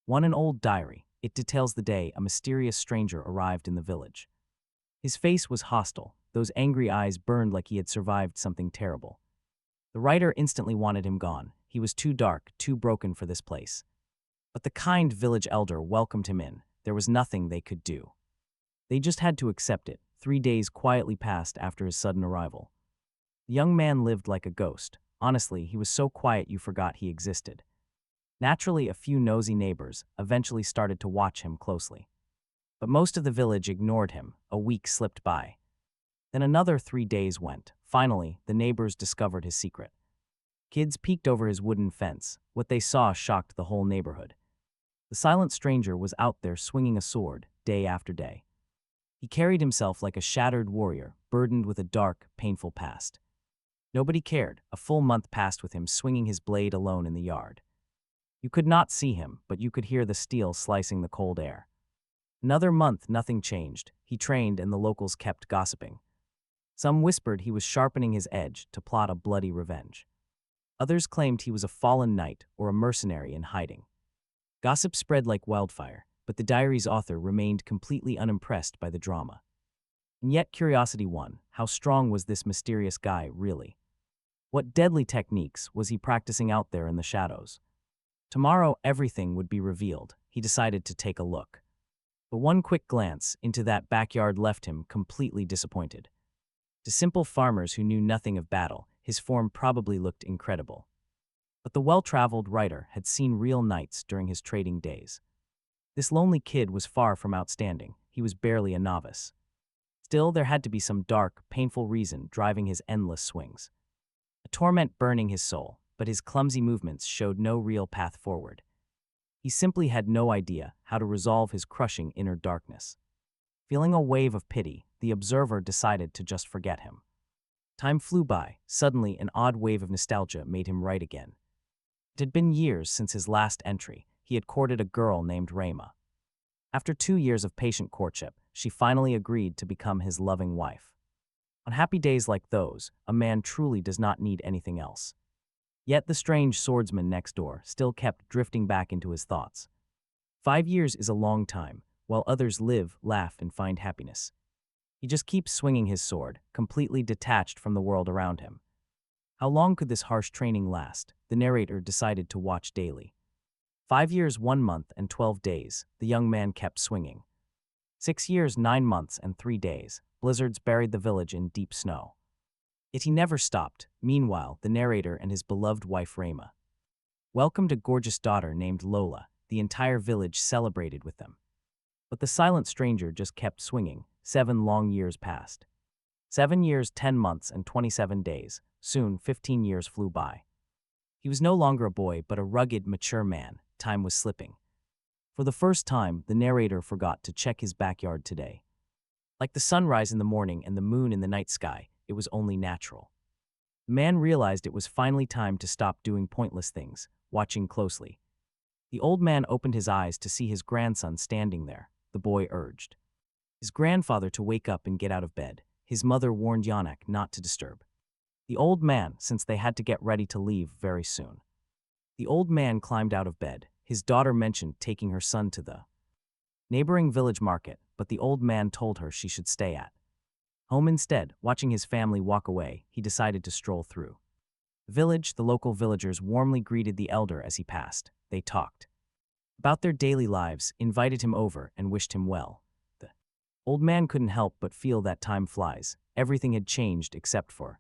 One an old diary. It details the day a mysterious stranger arrived in the village. His face was hostile, those angry eyes burned like he had survived something terrible. The writer instantly wanted him gone. He was too dark, too broken for this place. But the kind village elder welcomed him in. There was nothing they could do. They just had to accept it. 3 days quietly passed after his sudden arrival. The young man lived like a ghost. Honestly, he was so quiet you forgot he existed. Naturally, a few nosy neighbors eventually started to watch him closely. But most of the village ignored him. A week slipped by. Then another 3 days went. Finally, the neighbors discovered his secret. Kids peeked over his wooden fence. What they saw shocked the whole neighborhood. The silent stranger was out there swinging a sword, day after day. He carried himself like a shattered warrior, burdened with a dark, painful past. Nobody cared. A full month passed with him swinging his blade alone in the yard. You could not see him, but you could hear the steel slicing the cold air. Another month, nothing changed. He trained and the locals kept gossiping. Some whispered he was sharpening his edge to plot a bloody revenge. Others claimed he was a fallen knight or a mercenary in hiding. Gossip spread like wildfire, but the diary's author remained completely unimpressed by the drama. And yet curiosity won. How strong was this mysterious guy, really? What deadly techniques was he practicing out there in the shadows? Tomorrow, everything would be revealed. He decided to take a look. But one quick glance into that backyard left him completely disappointed. To simple farmers who knew nothing of battle, his form probably looked incredible. But the well-traveled writer had seen real knights during his trading days. This lonely kid was far from outstanding. He was barely a novice. Still, there had to be some dark, painful reason driving his endless swings. A torment burning his soul, but his clumsy movements showed no real path forward. He simply had no idea how to resolve his crushing inner darkness. Feeling a wave of pity, the observer decided to just forget him. Time flew by. Suddenly, an odd wave of nostalgia made him write again. It had been years since his last entry. He had courted a girl named Rema. After 2 years of patient courtship, she finally agreed to become his loving wife. On happy days like those, a man truly does not need anything else. Yet the strange swordsman next door still kept drifting back into his thoughts. 5 years is a long time, while others live, laugh, and find happiness. He just keeps swinging his sword, completely detached from the world around him. How long could this harsh training last? The narrator decided to watch daily. 5 years, 1 month, and 12 days, the young man kept swinging. 6 years, 9 months, and 3 days, blizzards buried the village in deep snow. Yet he never stopped. Meanwhile, the narrator and his beloved wife Rema welcomed a gorgeous daughter named Lola. The entire village celebrated with them. But the silent stranger just kept swinging. 7 long years passed. 7 years, 10 months, and 27 days. Soon, 15 years flew by. He was no longer a boy, but a rugged, mature man. Time was slipping. For the first time, the narrator forgot to check his backyard today. Like the sunrise in the morning and the moon in the night sky, it was only natural. The man realized it was finally time to stop doing pointless things, watching closely. The old man opened his eyes to see his grandson standing there. The boy urged his grandfather to wake up and get out of bed. His mother warned Yanak not to disturb the old man, since they had to get ready to leave very soon. The old man climbed out of bed. His daughter mentioned taking her son to the neighboring village market, but the old man told her she should stay at home instead. Watching his family walk away, he decided to stroll through the village. The local villagers warmly greeted the elder as he passed. They talked about their daily lives, invited him over, and wished him well. The old man couldn't help but feel that time flies. Everything had changed except for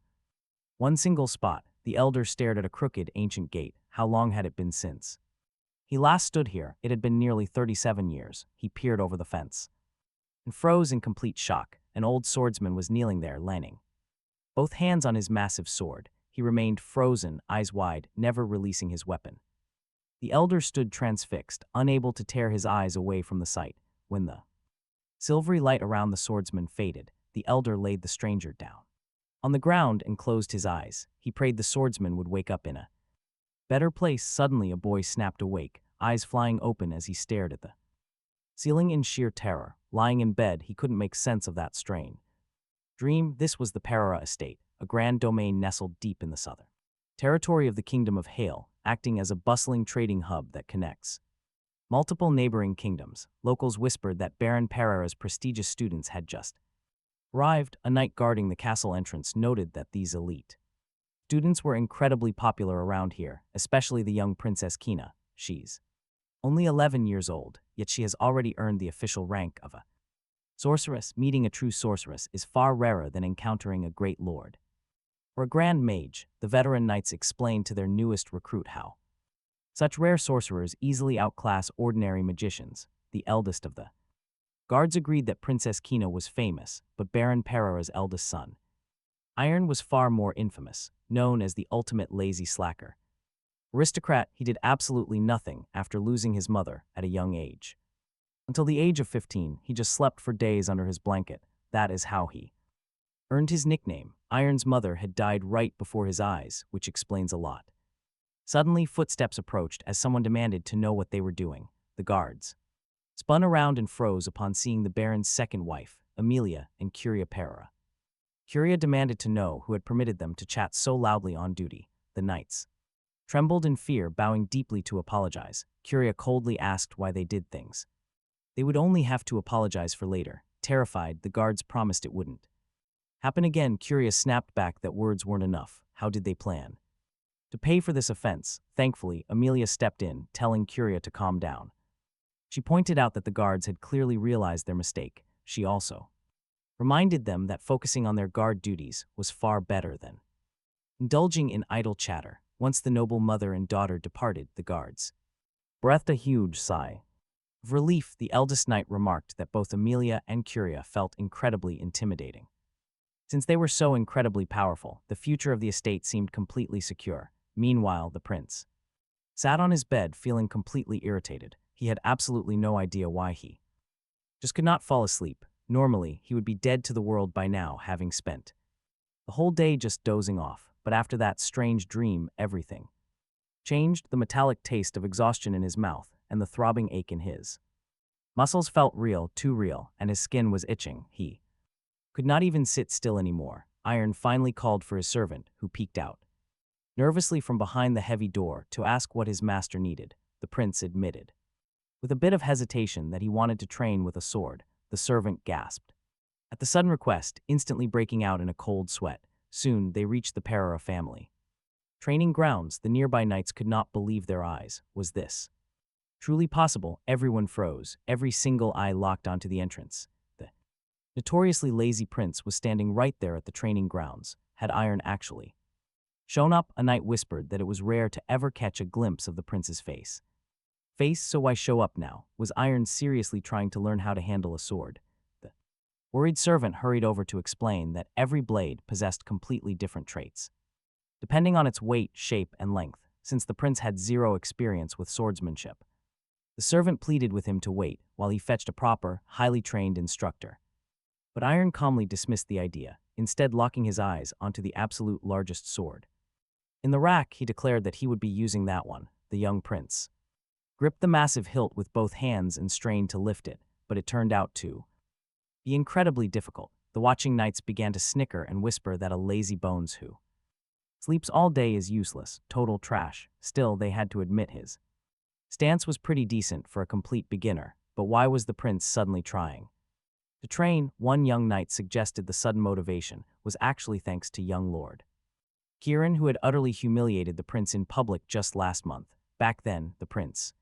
one single spot. The elder stared at a crooked, ancient gate. How long had it been since he last stood here? It had been nearly 37 years. He peered over the fence and froze in complete shock. An old swordsman was kneeling there, leaning both hands on his massive sword. He remained frozen, eyes wide, never releasing his weapon. The elder stood transfixed, unable to tear his eyes away from the sight. When the silvery light around the swordsman faded, the elder laid the stranger down on the ground and closed his eyes. He prayed the swordsman would wake up in a better place. Suddenly a boy snapped awake, eyes flying open as he stared at the ceiling in sheer terror. Lying in bed, he couldn't make sense of that strange dream. This was the Parara estate, a grand domain nestled deep in the southern territory of the Kingdom of Hale, acting as a bustling trading hub that connects Multiple neighboring kingdoms, locals whispered that Baron Pereira's prestigious students had just arrived. A knight guarding the castle entrance noted that these elite students were incredibly popular around here, especially the young Princess Kina. She's only 11 years old, yet she has already earned the official rank of a sorceress. Meeting a true sorceress is far rarer than encountering a great lord or a grand mage, the veteran knights explained to their newest recruit how such rare sorcerers easily outclass ordinary magicians. The eldest of the guards agreed that Princess Kina was famous, but Baron Pereira's eldest son, Iron, was far more infamous, known as the ultimate lazy slacker. Aristocrat, he did absolutely nothing after losing his mother at a young age. Until the age of 15, he just slept for days under his blanket. That is how he earned his nickname. Iron's mother had died right before his eyes, which explains a lot. Suddenly, footsteps approached as someone demanded to know what they were doing. The guards spun around and froze upon seeing the Baron's second wife, Amelia, and Curia Pereira. Curia demanded to know who had permitted them to chat so loudly on duty. The knights trembled in fear, bowing deeply to apologize. Curia coldly asked why they did things. They would only have to apologize for later. Terrified, the guards promised it wouldn't happen again. Curia snapped back that words weren't enough. How did they plan to pay for this offense? Thankfully, Amelia stepped in, telling Curia to calm down. She pointed out that the guards had clearly realized their mistake. She also reminded them that focusing on their guard duties was far better than indulging in idle chatter. Once the noble mother and daughter departed, the guards breathed a huge sigh of relief. The eldest knight remarked that both Amelia and Curia felt incredibly intimidating. Since they were so incredibly powerful, the future of the estate seemed completely secure. Meanwhile, the prince sat on his bed feeling completely irritated. He had absolutely no idea why he just could not fall asleep. Normally, he would be dead to the world by now, having spent the whole day just dozing off. But after that strange dream, everything changed. The metallic taste of exhaustion in his mouth and the throbbing ache in his muscles felt real, too real, and his skin was itching. He could not even sit still anymore. Iron finally called for his servant, who peeked out nervously from behind the heavy door to ask what his master needed. The prince admitted, with a bit of hesitation, that he wanted to train with a sword. The servant gasped at the sudden request, instantly breaking out in a cold sweat. Soon, they reached the Pereira family training grounds. The nearby knights could not believe their eyes. Was this truly possible? Everyone froze, every single eye locked onto the entrance. The notoriously lazy prince was standing right there at the training grounds. Had Iron actually shown up? A knight whispered that it was rare to ever catch a glimpse of the prince's face. So why show up now? Was Iron seriously trying to learn how to handle a sword? The worried servant hurried over to explain that every blade possessed completely different traits, depending on its weight, shape, and length. Since the prince had zero experience with swordsmanship, the servant pleaded with him to wait while he fetched a proper, highly trained instructor. But Iron calmly dismissed the idea, instead locking his eyes onto the absolute largest sword in the rack. He declared that he would be using that one. The young prince gripped the massive hilt with both hands and strained to lift it, but it turned out to be incredibly difficult. The watching knights began to snicker and whisper that a lazy bones who sleeps all day is useless, total trash. Still, they had to admit his stance was pretty decent for a complete beginner. But why was the prince suddenly trying to train? One young knight suggested the sudden motivation was actually thanks to young Lord Kieran, who had utterly humiliated the prince in public just last month. Back then, the prince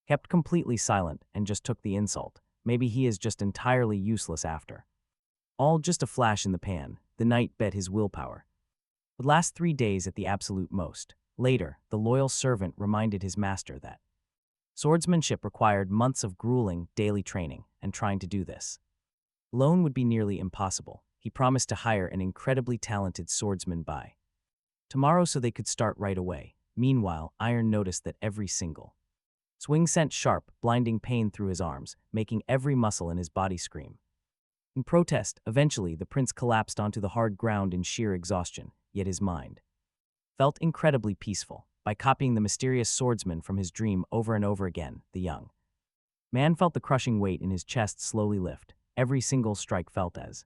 kept completely silent and just took the insult. Maybe he is just entirely useless after all. Just a flash in the pan. The knight bet his willpower would last 3 days at the absolute most. Later, the loyal servant reminded his master that swordsmanship required months of grueling, daily training, and trying to do this alone would be nearly impossible. He promised to hire an incredibly talented swordsman by tomorrow so they could start right away. Meanwhile, Iron noticed that every single swing sent sharp, blinding pain through his arms, making every muscle in his body scream in protest. Eventually, the prince collapsed onto the hard ground in sheer exhaustion, yet his mind felt incredibly peaceful. By copying the mysterious swordsman from his dream over and over again, the young man felt the crushing weight in his chest slowly lift. Every single strike felt as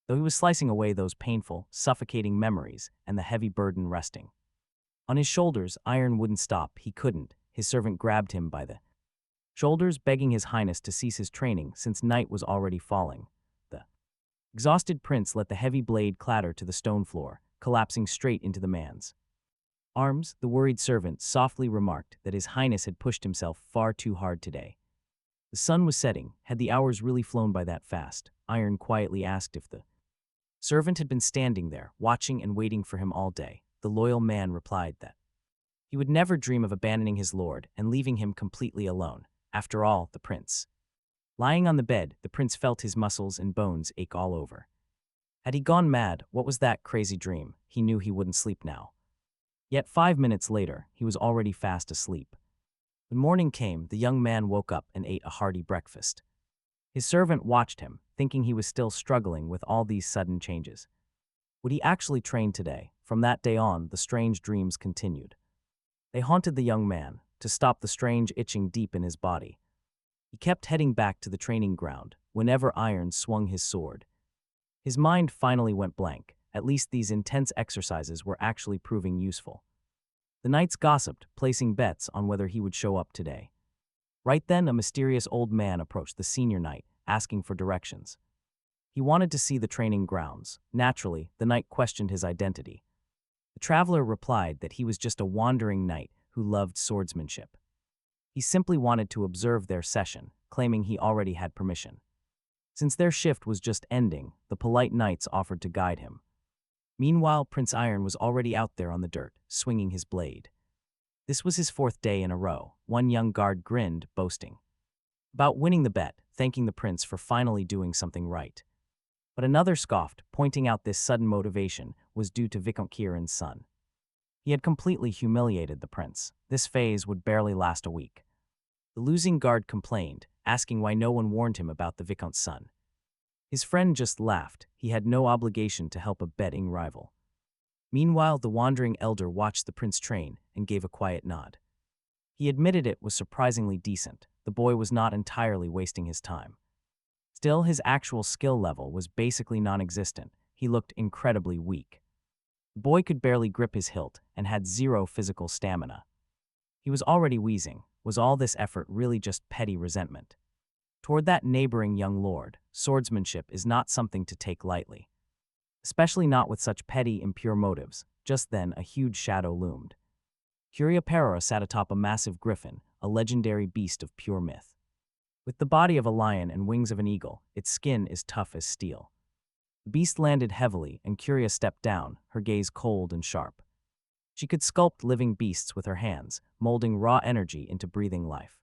though he was slicing away those painful, suffocating memories and the heavy burden resting on his shoulders. Iron wouldn't stop. He couldn't. His servant grabbed him by the shoulders begging His Highness to cease his training since night was already falling. The exhausted prince let the heavy blade clatter to the stone floor, collapsing straight into the man's arms. The worried servant softly remarked that His Highness had pushed himself far too hard today. The sun was setting. Had the hours really flown by that fast? Iron quietly asked. If the servant had been standing there, watching and waiting for him all day, the loyal man replied that he would never dream of abandoning his lord and leaving him completely alone. After all, the prince. Lying on the bed, the prince felt his muscles and bones ache all over. Had he gone mad? What was that crazy dream? He knew he wouldn't sleep now. Yet 5 minutes later, he was already fast asleep. When morning came, the young man woke up and ate a hearty breakfast. His servant watched him, thinking he was still struggling with all these sudden changes. Would he actually train today? From that day on, the strange dreams continued. They haunted the young man. To stop the strange itching deep in his body, he kept heading back to the training ground whenever Iron swung his sword. His mind finally went blank. At least these intense exercises were actually proving useful. The knights gossiped, placing bets on whether he would show up today. Right then, a mysterious old man approached the senior knight, asking for directions. He wanted to see the training grounds. Naturally, the knight questioned his identity. The traveler replied that he was just a wandering knight who loved swordsmanship. He simply wanted to observe their session, claiming he already had permission. Since their shift was just ending, the polite knights offered to guide him. Meanwhile, Prince Iron was already out there on the dirt, swinging his blade. This was his 4th day in a row. One young guard grinned, boasting about winning the bet, thanking the prince for finally doing something right. But another scoffed, pointing out this sudden motivation was due to Viscount Kieran's son. He had completely humiliated the prince. This phase would barely last a week. The losing guard complained, asking why no one warned him about the Viscount's son. His friend just laughed. He had no obligation to help a betting rival. Meanwhile, the wandering elder watched the prince train and gave a quiet nod. He admitted it was surprisingly decent. The boy was not entirely wasting his time. Still, his actual skill level was basically non-existent. He looked incredibly weak. The boy could barely grip his hilt and had 0 physical stamina. He was already wheezing. Was all this effort really just petty resentment? Toward that neighboring young lord, swordsmanship is not something to take lightly. Especially not with such petty, impure motives. Just then, a huge shadow loomed. Curiaparra sat atop a massive griffin, a legendary beast of pure myth. With the body of a lion and wings of an eagle, its skin is tough as steel. The beast landed heavily, and Curia stepped down, her gaze cold and sharp. She could sculpt living beasts with her hands, molding raw energy into breathing life.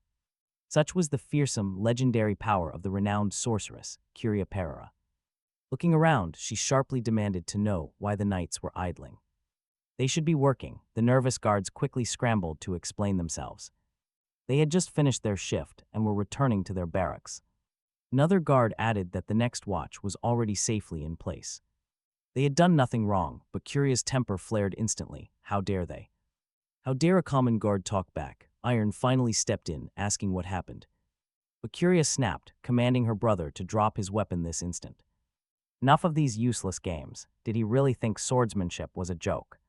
Such was the fearsome, legendary power of the renowned sorceress, Curiaparra. Looking around, she sharply demanded to know why the knights were idling. They should be working. The nervous guards quickly scrambled to explain themselves. They had just finished their shift and were returning to their barracks. Another guard added that the next watch was already safely in place. They had done nothing wrong, but Curia's temper flared instantly. How dare they? How dare a common guard talk back? Iron finally stepped in, asking what happened. But Curia snapped, commanding her brother to drop his weapon this instant. Enough of these useless games. Did he really think swordsmanship was a joke?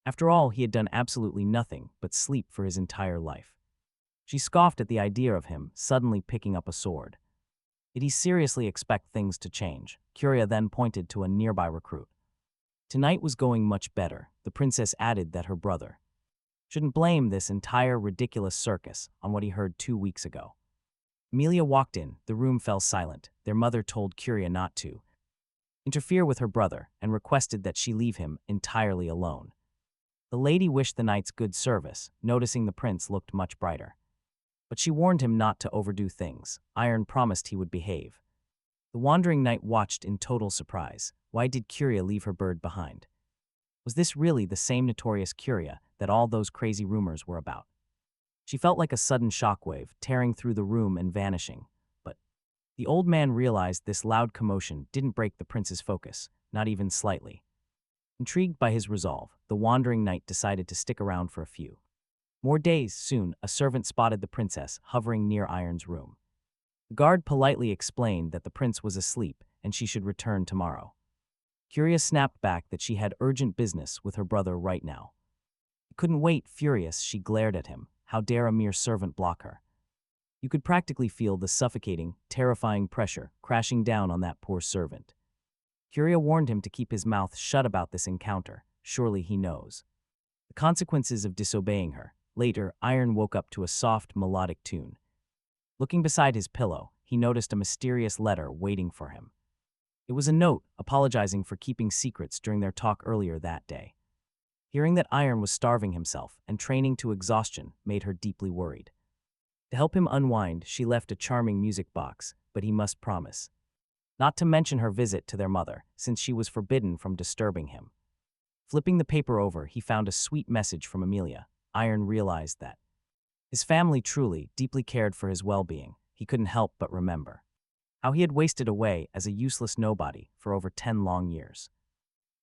After all, he had done absolutely nothing but sleep for his entire life. She scoffed at the idea of him suddenly picking up a sword. Did he seriously expect things to change? Curia then pointed to a nearby recruit. Tonight was going much better. The princess added that her brother shouldn't blame this entire ridiculous circus on what he heard 2 weeks ago. Amelia walked in. The room fell silent. Their mother told Curia not to interfere with her brother and requested that she leave him entirely alone. The lady wished the knights good service, noticing the prince looked much brighter. But she warned him not to overdo things. Iron promised he would behave. The wandering knight watched in total surprise. Why did Curia leave her bird behind? Was this really the same notorious Curia that all those crazy rumors were about? She felt like a sudden shockwave, tearing through the room and vanishing. But the old man realized this loud commotion didn't break the prince's focus, not even slightly. Intrigued by his resolve, the wandering knight decided to stick around for a few more days. Soon, a servant spotted the princess hovering near Iron's room. The guard politely explained that the prince was asleep and she should return tomorrow. Curia snapped back that she had urgent business with her brother right now. Couldn't wait. Furious, she glared at him. How dare a mere servant block her? You could practically feel the suffocating, terrifying pressure crashing down on that poor servant. Curia warned him to keep his mouth shut about this encounter. Surely he knows the consequences of disobeying her. Later, Iron woke up to a soft, melodic tune. Looking beside his pillow, he noticed a mysterious letter waiting for him. It was a note apologizing for keeping secrets during their talk earlier that day. Hearing that Iron was starving himself and training to exhaustion made her deeply worried. To help him unwind, she left a charming music box, but he must promise not to mention her visit to their mother, since she was forbidden from disturbing him. Flipping the paper over, he found a sweet message from Amelia. Iron realized that his family truly, deeply cared for his well-being. He couldn't help but remember how he had wasted away as a useless nobody for over 10 long years.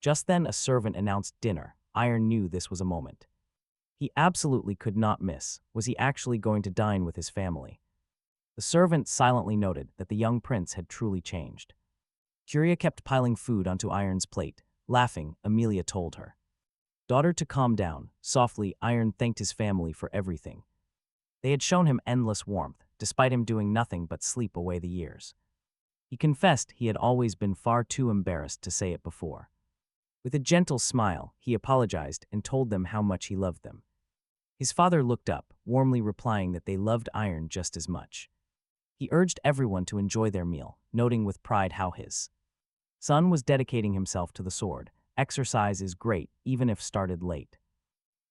Just then, a servant announced dinner. Iron knew this was a moment he absolutely could not miss. Was he actually going to dine with his family? The servant silently noted that the young prince had truly changed. Curia kept piling food onto Iron's plate. Laughing, Amelia told her daughter to calm down. Softly, Iron thanked his family for everything. They had shown him endless warmth, despite him doing nothing but sleep away the years. He confessed he had always been far too embarrassed to say it before. With a gentle smile, he apologized and told them how much he loved them. His father looked up, warmly replying that they loved Iron just as much. He urged everyone to enjoy their meal, noting with pride how his son was dedicating himself to the sword. Exercise is great, even if started late.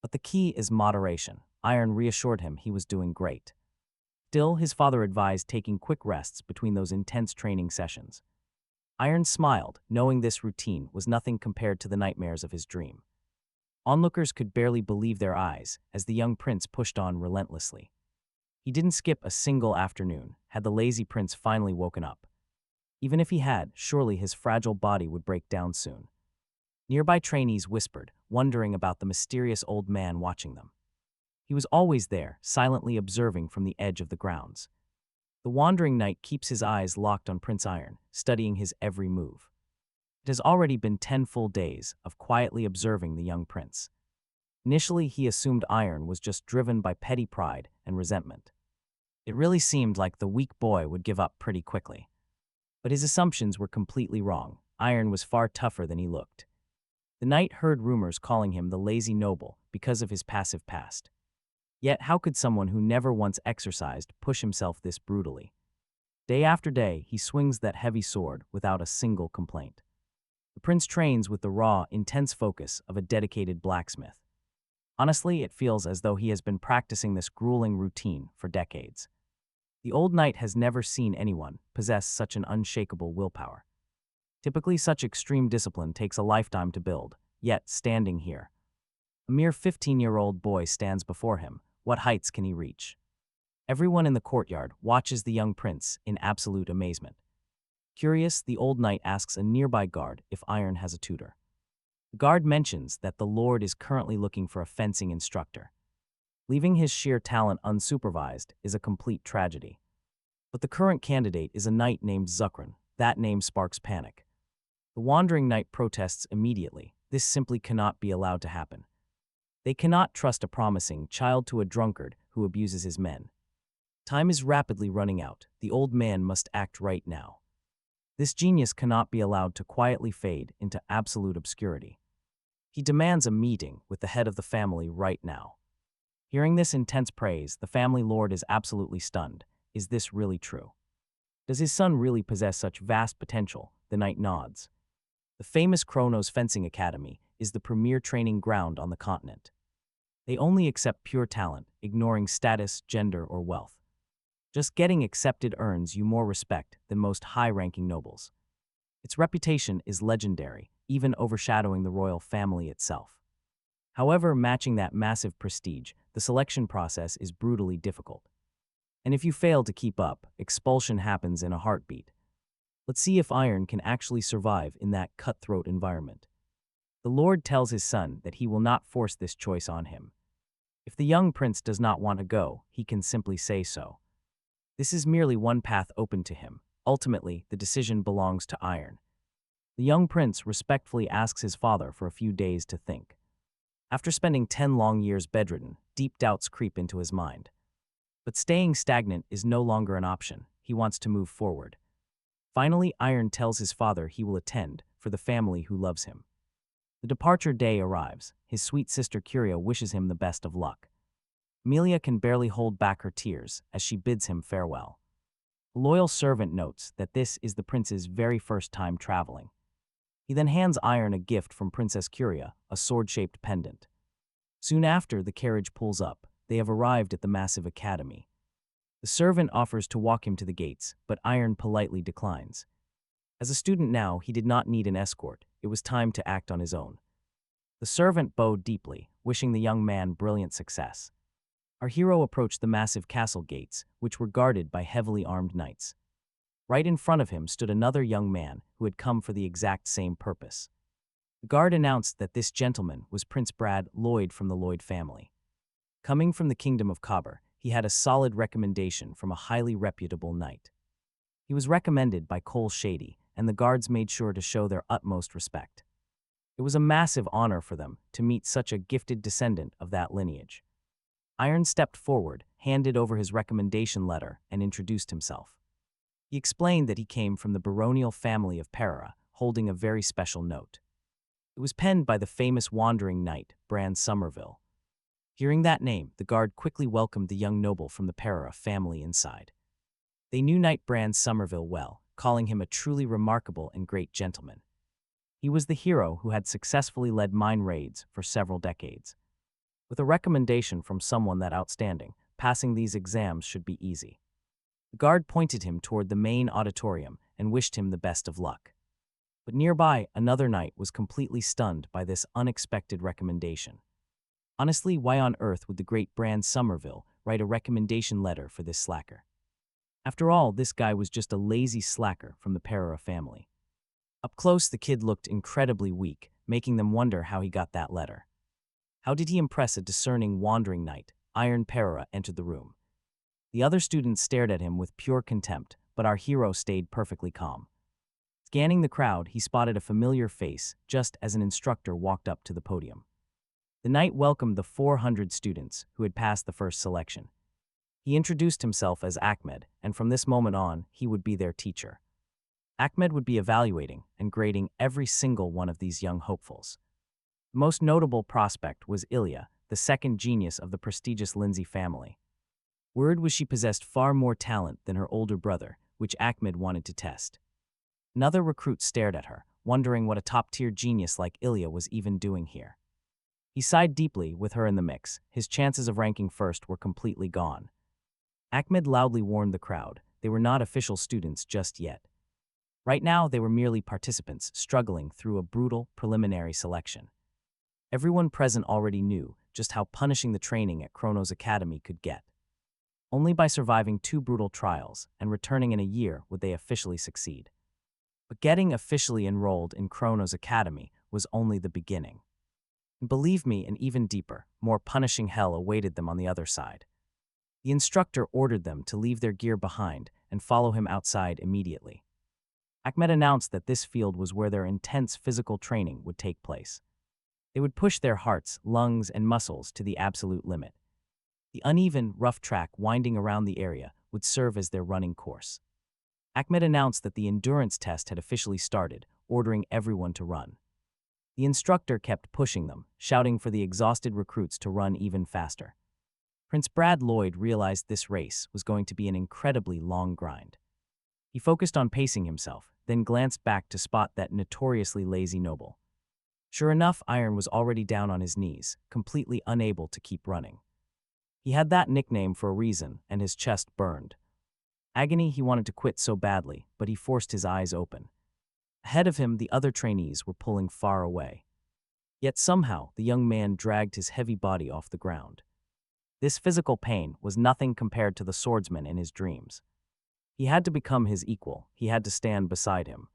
But the key is moderation. Iron reassured him he was doing great. Still, his father advised taking quick rests between those intense training sessions. Iron smiled, knowing this routine was nothing compared to the nightmares of his dream. Onlookers could barely believe their eyes as the young prince pushed on relentlessly. He didn't skip a single afternoon. Had the lazy prince finally woken up? Even if he had, surely his fragile body would break down soon. Nearby trainees whispered, wondering about the mysterious old man watching them. He was always there, silently observing from the edge of the grounds. The wandering knight keeps his eyes locked on Prince Iron, studying his every move. It has already been 10 full days of quietly observing the young prince. Initially, he assumed Iron was just driven by petty pride and resentment. It really seemed like the weak boy would give up pretty quickly. But his assumptions were completely wrong. Iron was far tougher than he looked. The knight heard rumors calling him the lazy noble because of his passive past. Yet how could someone who never once exercised push himself this brutally? Day after day, he swings that heavy sword without a single complaint. The prince trains with the raw, intense focus of a dedicated blacksmith. Honestly, it feels as though he has been practicing this grueling routine for decades. The old knight has never seen anyone possess such an unshakable willpower. Typically, such extreme discipline takes a lifetime to build, yet standing here, a mere 15-year-old boy stands before him. What heights can he reach? Everyone in the courtyard watches the young prince in absolute amazement. Curious, the old knight asks a nearby guard if Iron has a tutor. The guard mentions that the lord is currently looking for a fencing instructor. Leaving his sheer talent unsupervised is a complete tragedy. But the current candidate is a knight named Zukran. That name sparks panic. The wandering knight protests immediately. This simply cannot be allowed to happen. They cannot trust a promising child to a drunkard who abuses his men. Time is rapidly running out. The old man must act right now. This genius cannot be allowed to quietly fade into absolute obscurity. He demands a meeting with the head of the family right now. Hearing this intense praise, the family lord is absolutely stunned. Is this really true? Does his son really possess such vast potential? The knight nods. The famous Kronos Fencing Academy is the premier training ground on the continent. They only accept pure talent, ignoring status, gender, or wealth. Just getting accepted earns you more respect than most high-ranking nobles. Its reputation is legendary, even overshadowing the royal family itself. However, matching that massive prestige, the selection process is brutally difficult. And if you fail to keep up, expulsion happens in a heartbeat. Let's see if Iron can actually survive in that cutthroat environment. The Lord tells his son that he will not force this choice on him. If the young prince does not want to go, he can simply say so. This is merely one path open to him. Ultimately, the decision belongs to Iron. The young prince respectfully asks his father for a few days to think. After spending 10 long years bedridden, deep doubts creep into his mind. But staying stagnant is no longer an option. He wants to move forward. Finally, Iron tells his father he will attend for the family who loves him. The departure day arrives. His sweet sister Curia wishes him the best of luck. Amelia can barely hold back her tears as she bids him farewell. A loyal servant notes that this is the prince's very first time traveling. He then hands Iron a gift from Princess Curia, a sword-shaped pendant. Soon after, the carriage pulls up. They have arrived at the massive academy. The servant offers to walk him to the gates, but Iron politely declines. As a student now, he did not need an escort. It was time to act on his own. The servant bowed deeply, wishing the young man brilliant success. Our hero approached the massive castle gates, which were guarded by heavily armed knights. Right in front of him stood another young man who had come for the exact same purpose. The guard announced that this gentleman was Prince Brad Lloyd from the Lloyd family. Coming from the kingdom of Cobber, he had a solid recommendation from a highly reputable knight. He was recommended by Cole Shady, and the guards made sure to show their utmost respect. It was a massive honor for them to meet such a gifted descendant of that lineage. Iron stepped forward, handed over his recommendation letter, and introduced himself. He explained that he came from the baronial family of Perra, holding a very special note. It was penned by the famous wandering knight, Bran Somerville. Hearing that name, the guard quickly welcomed the young noble from the Perra family inside. They knew Knight Bran Somerville well, calling him a truly remarkable and great gentleman. He was the hero who had successfully led mine raids for several decades. With a recommendation from someone that outstanding, passing these exams should be easy. The guard pointed him toward the main auditorium and wished him the best of luck. But nearby, another knight was completely stunned by this unexpected recommendation. Honestly, why on earth would the great Bran Somerville write a recommendation letter for this slacker? After all, this guy was just a lazy slacker from the Perra family. Up close, the kid looked incredibly weak, making them wonder how he got that letter. How did he impress a discerning wandering knight? Iron Perra entered the room. The other students stared at him with pure contempt, but our hero stayed perfectly calm. Scanning the crowd, he spotted a familiar face just as an instructor walked up to the podium. The knight welcomed the 400 students who had passed the first selection. He introduced himself as Ahmed, and from this moment on, he would be their teacher. Ahmed would be evaluating and grading every single one of these young hopefuls. The most notable prospect was Ilya, the second genius of the prestigious Lindsay family. Word was she possessed far more talent than her older brother, which Ahmed wanted to test. Another recruit stared at her, wondering what a top-tier genius like Ilya was even doing here. He sighed deeply with her in the mix. His chances of ranking first were completely gone. Ahmed loudly warned the crowd they were not official students just yet. Right now, they were merely participants struggling through a brutal preliminary selection. Everyone present already knew just how punishing the training at Chronos Academy could get. Only by surviving 2 brutal trials and returning in a year would they officially succeed. But getting officially enrolled in Chronos Academy was only the beginning. And believe me, an even deeper, more punishing hell awaited them on the other side. The instructor ordered them to leave their gear behind and follow him outside immediately. Ahmed announced that this field was where their intense physical training would take place. They would push their hearts, lungs, and muscles to the absolute limit. The uneven, rough track winding around the area would serve as their running course. Ahmed announced that the endurance test had officially started, ordering everyone to run. The instructor kept pushing them, shouting for the exhausted recruits to run even faster. Prince Brad Lloyd realized this race was going to be an incredibly long grind. He focused on pacing himself, then glanced back to spot that notoriously lazy noble. Sure enough, Iron was already down on his knees, completely unable to keep running. He had that nickname for a reason, and his chest burned. Agony, he wanted to quit so badly, but he forced his eyes open. Ahead of him, the other trainees were pulling far away. Yet somehow, the young man dragged his heavy body off the ground. This physical pain was nothing compared to the swordsman in his dreams. He had to become his equal. He had to stand beside him.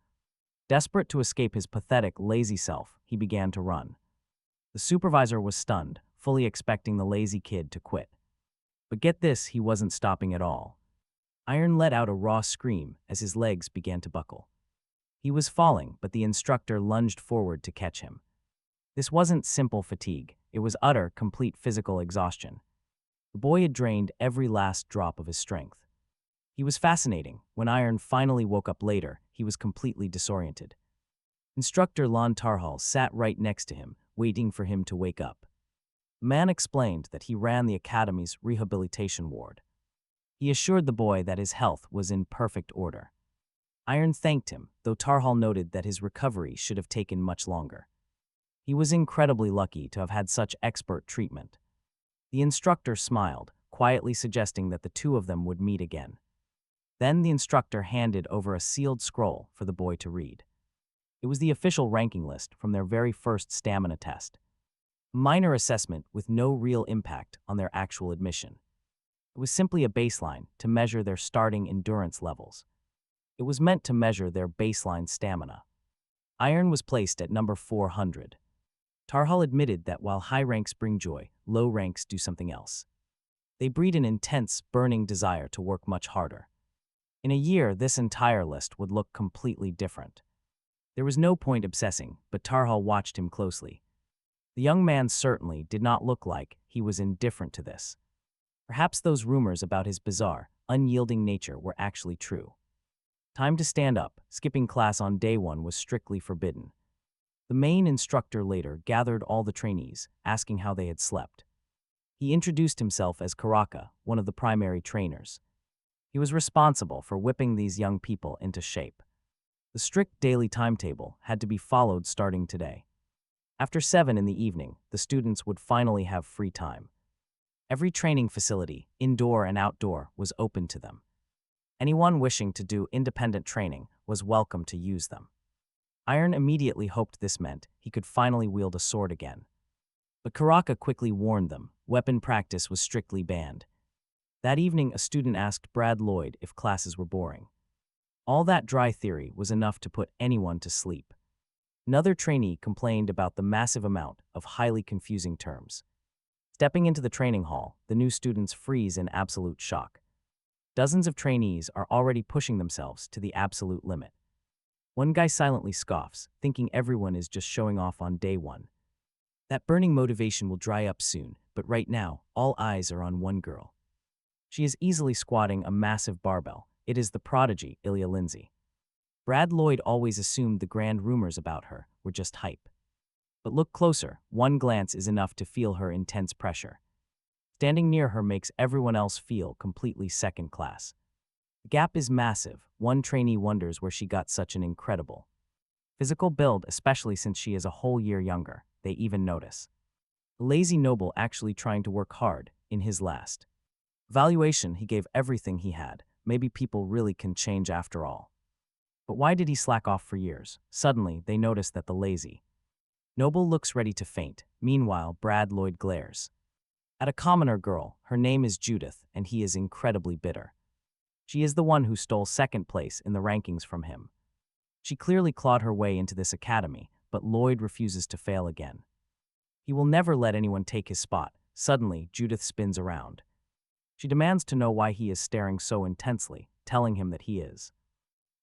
Desperate to escape his pathetic, lazy self, he began to run. The supervisor was stunned, fully expecting the lazy kid to quit. But get this, he wasn't stopping at all. Iron let out a raw scream as his legs began to buckle. He was falling, but the instructor lunged forward to catch him. This wasn't simple fatigue. It was utter, complete physical exhaustion. The boy had drained every last drop of his strength. He was fascinating. When Iron finally woke up later, he was completely disoriented. Instructor Lon Tarhal sat right next to him, waiting for him to wake up. The man explained that he ran the academy's rehabilitation ward. He assured the boy that his health was in perfect order. Iron thanked him, though Tarhal noted that his recovery should have taken much longer. He was incredibly lucky to have had such expert treatment. The instructor smiled, quietly suggesting that the two of them would meet again. Then the instructor handed over a sealed scroll for the boy to read. It was the official ranking list from their very first stamina test. A minor assessment with no real impact on their actual admission. It was simply a baseline to measure their starting endurance levels. It was meant to measure their baseline stamina. Iron was placed at number 400. Tarhal admitted that while high ranks bring joy, low ranks do something else. They breed an intense, burning desire to work much harder. In a year, this entire list would look completely different. There was no point obsessing, but Tarhal watched him closely. The young man certainly did not look like he was indifferent to this. Perhaps those rumors about his bizarre, unyielding nature were actually true. Time to stand up. Skipping class on day one was strictly forbidden. The main instructor later gathered all the trainees, asking how they had slept. He introduced himself as Karaka, one of the primary trainers. He was responsible for whipping these young people into shape. The strict daily timetable had to be followed starting today. After 7 in the evening, the students would finally have free time. Every training facility, indoor and outdoor, was open to them. Anyone wishing to do independent training was welcome to use them. Iron immediately hoped this meant he could finally wield a sword again. But Karaka quickly warned them, weapon practice was strictly banned. That evening, a student asked Brad Lloyd if classes were boring. All that dry theory was enough to put anyone to sleep. Another trainee complained about the massive amount of highly confusing terms. Stepping into the training hall, the new students freeze in absolute shock. Dozens of trainees are already pushing themselves to the absolute limit. One guy silently scoffs, thinking everyone is just showing off on day one. That burning motivation will dry up soon, but right now, all eyes are on one girl. She is easily squatting a massive barbell. It is the prodigy, Ilya Lindsay. Brad Lloyd always assumed the grand rumors about her were just hype. But look closer, one glance is enough to feel her intense pressure. Standing near her makes everyone else feel completely second class. The gap is massive. One trainee wonders where she got such an incredible physical build, especially since she is a whole year younger. They even notice a lazy noble actually trying to work hard in his last evaluation. He gave everything he had. Maybe people really can change after all. But why did he slack off for years? Suddenly, they notice that the lazy noble looks ready to faint. Meanwhile, Brad Lloyd glares at a commoner girl. Her name is Judith, and he is incredibly bitter. She is the one who stole second place in the rankings from him. She clearly clawed her way into this academy, but Lloyd refuses to fail again. He will never let anyone take his spot. Suddenly, Judith spins around. She demands to know why he is staring so intensely, telling him that he is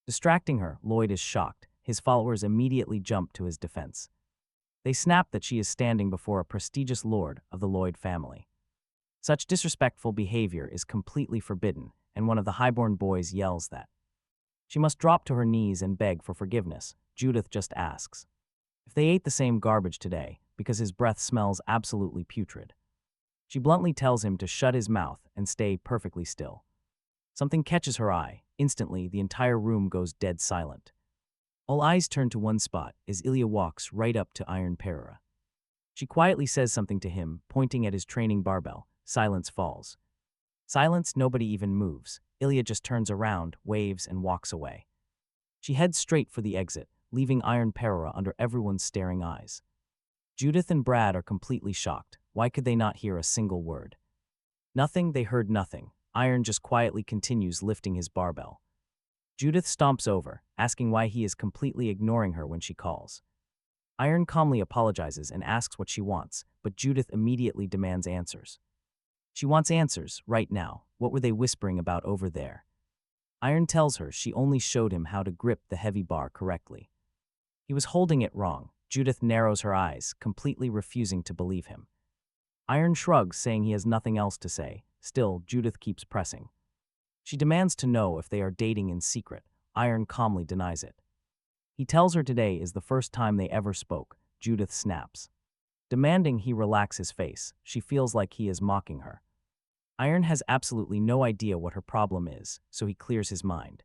distracting her. Lloyd is shocked. His followers immediately jump to his defense. They snap that she is standing before a prestigious lord of the Lloyd family. Such disrespectful behavior is completely forbidden, and one of the highborn boys yells that she must drop to her knees and beg for forgiveness. Judith just asks if they ate the same garbage today, because his breath smells absolutely putrid. She bluntly tells him to shut his mouth and stay perfectly still. Something catches her eye. Instantly, the entire room goes dead silent. All eyes turn to one spot as Ilya walks right up to Iron Perera. She quietly says something to him, pointing at his training barbell. Silence falls. Silence, nobody even moves. Ilya just turns around, waves, and walks away. She heads straight for the exit, leaving Iron Perera under everyone's staring eyes. Judith and Brad are completely shocked. Why could they not hear a single word? Nothing, they heard nothing. Iron just quietly continues lifting his barbell. Judith stomps over, asking why he is completely ignoring her when she calls. Iron calmly apologizes and asks what she wants, but Judith immediately demands answers. She wants answers, right now. What were they whispering about over there? Iron tells her she only showed him how to grip the heavy bar correctly. He was holding it wrong. Judith narrows her eyes, completely refusing to believe him. Iron shrugs, saying he has nothing else to say. Still, Judith keeps pressing. She demands to know if they are dating in secret. Iron calmly denies it. He tells her today is the first time they ever spoke. Judith snaps. Demanding he relax his face, she feels like he is mocking her. Iron has absolutely no idea what her problem is, so he clears his mind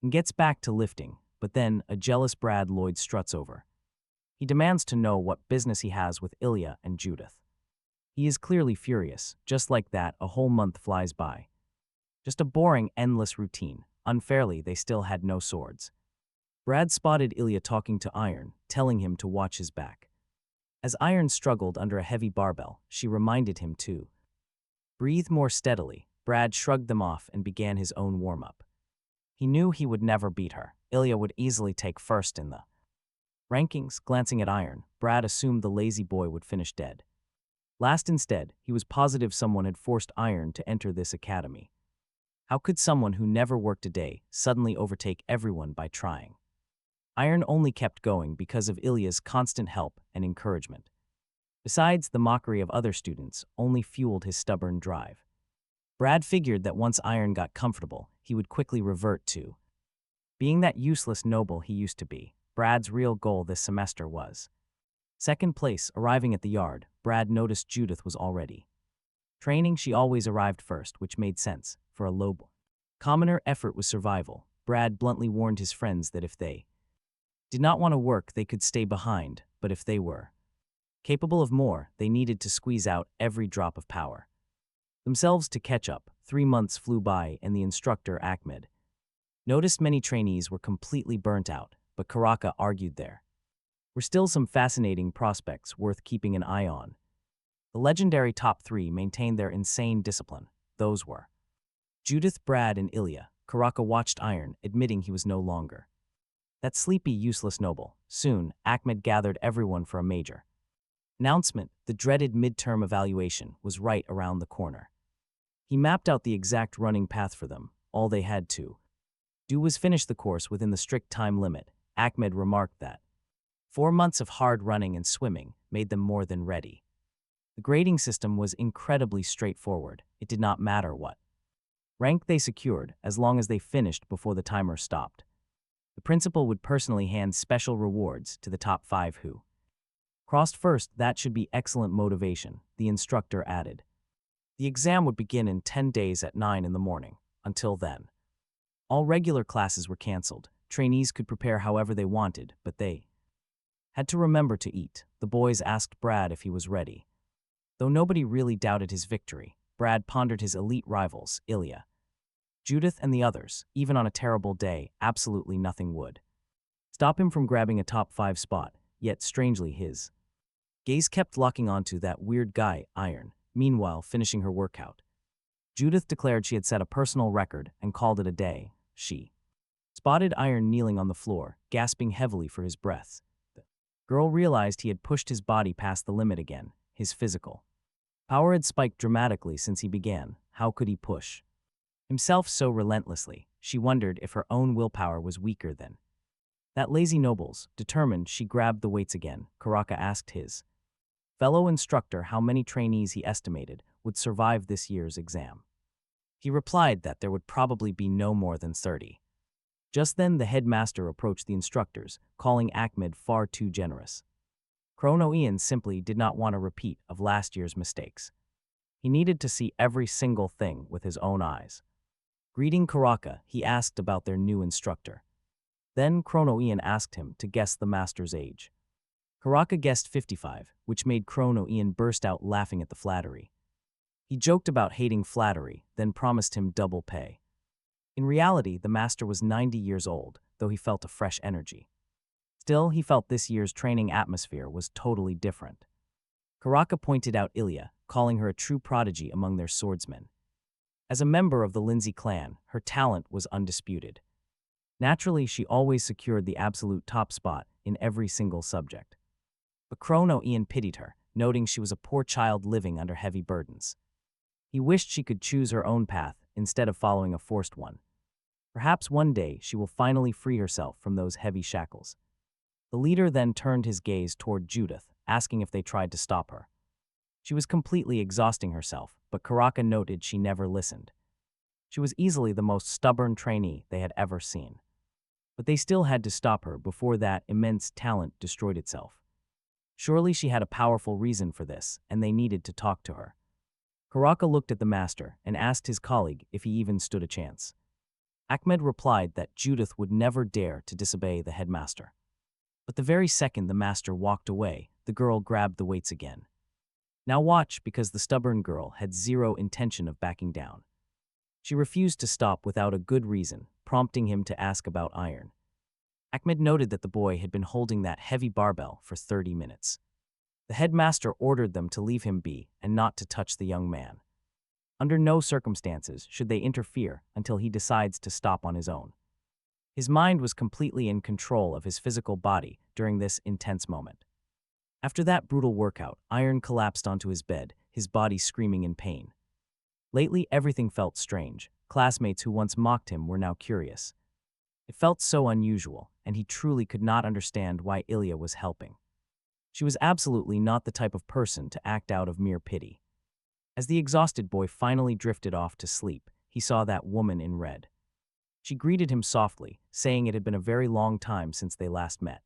and gets back to lifting, but then a jealous Brad Lloyd struts over. He demands to know what business he has with Ilya and Judith. He is clearly furious. Just like that, a whole month flies by. Just a boring, endless routine. Unfairly, they still had no swords. Brad spotted Ilya talking to Iron, telling him to watch his back. As Iron struggled under a heavy barbell, she reminded him to breathe more steadily. Brad shrugged them off and began his own warm-up. He knew he would never beat her. Ilya would easily take first in the rankings. Glancing at Iron, Brad assumed the lazy boy would finish dead. Last instead, he was positive someone had forced Iron to enter this academy. How could someone who never worked a day suddenly overtake everyone by trying? Iron only kept going because of Ilya's constant help and encouragement. Besides, the mockery of other students only fueled his stubborn drive. Brad figured that once Iron got comfortable, he would quickly revert to being that useless noble he used to be. Brad's real goal this semester was second place. Arriving at the yard, Brad noticed Judith was already training. She always arrived first, which made sense for a low commoner. Effort was survival. Brad bluntly warned his friends that if they did not want to work, they could stay behind, but if they were capable of more, they needed to squeeze out every drop of power themselves to catch up. 3 months flew by, and the instructor, Ahmed, noticed many trainees were completely burnt out, but Karaka argued there were still some fascinating prospects worth keeping an eye on. The legendary top 3 maintained their insane discipline. Those were Judith, Brad, and Ilya. Karaka watched Iron, admitting he was no longer that sleepy, useless noble. Soon, Ahmed gathered everyone for a major announcement. The dreaded midterm evaluation was right around the corner. He mapped out the exact running path for them. All they had to do was finish the course within the strict time limit. Ahmed remarked that 4 months of hard running and swimming made them more than ready. The grading system was incredibly straightforward. It did not matter what rank they secured, as long as they finished before the timer stopped. The principal would personally hand special rewards to the top 5 who crossed first. That should be excellent motivation, the instructor added. The exam would begin in 10 days at 9 in the morning. Until then, all regular classes were canceled. Trainees could prepare however they wanted, but they had to remember to eat. The boys asked Brad if he was ready. Though nobody really doubted his victory, Brad pondered his elite rivals, Ilya, Judith, and the others. Even on a terrible day, absolutely nothing would stop him from grabbing a top 5 spot. Yet strangely, his gaze kept locking onto that weird guy, Iron. Meanwhile, finishing her workout, Judith declared she had set a personal record and called it a day. She spotted Iron kneeling on the floor, gasping heavily for his breath. The girl realized he had pushed his body past the limit again. His physical power had spiked dramatically since he began. How could he push himself so relentlessly? She wondered if her own willpower was weaker than that lazy noble's. Determined, she grabbed the weights again. Karaka asked his fellow instructor how many trainees he estimated would survive this year's exam. He replied that there would probably be no more than 30. Just then, the headmaster approached the instructors, calling Ahmed far too generous. Chrono Ian simply did not want a repeat of last year's mistakes. He needed to see every single thing with his own eyes. Greeting Karaka, he asked about their new instructor. Then Chrono Ian asked him to guess the master's age. Karaka guessed 55, which made Chrono Ian burst out laughing at the flattery. He joked about hating flattery, then promised him double pay. In reality, the master was 90 years old, though he felt a fresh energy. Still, he felt this year's training atmosphere was totally different. Karaka pointed out Ilya, calling her a true prodigy among their swordsmen. As a member of the Lindsay clan, her talent was undisputed. Naturally, she always secured the absolute top spot in every single subject. But Chrono Ian pitied her, noting she was a poor child living under heavy burdens. He wished she could choose her own path instead of following a forced one. Perhaps one day she will finally free herself from those heavy shackles. The leader then turned his gaze toward Judith, asking if they tried to stop her. She was completely exhausting herself, but Karaka noted she never listened. She was easily the most stubborn trainee they had ever seen. But they still had to stop her before that immense talent destroyed itself. Surely she had a powerful reason for this, and they needed to talk to her. Karaka looked at the master and asked his colleague if he even stood a chance. Ahmed replied that Judith would never dare to disobey the headmaster. But the very second the master walked away, the girl grabbed the weights again. Now watch, because the stubborn girl had zero intention of backing down. She refused to stop without a good reason, prompting him to ask about iron. Ahmed noted that the boy had been holding that heavy barbell for 30 minutes. The headmaster ordered them to leave him be and not to touch the young man. Under no circumstances should they interfere until he decides to stop on his own. His mind was completely in control of his physical body during this intense moment. After that brutal workout, Iron collapsed onto his bed, his body screaming in pain. Lately, everything felt strange. Classmates who once mocked him were now curious. It felt so unusual, and he truly could not understand why Ilya was helping. She was absolutely not the type of person to act out of mere pity. As the exhausted boy finally drifted off to sleep, he saw that woman in red. She greeted him softly, saying it had been a very long time since they last met.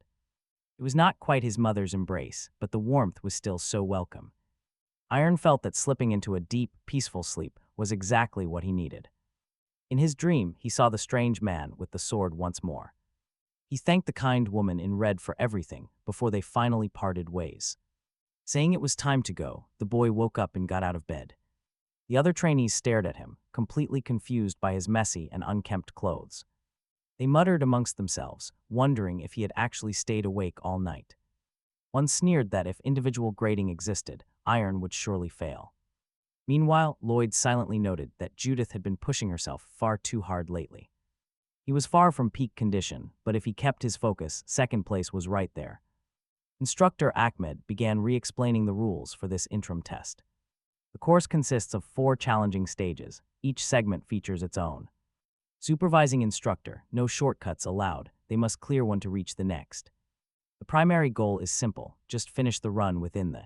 It was not quite his mother's embrace, but the warmth was still so welcome. Iron felt that slipping into a deep, peaceful sleep was exactly what he needed. In his dream, he saw the strange man with the sword once more. He thanked the kind woman in red for everything before they finally parted ways. Saying it was time to go, the boy woke up and got out of bed. The other trainees stared at him, completely confused by his messy and unkempt clothes. They muttered amongst themselves, wondering if he had actually stayed awake all night. One sneered that if individual grading existed, Iron would surely fail. Meanwhile, Lloyd silently noted that Judith had been pushing herself far too hard lately. He was far from peak condition, but if he kept his focus, second place was right there. Instructor Ahmed began re-explaining the rules for this interim test. The course consists of 4 challenging stages. Each segment features its own. Supervising instructor, no shortcuts allowed. They must clear one to reach the next. The primary goal is simple, just finish the run within the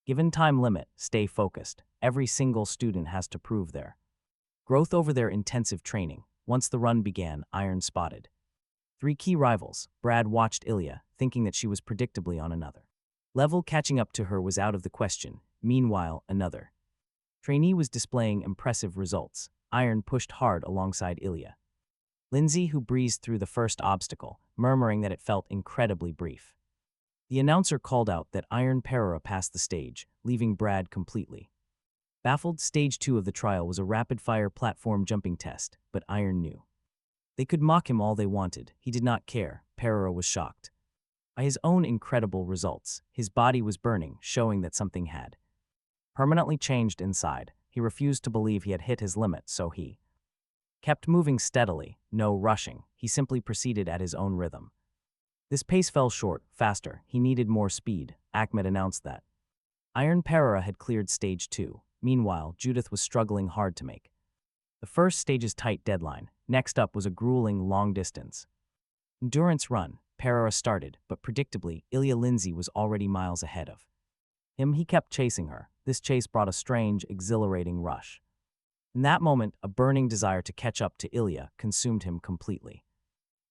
given time limit. Stay focused. Every single student has to prove their growth over their intensive training. Once the run began, Iron spotted 3 key rivals. Brad watched Ilya, thinking that she was predictably on another level. Catching up to her was out of the question. Meanwhile, another trainee was displaying impressive results. Iron pushed hard alongside Ilya. Lindsay, who breezed through the first obstacle, murmuring that it felt incredibly brief. The announcer called out that Iron Perera passed the stage, leaving Brad completely baffled. Stage 2 of the trial was a rapid-fire platform jumping test, but Iron knew they could mock him all they wanted. He did not care. Perera was shocked by his own incredible results. His body was burning, showing that something had permanently changed inside. He refused to believe he had hit his limit, so he kept moving steadily, no rushing. He simply proceeded at his own rhythm. This pace fell short. Faster. He needed more speed. Ahmed announced that Iron Perera had cleared stage 2. Meanwhile, Judith was struggling hard to make the first stage's tight deadline. Next up was a grueling long-distance endurance run. Perera started, but predictably, Ilya Lindsay was already miles ahead of him. He kept chasing her. This chase brought a strange, exhilarating rush. In that moment, a burning desire to catch up to Ilya consumed him completely.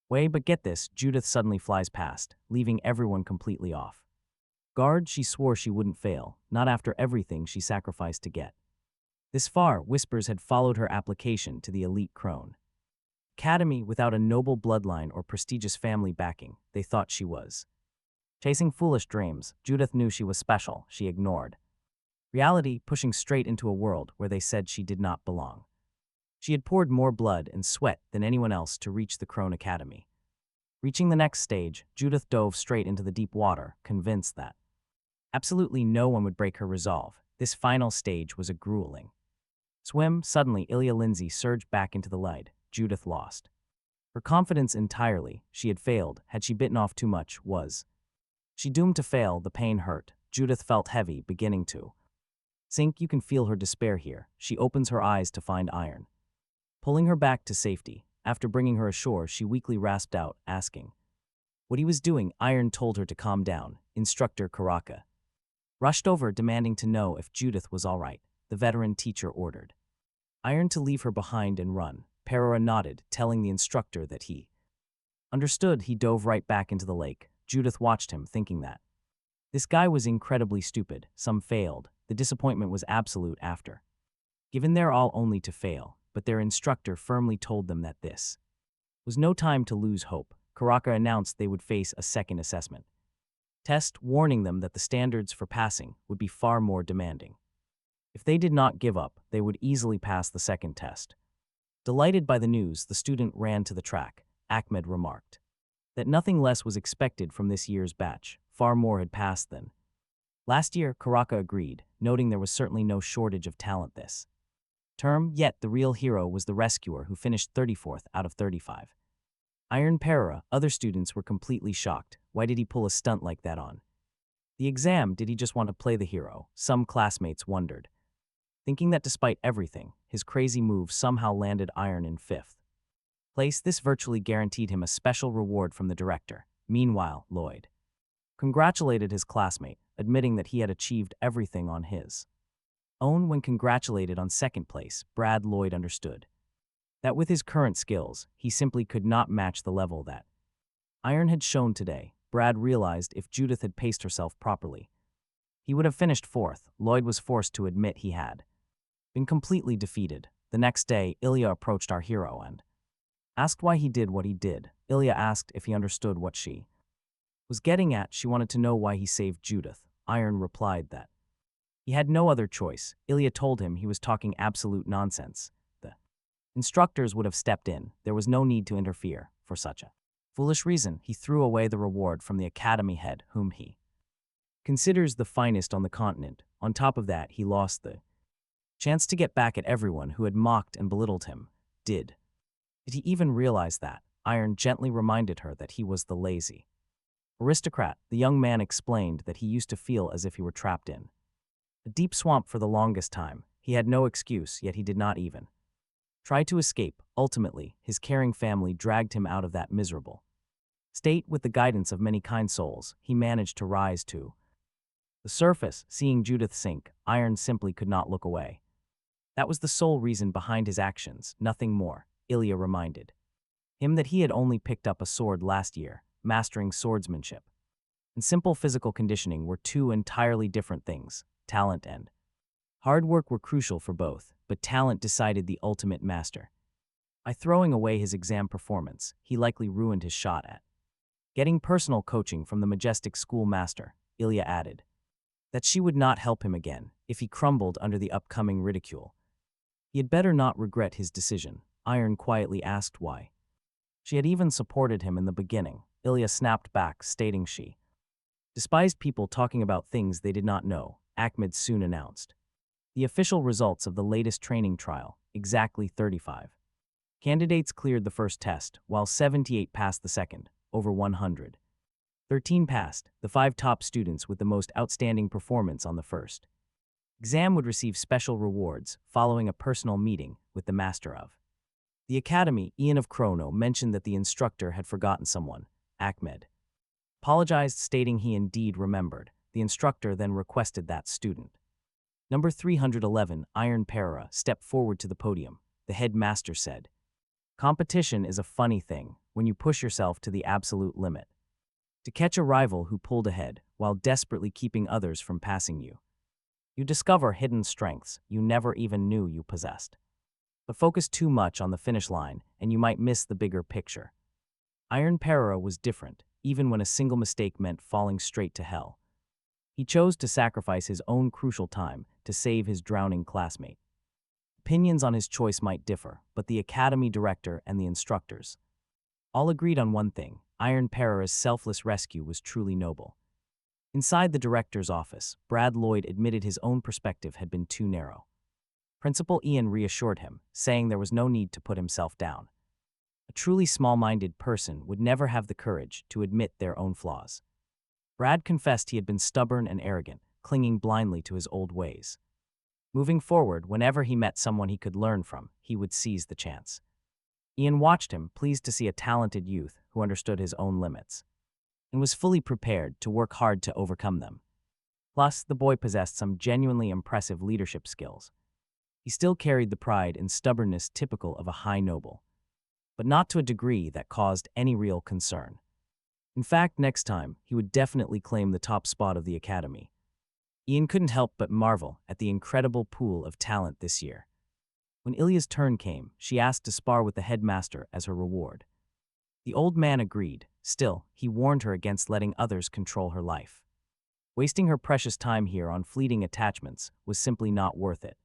Wait, but get this, Judith suddenly flies past, leaving everyone completely off guard. She swore she wouldn't fail, not after everything she sacrificed to get this far. Whispers had followed her application to the elite crone academy. Without a noble bloodline or prestigious family backing, they thought she was chasing foolish dreams. Judith knew she was special. She ignored reality, pushing straight into a world where they said she did not belong. She had poured more blood and sweat than anyone else to reach the Crone Academy. Reaching the next stage, Judith dove straight into the deep water, convinced that absolutely no one would break her resolve. This final stage was a grueling swim. Suddenly, Ilya Lindsay surged back into the light. Judith lost her confidence entirely. She had failed. Had she bitten off too much? Was she doomed to fail? The pain hurt. Judith felt heavy, beginning to sink. You can feel her despair here. She opens her eyes to find Iron pulling her back to safety. After bringing her ashore, she weakly rasped out, asking what he was doing. Iron told her to calm down. Instructor Karaka rushed over demanding to know if Judith was all right. The veteran teacher ordered Iron to leave her behind and run. Perora nodded, telling the instructor that he understood. He dove right back into the lake. Judith watched him, thinking that this guy was incredibly stupid. Some failed. The disappointment was absolute after given their all only to fail, but their instructor firmly told them that this was no time to lose hope. Karaka announced they would face a second assessment test, warning them that the standards for passing would be far more demanding. If they did not give up, they would easily pass the second test. Delighted by the news, the student ran to the track. Ahmed remarked that nothing less was expected from this year's batch. Far more had passed than last year. Karaka agreed, noting there was certainly no shortage of talent this term, yet the real hero was the rescuer who finished 34th out of 35. Iron Perora. Other students were completely shocked. Why did he pull a stunt like that on the exam? Did he just want to play the hero? Some classmates wondered, thinking that despite everything, his crazy move somehow landed Iron in 5th place. This virtually guaranteed him a special reward from the director. Meanwhile, Lloyd congratulated his classmate, admitting that he had achieved everything on his own. When congratulated on 2nd place, Brad Lloyd understood that with his current skills, he simply could not match the level that Iron had shown today. Brad realized if Judith had paced herself properly, he would have finished 4th. Lloyd was forced to admit he had been completely defeated. The next day, Ilya approached our hero and asked why he did what he did. Ilya asked if he understood what she was getting at. She wanted to know why he saved Judith. Iron replied that he had no other choice. Ilya told him he was talking absolute nonsense. The instructors would have stepped in. There was no need to interfere. For such a foolish reason, he threw away the reward from the academy head, whom he considers the finest on the continent. On top of that, he lost the chance to get back at everyone who had mocked and belittled him. Did he even realize that? Iron gently reminded her that he was the lazy aristocrat. The young man explained that he used to feel as if he were trapped in a deep swamp for the longest time. He had no excuse, yet he did not even try to escape. Ultimately, his caring family dragged him out of that miserable state. With the guidance of many kind souls, he managed to rise to the surface. Seeing Judith sink, Iron simply could not look away. That was the sole reason behind his actions, nothing more. Ilya reminded him that he had only picked up a sword last year. Mastering swordsmanship and simple physical conditioning were two entirely different things. Talent and hard work were crucial for both, but talent decided the ultimate master. By throwing away his exam performance, he likely ruined his shot at getting personal coaching from the majestic schoolmaster. Ilya added that she would not help him again if he crumbled under the upcoming ridicule. He had better not regret his decision. Iron quietly asked why she had even supported him in the beginning. Ilya snapped back, stating she despised people talking about things they did not know. Ahmed soon announced the official results of the latest training trial. Exactly 35 candidates cleared the first test, while 78 passed the second. Over 113 passed. The 5 top students with the most outstanding performance on the first exam would receive special rewards following a personal meeting with the master of the academy. Ian of Chrono mentioned that the instructor had forgotten someone. Ahmed apologized, stating he indeed remembered. The instructor then requested that student. Number 311, Iron Perora, stepped forward to the podium. The headmaster said, "Competition is a funny thing when you push yourself to the absolute limit to catch a rival who pulled ahead while desperately keeping others from passing you. You discover hidden strengths you never even knew you possessed. But focus too much on the finish line and you might miss the bigger picture." Iron Perora was different. Even when a single mistake meant falling straight to hell, he chose to sacrifice his own crucial time to save his drowning classmate. Opinions on his choice might differ, but the academy director and the instructors all agreed on one thing: Iron Perora's selfless rescue was truly noble. Inside the director's office, Brad Lloyd admitted his own perspective had been too narrow. Principal Ian reassured him, saying there was no need to put himself down. A truly small-minded person would never have the courage to admit their own flaws. Brad confessed he had been stubborn and arrogant, clinging blindly to his old ways. Moving forward, whenever he met someone he could learn from, he would seize the chance. Ian watched him, pleased to see a talented youth who understood his own limits and was fully prepared to work hard to overcome them. Plus, the boy possessed some genuinely impressive leadership skills. He still carried the pride and stubbornness typical of a high noble, but not to a degree that caused any real concern. In fact, next time, he would definitely claim the top spot of the academy. Ian couldn't help but marvel at the incredible pool of talent this year. When Ilya's turn came, she asked to spar with the headmaster as her reward. The old man agreed. Still, he warned her against letting others control her life. Wasting her precious time here on fleeting attachments was simply not worth it.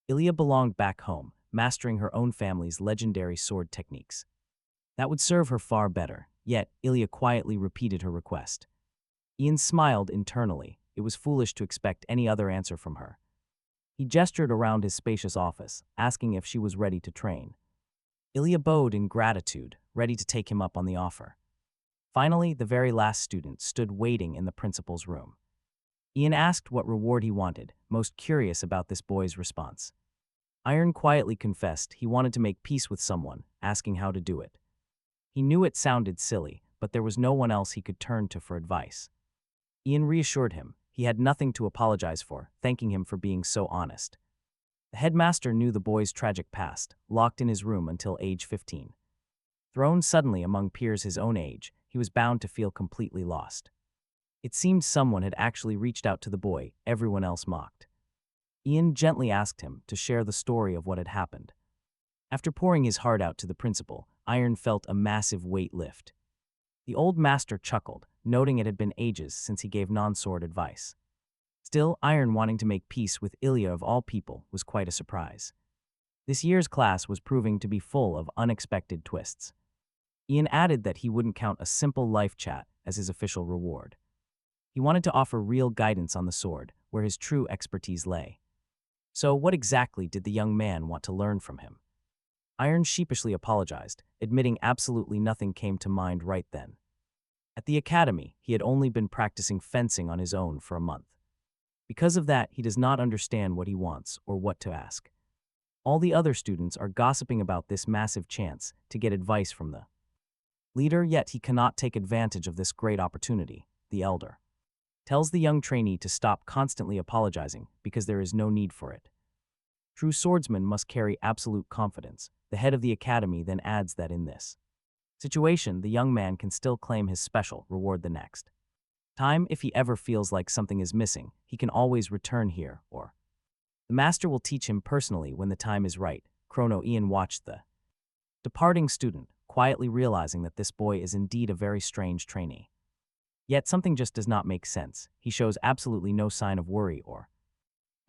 Ilya belonged back home, mastering her own family's legendary sword techniques. That would serve her far better, yet Ilya quietly repeated her request. Ian smiled internally. It was foolish to expect any other answer from her. He gestured around his spacious office, asking if she was ready to train. Ilya bowed in gratitude, ready to take him up on the offer. Finally, the very last student stood waiting in the principal's room. Ian asked what reward he wanted, most curious about this boy's response. Iron quietly confessed he wanted to make peace with someone, asking how to do it. He knew it sounded silly, but there was no one else he could turn to for advice. Ian reassured him he had nothing to apologize for, thanking him for being so honest. The headmaster knew the boy's tragic past, locked in his room until age 15. Thrown suddenly among peers his own age, he was bound to feel completely lost. It seemed someone had actually reached out to the boy everyone else mocked. Ian gently asked him to share the story of what had happened. After pouring his heart out to the principal, Iron felt a massive weight lift. The old master chuckled, noting it had been ages since he gave non-sword advice. Still, Iron wanting to make peace with Ilya of all people was quite a surprise. This year's class was proving to be full of unexpected twists. Ian added that he wouldn't count a simple life chat as his official reward. He wanted to offer real guidance on the sword, where his true expertise lay. So what exactly did the young man want to learn from him? Iron sheepishly apologized, admitting absolutely nothing came to mind right then. At the academy, he had only been practicing fencing on his own for a month. Because of that, he does not understand what he wants or what to ask. All the other students are gossiping about this massive chance to get advice from the leader, yet he cannot take advantage of this great opportunity. The elder tells the young trainee to stop constantly apologizing because there is no need for it. True swordsmen must carry absolute confidence. The head of the academy then adds that in this situation, the young man can still claim his special reward the next time. If he ever feels like something is missing, he can always return here, or the master will teach him personally when the time is right. Ian watched the departing student, quietly realizing that this boy is indeed a very strange trainee. Yet something just does not make sense. He shows absolutely no sign of worry or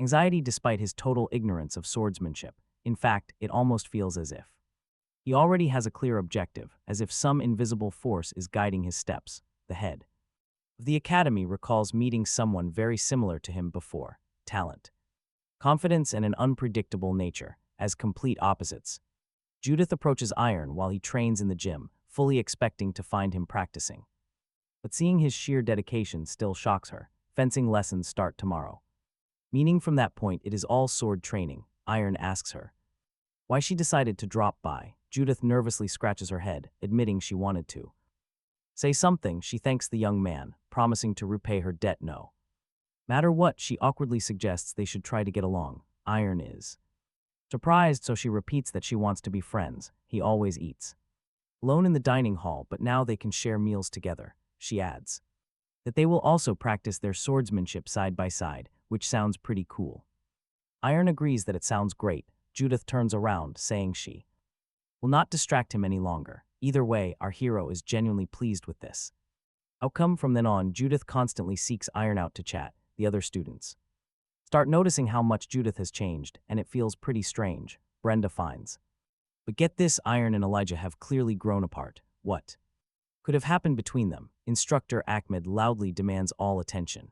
anxiety despite his total ignorance of swordsmanship. In fact, it almost feels as if he already has a clear objective, as if some invisible force is guiding his steps. The head of the academy recalls meeting someone very similar to him before: talent, confidence, and an unpredictable nature, as complete opposites. Judith approaches Iron while he trains in the gym, fully expecting to find him practicing. But seeing his sheer dedication still shocks her. Fencing lessons start tomorrow. Meaning from that point it is all sword training. Iron asks her why she decided to drop by. Judith nervously scratches her head, admitting she wanted to say something. She thanks the young man, promising to repay her debt no matter what. She awkwardly suggests they should try to get along. Iron is surprised, so she repeats that she wants to be friends. He always eats alone in the dining hall, but now they can share meals together. She adds that they will also practice their swordsmanship side by side, which sounds pretty cool. Iron agrees that it sounds great. Judith turns around, saying she will not distract him any longer. Either way, our hero is genuinely pleased with this outcome. From then on, Judith constantly seeks Iron out to chat. The other students start noticing how much Judith has changed, and it feels pretty strange. Brenda finds. But get this, Iron and Elijah have clearly grown apart. What could have happened between them? Instructor Ahmed loudly demands all attention.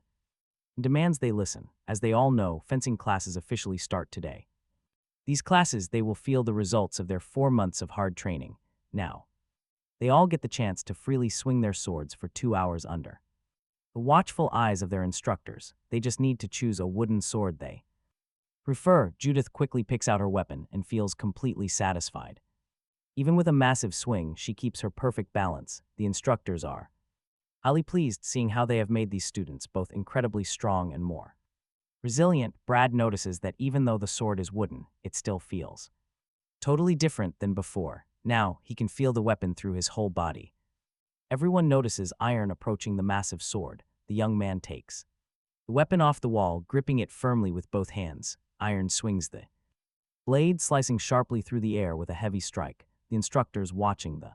And demands they listen. As they all know, fencing classes officially start today. These classes, they will feel the results of their 4 months of hard training. Now, they all get the chance to freely swing their swords for 2 hours under the watchful eyes of their instructors. They just need to choose a wooden sword they prefer. Judith quickly picks out her weapon and feels completely satisfied. Even with a massive swing, she keeps her perfect balance. The instructors are highly pleased seeing how they have made these students both incredibly strong and more resilient. Brad notices that even though the sword is wooden, it still feels totally different than before. Now, he can feel the weapon through his whole body. Everyone notices Iron approaching the massive sword the young man takes. The weapon off the wall, gripping it firmly with both hands, Iron swings the blade slicing sharply through the air with a heavy strike. The instructors watching the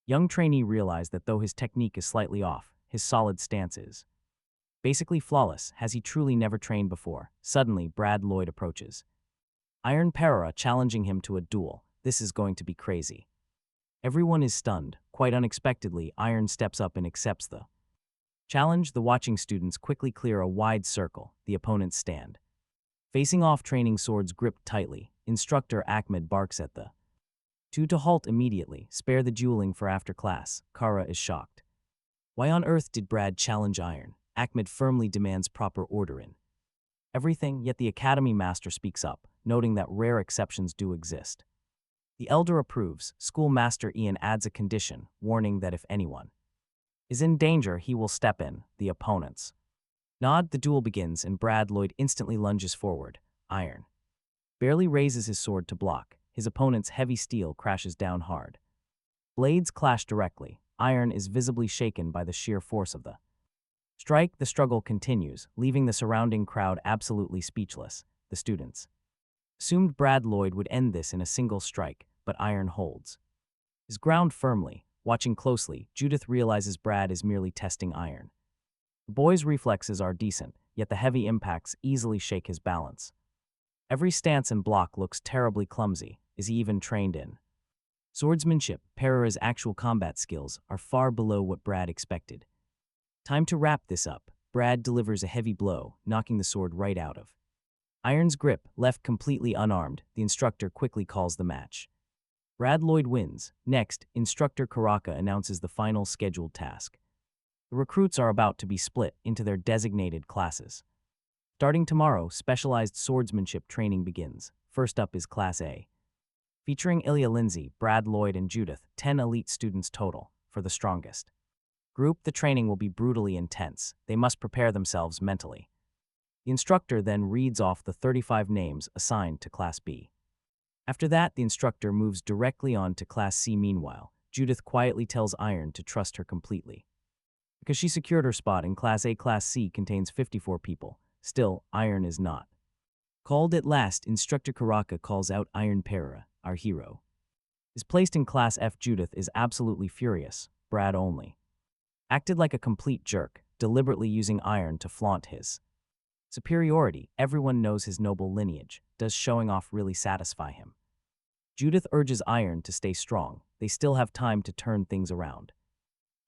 young trainee realize that though his technique is slightly off, his solid stance is basically flawless. Has he truly never trained before? Suddenly, Brad Lloyd approaches Iron Perra, challenging him to a duel. This is going to be crazy. Everyone is stunned. Quite unexpectedly, Iron steps up and accepts the challenge. The watching students quickly clear a wide circle. The opponents stand facing off, training swords gripped tightly. Instructor Ahmed barks at the two to halt immediately. Spare the dueling for after class. Kara is shocked. Why on earth did Brad challenge Iron? Ahmed firmly demands proper order in everything, yet the Academy Master speaks up, noting that rare exceptions do exist. The elder approves. Schoolmaster Ian adds a condition, warning that if anyone is in danger, he will step in. The opponents nod. The duel begins, and Brad Lloyd instantly lunges forward. Iron barely raises his sword to block. His opponent's heavy steel crashes down hard. Blades clash directly. Iron is visibly shaken by the sheer force of the strike. The struggle continues, leaving the surrounding crowd absolutely speechless. The students assumed Brad Lloyd would end this in a single strike, but Iron holds his ground firmly. Watching closely, Judith realizes Brad is merely testing Iron. The boy's reflexes are decent, yet the heavy impacts easily shake his balance. Every stance and block looks terribly clumsy. Is he even trained in swordsmanship? Perra's actual combat skills are far below what Brad expected. Time to wrap this up. Brad delivers a heavy blow, knocking the sword right out of Iron's grip. Left completely unarmed, the instructor quickly calls the match. Brad Lloyd wins. Next, Instructor Karaka announces the final scheduled task. The recruits are about to be split into their designated classes. Starting tomorrow, specialized swordsmanship training begins. First up is Class A, featuring Ilya Lindsay, Brad Lloyd, and Judith, 10 elite students total. For the strongest group, the training will be brutally intense. They must prepare themselves mentally. The instructor then reads off the 35 names assigned to Class B. After that, the instructor moves directly on to Class C. Meanwhile, Judith quietly tells Iron to trust her completely, because she secured her spot in Class A. Class C contains 54 people. Still, Iron is not called. At last, Instructor Karaka calls out Iron Perra, our hero, is placed in Class F. Judith is absolutely furious. Brad only acted like a complete jerk, deliberately using Iron to flaunt his superiority. Everyone knows his noble lineage. Does showing off really satisfy him? Judith urges Iron to stay strong. They still have time to turn things around.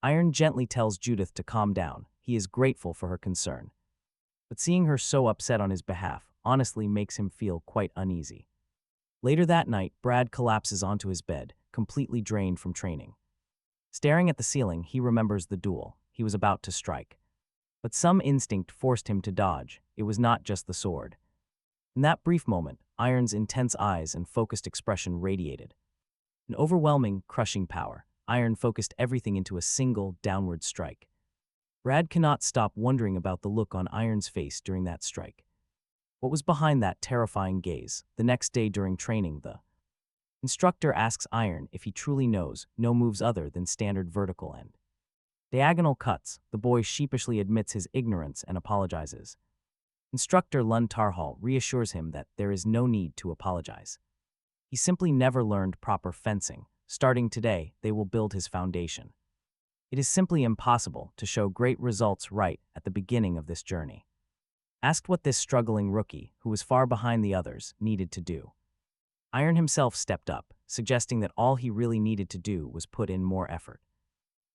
Iron gently tells Judith to calm down. He is grateful for her concern, but seeing her so upset on his behalf honestly makes him feel quite uneasy. Later that night, Brad collapses onto his bed, completely drained from training. Staring at the ceiling, he remembers the duel he was about to strike. But some instinct forced him to dodge. It was not just the sword. In that brief moment, Iron's intense eyes and focused expression radiated an overwhelming, crushing power. Iron focused everything into a single, downward strike. Brad cannot stop wondering about the look on Iron's face during that strike. What was behind that terrifying gaze? The next day during training, the instructor asks Iron if he truly knows no moves other than standard vertical and diagonal cuts. The boy sheepishly admits his ignorance and apologizes. Instructor Lund Tarhal reassures him that there is no need to apologize. He simply never learned proper fencing. Starting today, they will build his foundation. It is simply impossible to show great results right at the beginning of this journey. Asked what this struggling rookie, who was far behind the others, needed to do, Iron himself stepped up, suggesting that all he really needed to do was put in more effort.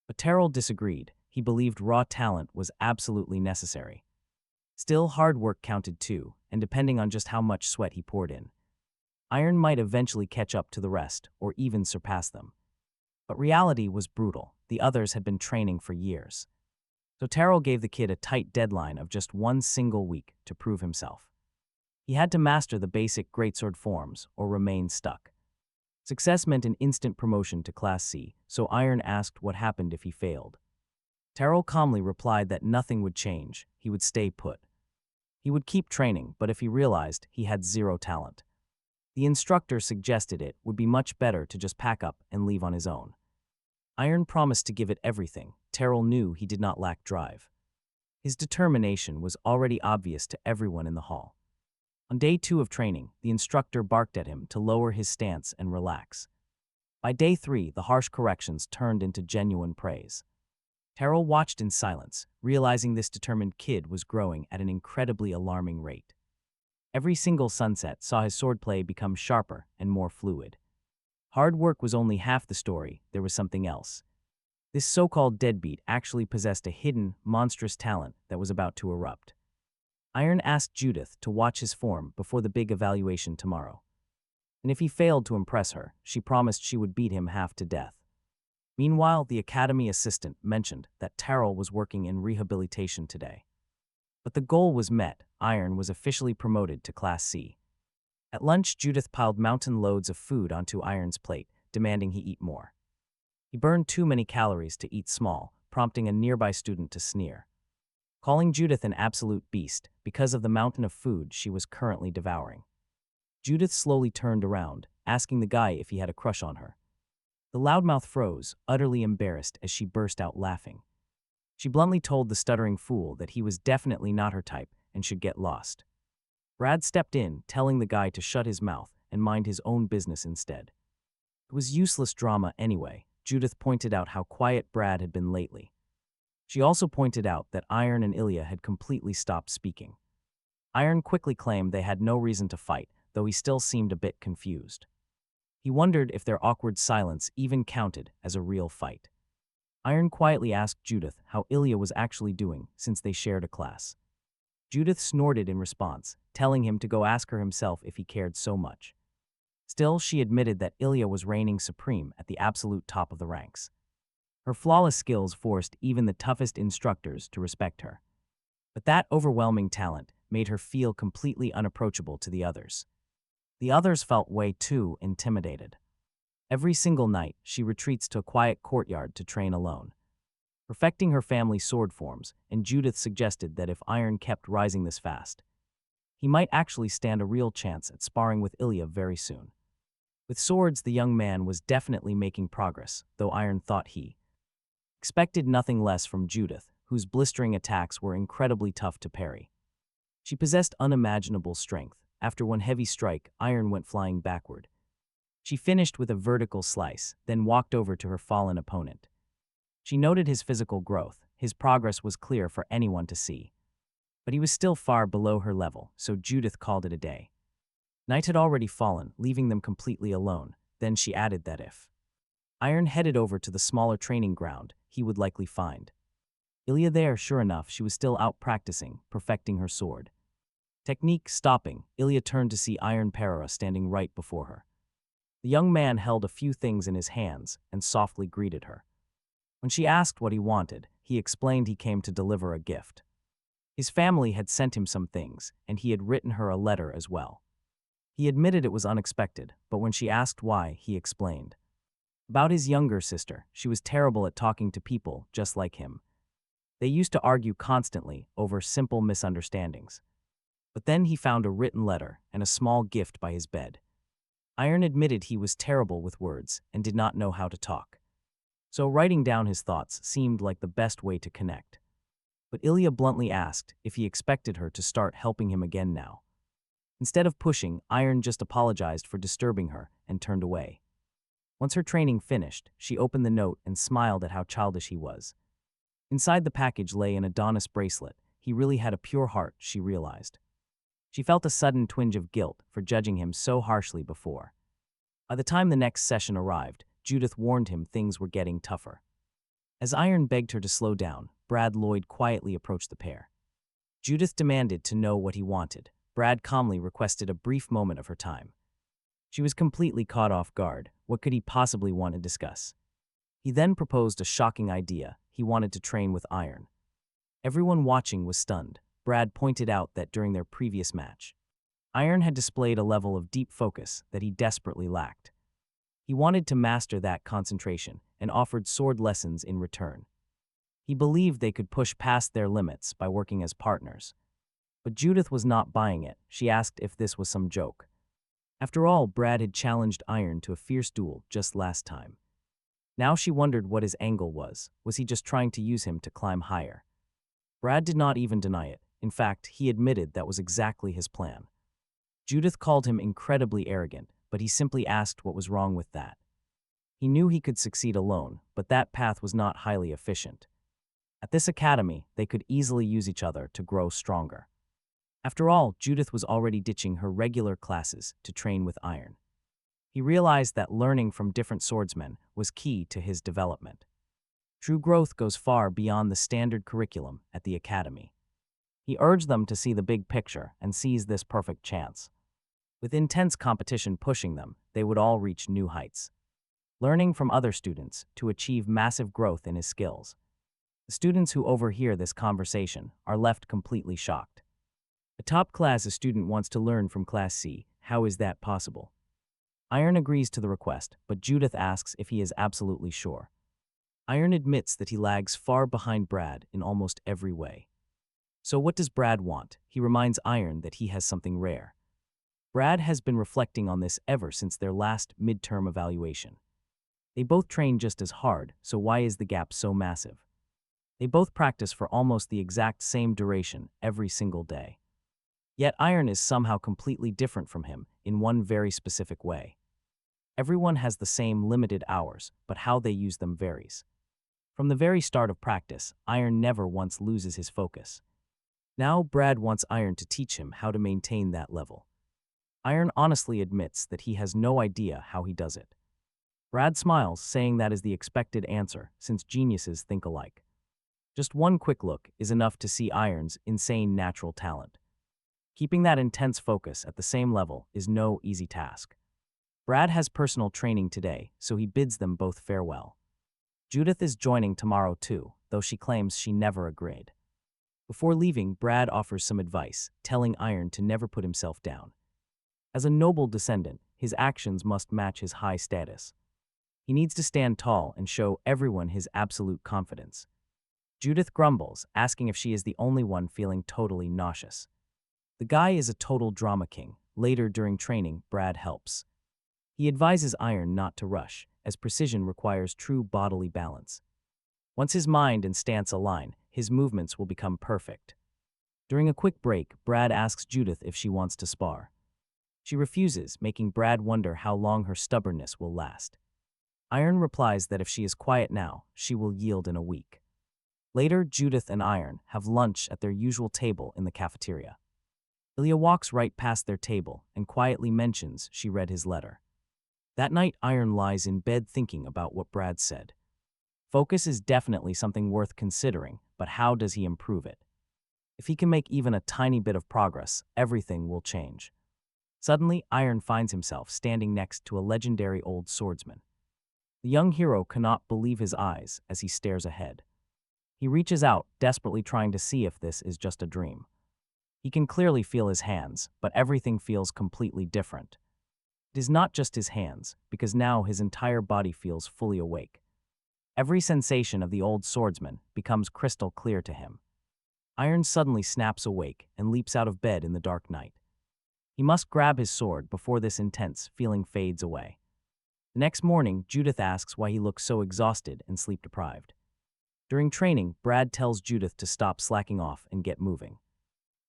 But Terrell disagreed. He believed raw talent was absolutely necessary. Still, hard work counted too, and depending on just how much sweat he poured in, Iron might eventually catch up to the rest, or even surpass them. But reality was brutal. The others had been training for years. So Terrell gave the kid a tight deadline of just one single week to prove himself. He had to master the basic greatsword forms or remain stuck. Success meant an instant promotion to Class C, so Iron asked what happened if he failed. Terrell calmly replied that nothing would change, he would stay put. He would keep training, but if he realized he had zero talent. The instructor suggested it would be much better to just pack up and leave on his own. Iron promised to give it everything. Terrell knew he did not lack drive. His determination was already obvious to everyone in the hall. On day 2 of training, the instructor barked at him to lower his stance and relax. By day 3, the harsh corrections turned into genuine praise. Terrell watched in silence, realizing this determined kid was growing at an incredibly alarming rate. Every single sunset saw his swordplay become sharper and more fluid. Hard work was only half the story, there was something else. This so-called deadbeat actually possessed a hidden, monstrous talent that was about to erupt. Iron asked Judith to watch his form before the big evaluation tomorrow. And if he failed to impress her, she promised she would beat him half to death. Meanwhile, the academy assistant mentioned that Terrell was working in rehabilitation today. But the goal was met. Iron was officially promoted to Class C. At lunch, Judith piled mountain loads of food onto Iron's plate, demanding he eat more. He burned too many calories to eat small, prompting a nearby student to sneer, calling Judith an absolute beast because of the mountain of food she was currently devouring. Judith slowly turned around, asking the guy if he had a crush on her. The loudmouth froze, utterly embarrassed as she burst out laughing. She bluntly told the stuttering fool that he was definitely not her type and should get lost. Brad stepped in, telling the guy to shut his mouth and mind his own business instead. It was useless drama anyway. Judith pointed out how quiet Brad had been lately. She also pointed out that Iron and Ilya had completely stopped speaking. Iron quickly claimed they had no reason to fight, though he still seemed a bit confused. He wondered if their awkward silence even counted as a real fight. Iron quietly asked Judith how Ilya was actually doing since they shared a class. Judith snorted in response, telling him to go ask her himself if he cared so much. Still, she admitted that Ilya was reigning supreme at the absolute top of the ranks. Her flawless skills forced even the toughest instructors to respect her. But that overwhelming talent made her feel completely unapproachable to the others. The others felt way too intimidated. Every single night, she retreats to a quiet courtyard to train alone, perfecting her family sword forms, and Judith suggested that if Iron kept rising this fast, he might actually stand a real chance at sparring with Ilya very soon. With swords, the young man was definitely making progress, though Iron thought he expected nothing less from Judith, whose blistering attacks were incredibly tough to parry. She possessed unimaginable strength. After one heavy strike, Iron went flying backward. She finished with a vertical slice, then walked over to her fallen opponent. She noted his physical growth. His progress was clear for anyone to see. But he was still far below her level, so Judith called it a day. Night had already fallen, leaving them completely alone. Then she added that if Iron headed over to the smaller training ground, he would likely find Ilya there. Sure enough, she was still out practicing, perfecting her sword. Technique stopping, Ilya turned to see Iron Perera standing right before her. The young man held a few things in his hands and softly greeted her. When she asked what he wanted, he explained he came to deliver a gift. His family had sent him some things, and he had written her a letter as well. He admitted it was unexpected, but when she asked why, he explained about his younger sister. She was terrible at talking to people just like him. They used to argue constantly over simple misunderstandings. But then he found a written letter and a small gift by his bed. Iron admitted he was terrible with words and did not know how to talk. So writing down his thoughts seemed like the best way to connect. But Ilya bluntly asked if he expected her to start helping him again now. Instead of pushing, Iron just apologized for disturbing her and turned away. Once her training finished, she opened the note and smiled at how childish he was. Inside the package lay an Adonis bracelet. He really had a pure heart, she realized. She felt a sudden twinge of guilt for judging him so harshly before. By the time the next session arrived, Judith warned him things were getting tougher. As Iron begged her to slow down, Brad Lloyd quietly approached the pair. Judith demanded to know what he wanted. Brad calmly requested a brief moment of her time. She was completely caught off guard. What could he possibly want to discuss? He then proposed a shocking idea. He wanted to train with Iron. Everyone watching was stunned. Brad pointed out that during their previous match, Iron had displayed a level of deep focus that he desperately lacked. He wanted to master that concentration and offered sword lessons in return. He believed they could push past their limits by working as partners. But Judith was not buying it. She asked if this was some joke. After all, Brad had challenged Iron to a fierce duel just last time. Now she wondered what his angle was. Was he just trying to use him to climb higher? Brad did not even deny it. In fact, he admitted that was exactly his plan. Judith called him incredibly arrogant, but he simply asked what was wrong with that. He knew he could succeed alone, but that path was not highly efficient. At this academy, they could easily use each other to grow stronger. After all, Judith was already ditching her regular classes to train with Iron. He realized that learning from different swordsmen was key to his development. True growth goes far beyond the standard curriculum at the academy. He urged them to see the big picture and seize this perfect chance. With intense competition pushing them, they would all reach new heights, learning from other students to achieve massive growth in his skills. The students who overhear this conversation are left completely shocked. A top class student wants to learn from Class C. How is that possible? Iron agrees to the request, but Judith asks if he is absolutely sure. Iron admits that he lags far behind Brad in almost every way. So what does Brad want? He reminds Iron that he has something rare. Brad has been reflecting on this ever since their last midterm evaluation. They both train just as hard, so why is the gap so massive? They both practice for almost the exact same duration every single day. Yet Iron is somehow completely different from him in one very specific way. Everyone has the same limited hours, but how they use them varies. From the very start of practice, Iron never once loses his focus. Now Brad wants Iron to teach him how to maintain that level. Iron honestly admits that he has no idea how he does it. Brad smiles, saying that is the expected answer, since geniuses think alike. Just one quick look is enough to see Iron's insane natural talent. Keeping that intense focus at the same level is no easy task. Brad has personal training today, so he bids them both farewell. Judith is joining tomorrow too, though she claims she never agreed. Before leaving, Brad offers some advice, telling Iron to never put himself down. As a noble descendant, his actions must match his high status. He needs to stand tall and show everyone his absolute confidence. Judith grumbles, asking if she is the only one feeling totally nauseous. The guy is a total drama king. Later during training, Brad helps. He advises Iron not to rush, as precision requires true bodily balance. Once his mind and stance align, his movements will become perfect. During a quick break, Brad asks Judith if she wants to spar. She refuses, making Brad wonder how long her stubbornness will last. Iron replies that if she is quiet now, she will yield in a week. Later, Judith and Iron have lunch at their usual table in the cafeteria. Ilya walks right past their table and quietly mentions she read his letter. That night, Iron lies in bed thinking about what Brad said. Focus is definitely something worth considering, but how does he improve it? If he can make even a tiny bit of progress, everything will change. Suddenly, Iron finds himself standing next to a legendary old swordsman. The young hero cannot believe his eyes as he stares ahead. He reaches out, desperately trying to see if this is just a dream. He can clearly feel his hands, but everything feels completely different. It is not just his hands, because now his entire body feels fully awake. Every sensation of the old swordsman becomes crystal clear to him. Iron suddenly snaps awake and leaps out of bed in the dark night. He must grab his sword before this intense feeling fades away. The next morning, Judith asks why he looks so exhausted and sleep-deprived. During training, Brad tells Judith to stop slacking off and get moving.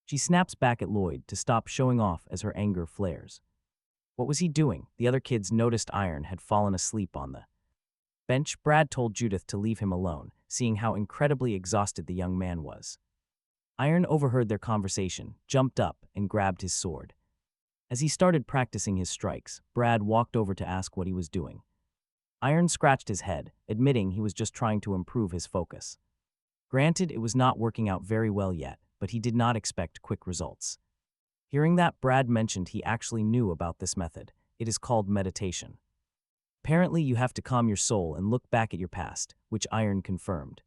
She snaps back at Lloyd to stop showing off as her anger flares. What was he doing? The other kids noticed Iron had fallen asleep on the bench. Brad told Judith to leave him alone, seeing how incredibly exhausted the young man was. Iron overheard their conversation, jumped up, and grabbed his sword. As he started practicing his strikes, Brad walked over to ask what he was doing. Iron scratched his head, admitting he was just trying to improve his focus. Granted, it was not working out very well yet, but he did not expect quick results. Hearing that, Brad mentioned he actually knew about this method. It is called meditation. Apparently, you have to calm your soul and look back at your past, which Iron confirmed.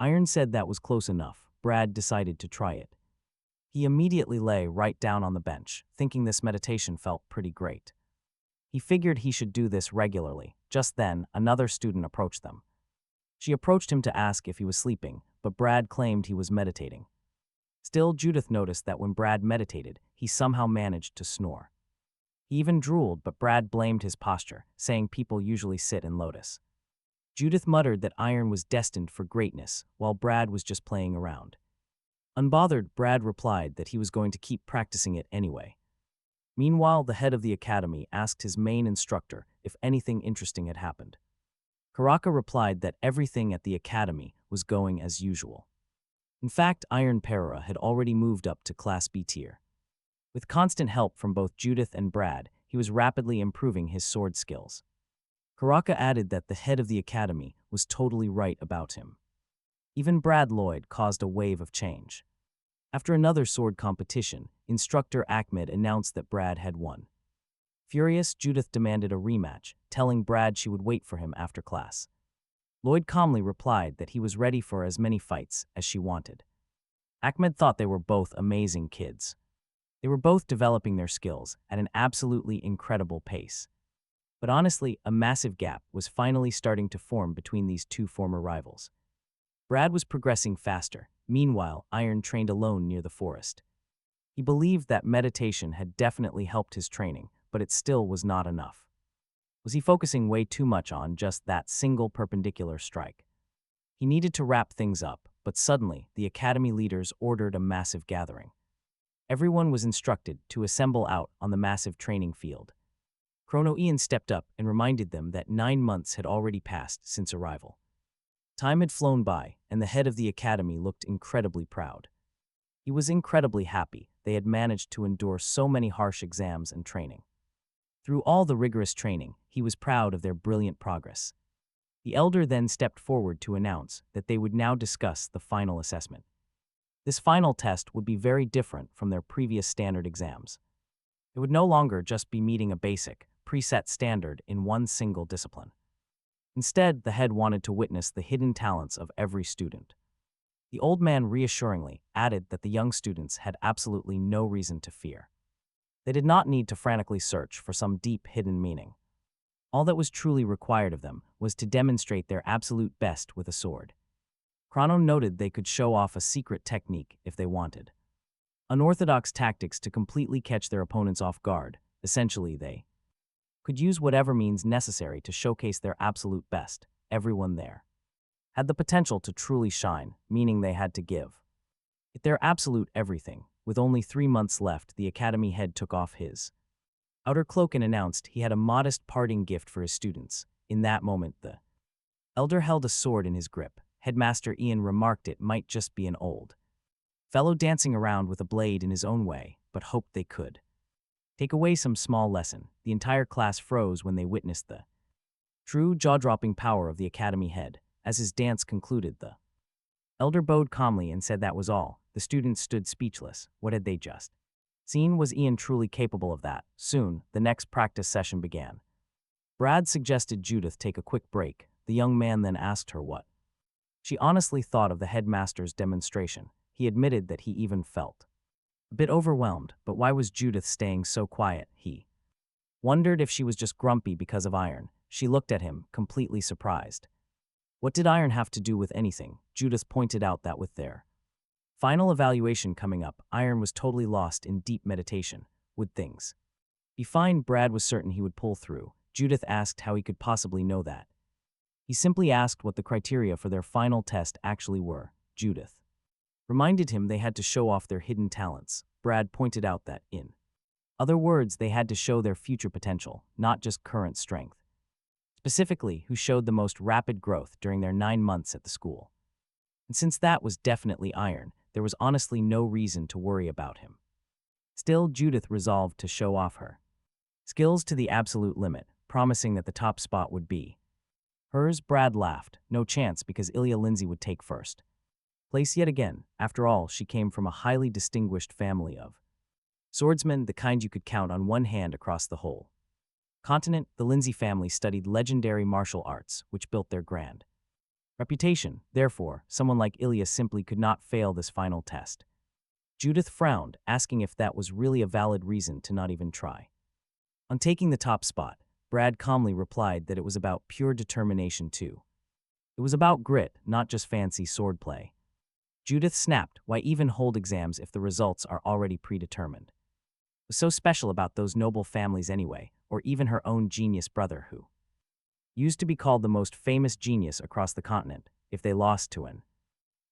Iron said that was close enough. Brad decided to try it. He immediately lay right down on the bench, thinking this meditation felt pretty great. He figured he should do this regularly. Just then, another student approached them. She approached him to ask if he was sleeping, but Brad claimed he was meditating. Still, Judith noticed that when Brad meditated, he somehow managed to snore. He even drooled, but Brad blamed his posture, saying people usually sit in lotus. Judith muttered that Iron was destined for greatness, while Brad was just playing around. Unbothered, Brad replied that he was going to keep practicing it anyway. Meanwhile, the head of the academy asked his main instructor if anything interesting had happened. Karaka replied that everything at the academy was going as usual. In fact, Iron Perora had already moved up to Class B tier. With constant help from both Judith and Brad, he was rapidly improving his sword skills. Karaka added that the head of the academy was totally right about him. Even Brad Lloyd caused a wave of change. After another sword competition, instructor Ahmed announced that Brad had won. Furious, Judith demanded a rematch, telling Brad she would wait for him after class. Lloyd calmly replied that he was ready for as many fights as she wanted. Ahmed thought they were both amazing kids. They were both developing their skills at an absolutely incredible pace. But honestly, a massive gap was finally starting to form between these two former rivals. Brad was progressing faster. Meanwhile, Iron trained alone near the forest. He believed that meditation had definitely helped his training, but it still was not enough. Was he focusing way too much on just that single perpendicular strike? He needed to wrap things up, but suddenly, the academy leaders ordered a massive gathering. Everyone was instructed to assemble out on the massive training field. Chrono Ian stepped up and reminded them that 9 months had already passed since arrival. Time had flown by, and the head of the academy looked incredibly proud. He was incredibly happy they had managed to endure so many harsh exams and training. Through all the rigorous training, he was proud of their brilliant progress. The elder then stepped forward to announce that they would now discuss the final assessment. This final test would be very different from their previous standard exams. It would no longer just be meeting a basic, preset standard in one single discipline. Instead, the head wanted to witness the hidden talents of every student. The old man reassuringly added that the young students had absolutely no reason to fear. They did not need to frantically search for some deep hidden meaning. All that was truly required of them was to demonstrate their absolute best with a sword. Chrono noted they could show off a secret technique if they wanted. Unorthodox tactics to completely catch their opponents off guard. Essentially, they could use whatever means necessary to showcase their absolute best. Everyone there had the potential to truly shine, meaning they had to give it their absolute everything. With only 3 months left, the academy head took off his outer cloak and announced he had a modest parting gift for his students. In that moment, the elder held a sword in his grip. Headmaster Ian remarked it might just be an old fellow dancing around with a blade in his own way, but hoped they could take away some small lesson. The entire class froze when they witnessed the true jaw-dropping power of the academy head. As his dance concluded, the elder bowed calmly and said that was all. The students stood speechless. What had they just seen? Was Ian truly capable of that? Soon, the next practice session began. Brad suggested Judith take a quick break. The young man then asked her what she honestly thought of the headmaster's demonstration. He admitted that he even felt a bit overwhelmed, but why was Judith staying so quiet? He wondered if she was just grumpy because of Iron. She looked at him, completely surprised. What did Iron have to do with anything? Judith pointed out that with their final evaluation coming up, Iron was totally lost in deep meditation. Would things be fine? Brad was certain he would pull through. Judith asked how he could possibly know that. He simply asked what the criteria for their final test actually were. Judith reminded him they had to show off their hidden talents. Brad pointed out that, in other words, they had to show their future potential, not just current strength. Specifically, who showed the most rapid growth during their 9 months at the school. And since that was definitely Iron, there was honestly no reason to worry about him. Still, Judith resolved to show off her skills to the absolute limit, promising that the top spot would be hers. Brad laughed. No chance, because Ilya Lindsay would take first place yet again. After all, she came from a highly distinguished family of swordsmen, the kind you could count on one hand across the whole continent. The Lindsay family studied legendary martial arts, which built their grand reputation. Therefore, someone like Ilya simply could not fail this final test. Judith frowned, asking if that was really a valid reason to not even try. On taking the top spot, Brad calmly replied that it was about pure determination too. It was about grit, not just fancy swordplay. Judith snapped, why even hold exams if the results are already predetermined? Was so special about those noble families anyway, or even her own genius brother who used to be called the most famous genius across the continent? If they lost to an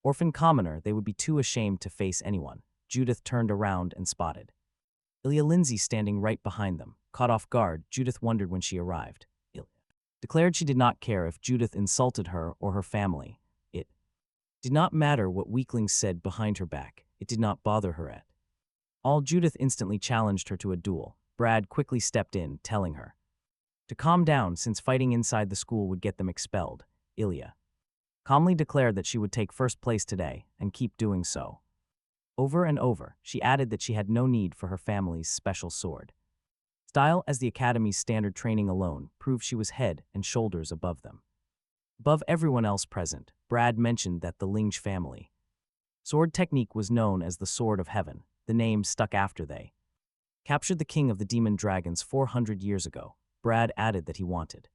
orphan commoner, they would be too ashamed to face anyone. Judith turned around and spotted Ilya Lindsay standing right behind them. Caught off guard, Judith wondered when she arrived. Ilya declared she did not care if Judith insulted her or her family. It did not matter what weaklings said behind her back. It did not bother her at all. Judith instantly challenged her to a duel. Brad quickly stepped in, telling her to calm down since fighting inside the school would get them expelled. Ilya calmly declared that she would take first place today and keep doing so. Over and over, she added that she had no need for her family's special sword style, as the academy's standard training alone proved she was head and shoulders above them. Above everyone else present, Brad mentioned that the Linge family sword technique was known as the Sword of Heaven. The name stuck after they captured the king of the demon dragons 400 years ago. Brad added that he wanted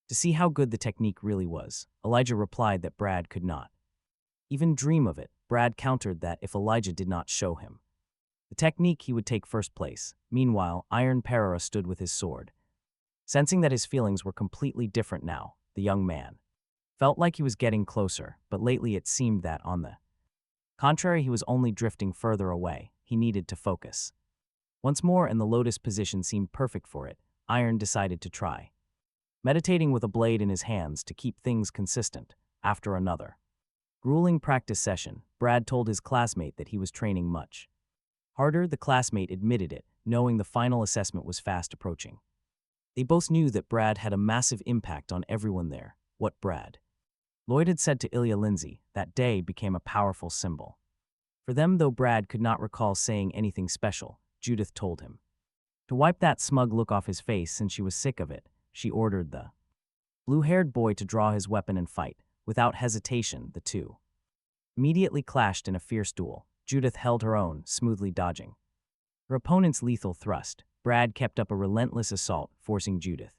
to see how good the technique really was. Elijah replied that Brad could not even dream of it. Brad countered that if Elijah did not show him the technique, he would take first place. Meanwhile, Iron Perera stood with his sword. Sensing that his feelings were completely different now, the young man felt like he was getting closer, but lately it seemed that, on the contrary, he was only drifting further away. He needed to focus once more, and the lotus position seemed perfect for it. Iron decided to try meditating with a blade in his hands to keep things consistent. After another grueling practice session, Brad told his classmate that he was training much harder. The classmate admitted it, knowing the final assessment was fast approaching. They both knew that Brad had a massive impact on everyone there. What Brad Lloyd had said to Ilya Lindsay that day became a powerful symbol for them, though Brad could not recall saying anything special. Judith told him to wipe that smug look off his face since she was sick of it. She ordered the blue-haired boy to draw his weapon and fight. Without hesitation, the two immediately clashed in a fierce duel. Judith held her own, smoothly dodging her opponent's lethal thrust. Brad kept up a relentless assault, forcing Judith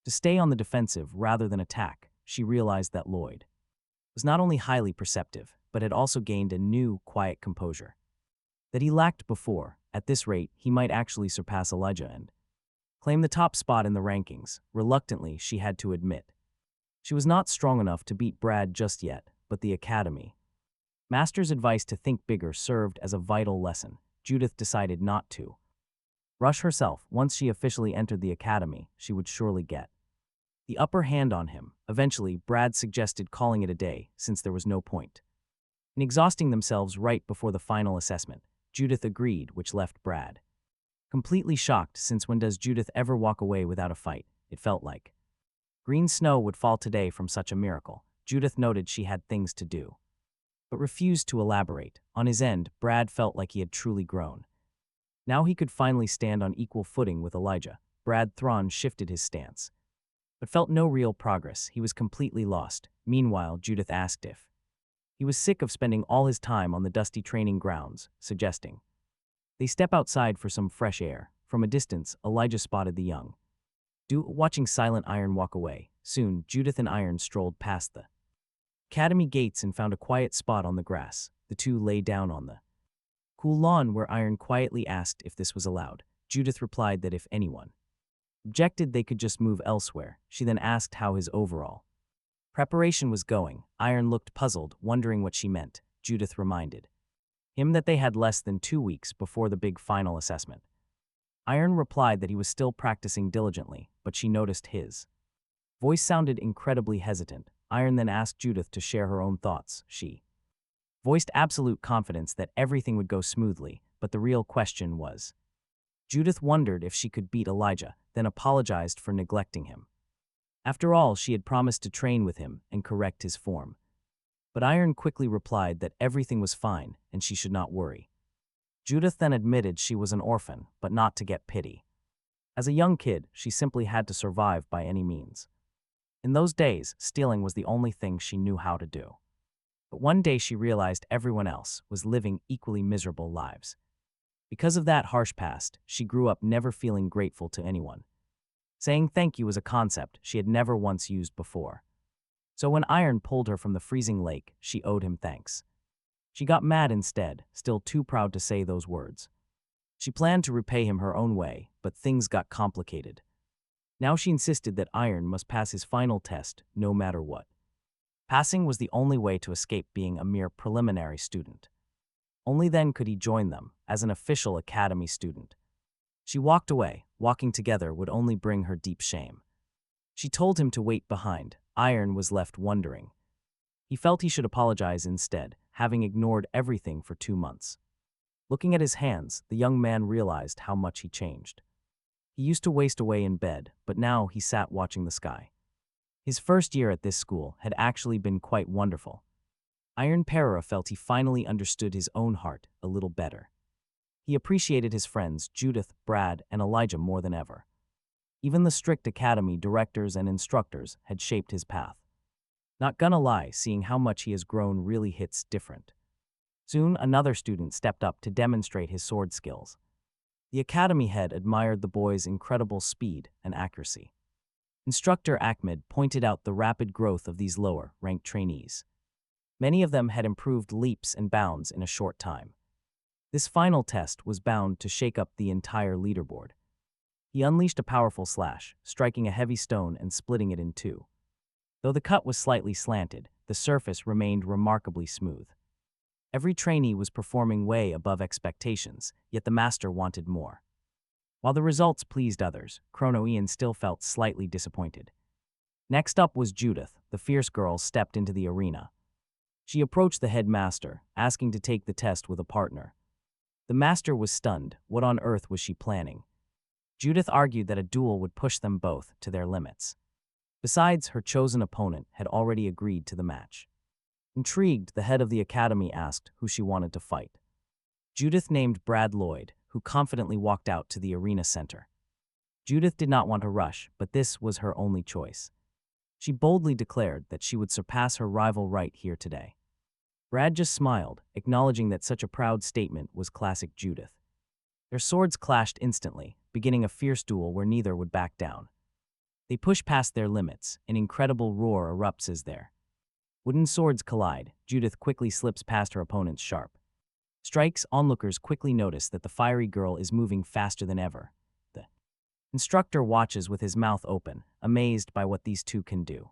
to stay on the defensive rather than attack. She realized that Lloyd was not only highly perceptive, but had also gained a new, quiet composure that he lacked before. At this rate, he might actually surpass Elijah and claim the top spot in the rankings. Reluctantly, she had to admit she was not strong enough to beat Brad just yet, but the academy master's advice to think bigger served as a vital lesson. Judith decided not to rush herself. Once she officially entered the academy, she would surely get the upper hand on him. Eventually, Brad suggested calling it a day, since there was no point in exhausting themselves right before the final assessment. Judith agreed, which left Brad completely shocked, since when does Judith ever walk away without a fight? It felt like green snow would fall today from such a miracle. Judith noted she had things to do, but refused to elaborate. On his end, Brad felt like he had truly grown. Now he could finally stand on equal footing with Elijah. Brad Thrawn shifted his stance, but felt no real progress. He was completely lost. Meanwhile, Judith asked if he was sick of spending all his time on the dusty training grounds, suggesting they step outside for some fresh air. From a distance, Elijah spotted the young watching Silent Iron walk away. Soon, Judith and Iron strolled past the academy gates and found a quiet spot on the grass. The two lay down on the cool lawn, where Iron quietly asked if this was allowed. Judith replied that if anyone objected, they could just move elsewhere. She then asked how his overall preparation was going. Iron looked puzzled, wondering what she meant. Judith reminded him that they had less than 2 weeks before the big final assessment. Iron replied that he was still practicing diligently, but she noticed his voice sounded incredibly hesitant. Iron then asked Judith to share her own thoughts. She voiced absolute confidence that everything would go smoothly, but the real question was, Judith wondered if she could beat Elijah, then apologized for neglecting him. After all, she had promised to train with him and correct his form. But Iron quickly replied that everything was fine and she should not worry. Judith then admitted she was an orphan, but not to get pity. As a young kid, she simply had to survive by any means. In those days, stealing was the only thing she knew how to do. But one day she realized everyone else was living equally miserable lives. Because of that harsh past, she grew up never feeling grateful to anyone. Saying thank you was a concept she had never once used before. So when Iron pulled her from the freezing lake, she owed him thanks. She got mad instead, still too proud to say those words. She planned to repay him her own way, but things got complicated. Now she insisted that Iron must pass his final test, no matter what. Passing was the only way to escape being a mere preliminary student. Only then could he join them, as an official academy student. She walked away. Walking together would only bring her deep shame. She told him to wait behind. Iron was left wondering. He felt he should apologize instead, having ignored everything for 2 months. Looking at his hands, the young man realized how much he changed. He used to waste away in bed, but now he sat watching the sky. His first year at this school had actually been quite wonderful. Iron Perera felt he finally understood his own heart a little better. He appreciated his friends Judith, Brad, and Elijah more than ever. Even the strict academy directors and instructors had shaped his path. Not gonna lie, seeing how much he has grown really hits different. Soon, another student stepped up to demonstrate his sword skills. The academy head admired the boy's incredible speed and accuracy. Instructor Ahmed pointed out the rapid growth of these lower-ranked trainees. Many of them had improved leaps and bounds in a short time. This final test was bound to shake up the entire leaderboard. He unleashed a powerful slash, striking a heavy stone and splitting it in two. Though the cut was slightly slanted, the surface remained remarkably smooth. Every trainee was performing way above expectations, yet the master wanted more. While the results pleased others, Chrono Ian still felt slightly disappointed. Next up was Judith. The fierce girl stepped into the arena. She approached the headmaster, asking to take the test with a partner. The master was stunned. What on earth was she planning? Judith argued that a duel would push them both to their limits. Besides, her chosen opponent had already agreed to the match. Intrigued, the head of the academy asked who she wanted to fight. Judith named Brad Lloyd, who confidently walked out to the arena center. Judith did not want to rush, but this was her only choice. She boldly declared that she would surpass her rival right here today. Brad just smiled, acknowledging that such a proud statement was classic Judith. Their swords clashed instantly, beginning a fierce duel where neither would back down. They push past their limits. An incredible roar erupts as their wooden swords collide. Judith quickly slips past her opponent's sharp strikes. Onlookers quickly notice that the fiery girl is moving faster than ever. The instructor watches with his mouth open, amazed by what these two can do.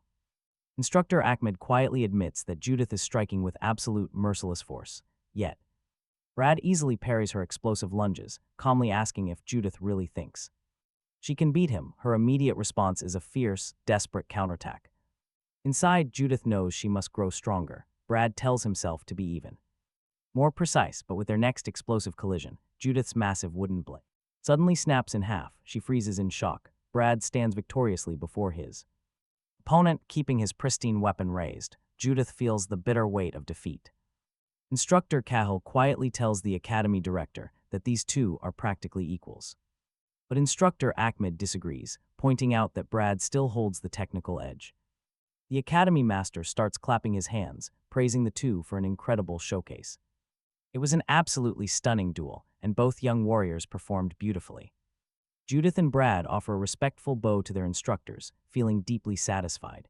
Instructor Ahmed quietly admits that Judith is striking with absolute merciless force. Yet, Brad easily parries her explosive lunges, calmly asking if Judith really thinks she can beat him. Her immediate response is a fierce, desperate counterattack. Inside, Judith knows she must grow stronger. Brad tells himself to be even more precise, but with their next explosive collision, Judith's massive wooden blade suddenly snaps in half. She freezes in shock. Brad stands victoriously before his opponent, keeping his pristine weapon raised. Judith feels the bitter weight of defeat. Instructor Cahill quietly tells the academy director that these two are practically equals. But Instructor Ahmed disagrees, pointing out that Brad still holds the technical edge. The academy master starts clapping his hands, praising the two for an incredible showcase. It was an absolutely stunning duel, and both young warriors performed beautifully. Judith and Brad offer a respectful bow to their instructors, feeling deeply satisfied.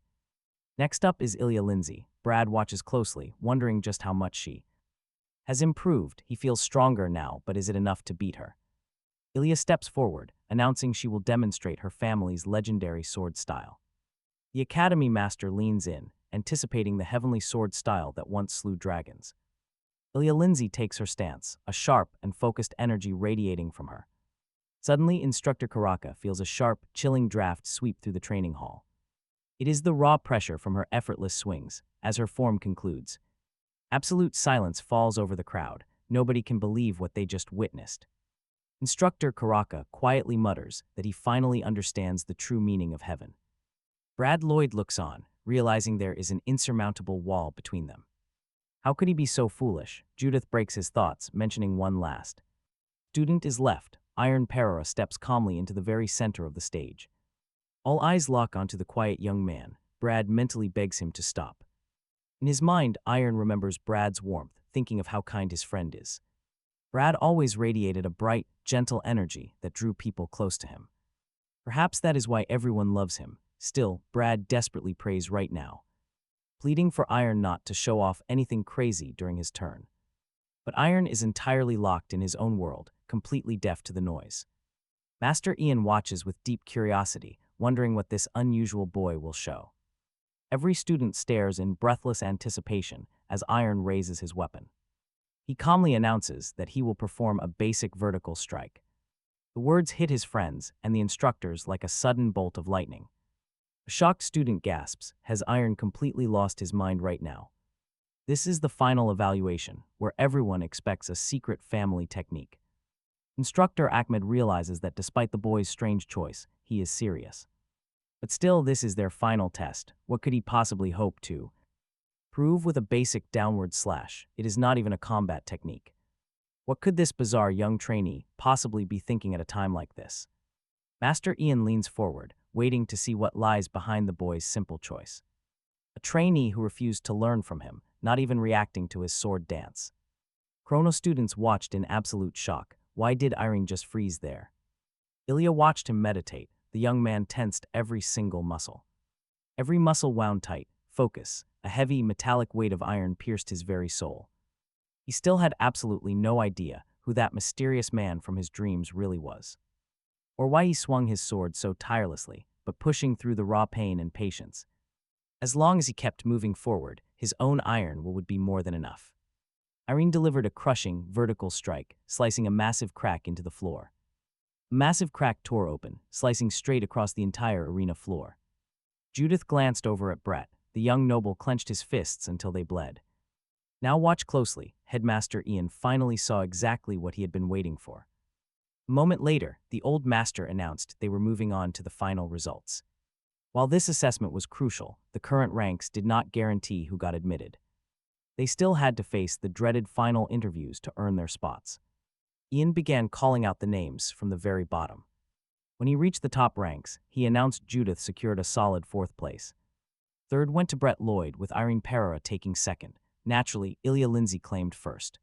Next up is Ilya Lindsay. Brad watches closely, wondering just how much she has improved. He feels stronger now, but is it enough to beat her? Ilya steps forward, announcing she will demonstrate her family's legendary sword style. The academy master leans in, anticipating the heavenly sword style that once slew dragons. Ilya Lindsay takes her stance, a sharp and focused energy radiating from her. Suddenly, Instructor Karaka feels a sharp, chilling draft sweep through the training hall. It is the raw pressure from her effortless swings, as her form concludes. Absolute silence falls over the crowd. Nobody can believe what they just witnessed. Instructor Karaka quietly mutters that he finally understands the true meaning of heaven. Brad Lloyd looks on, realizing there is an insurmountable wall between them. How could he be so foolish? Judith breaks his thoughts, mentioning one last student is left. Iron Perera steps calmly into the very center of the stage. All eyes lock onto the quiet young man. Brad mentally begs him to stop. In his mind, Iron remembers Brad's warmth, thinking of how kind his friend is. Brad always radiated a bright, gentle energy that drew people close to him. Perhaps that is why everyone loves him. Still, Brad desperately prays right now. pleading for Iron not to show off anything crazy during his turn. But Iron is entirely locked in his own world, completely deaf to the noise. Master Ian watches with deep curiosity, wondering what this unusual boy will show. Every student stares in breathless anticipation as Iron raises his weapon. He calmly announces that he will perform a basic vertical strike. The words hit his friends and the instructors like a sudden bolt of lightning. A shocked student gasps, has Iron completely lost his mind right now? This is the final evaluation, where everyone expects a secret family technique. Instructor Ahmed realizes that despite the boy's strange choice, he is serious. But still, this is their final test. What could he possibly hope to prove with a basic downward slash? It is not even a combat technique. What could this bizarre young trainee possibly be thinking at a time like this? Master Ian leans forward, waiting to see what lies behind the boy's simple choice. A trainee who refused to learn from him, not even reacting to his sword dance. Chrono students watched in absolute shock. Why did Irene just freeze there? Ilya watched him meditate. The young man tensed every single muscle. Every muscle wound tight. Focus. A heavy, metallic weight of iron pierced his very soul. He still had absolutely no idea who that mysterious man from his dreams really was, or why he swung his sword so tirelessly, but pushing through the raw pain and patience. As long as he kept moving forward, his own iron will would be more than enough. Irene delivered a crushing, vertical strike, slicing a massive crack into the floor. A massive crack tore open, slicing straight across the entire arena floor. Judith glanced over at Brett. The young noble clenched his fists until they bled. Now watch closely. Headmaster Ian finally saw exactly what he had been waiting for. A moment later, the old master announced they were moving on to the final results. While this assessment was crucial, the current ranks did not guarantee who got admitted. They still had to face the dreaded final interviews to earn their spots. Ian began calling out the names from the very bottom. When he reached the top ranks, he announced Judith secured a solid 4th place. Third went to Brett Lloyd, with Irene Pereira taking second. Naturally, Ilya Lindsay claimed first.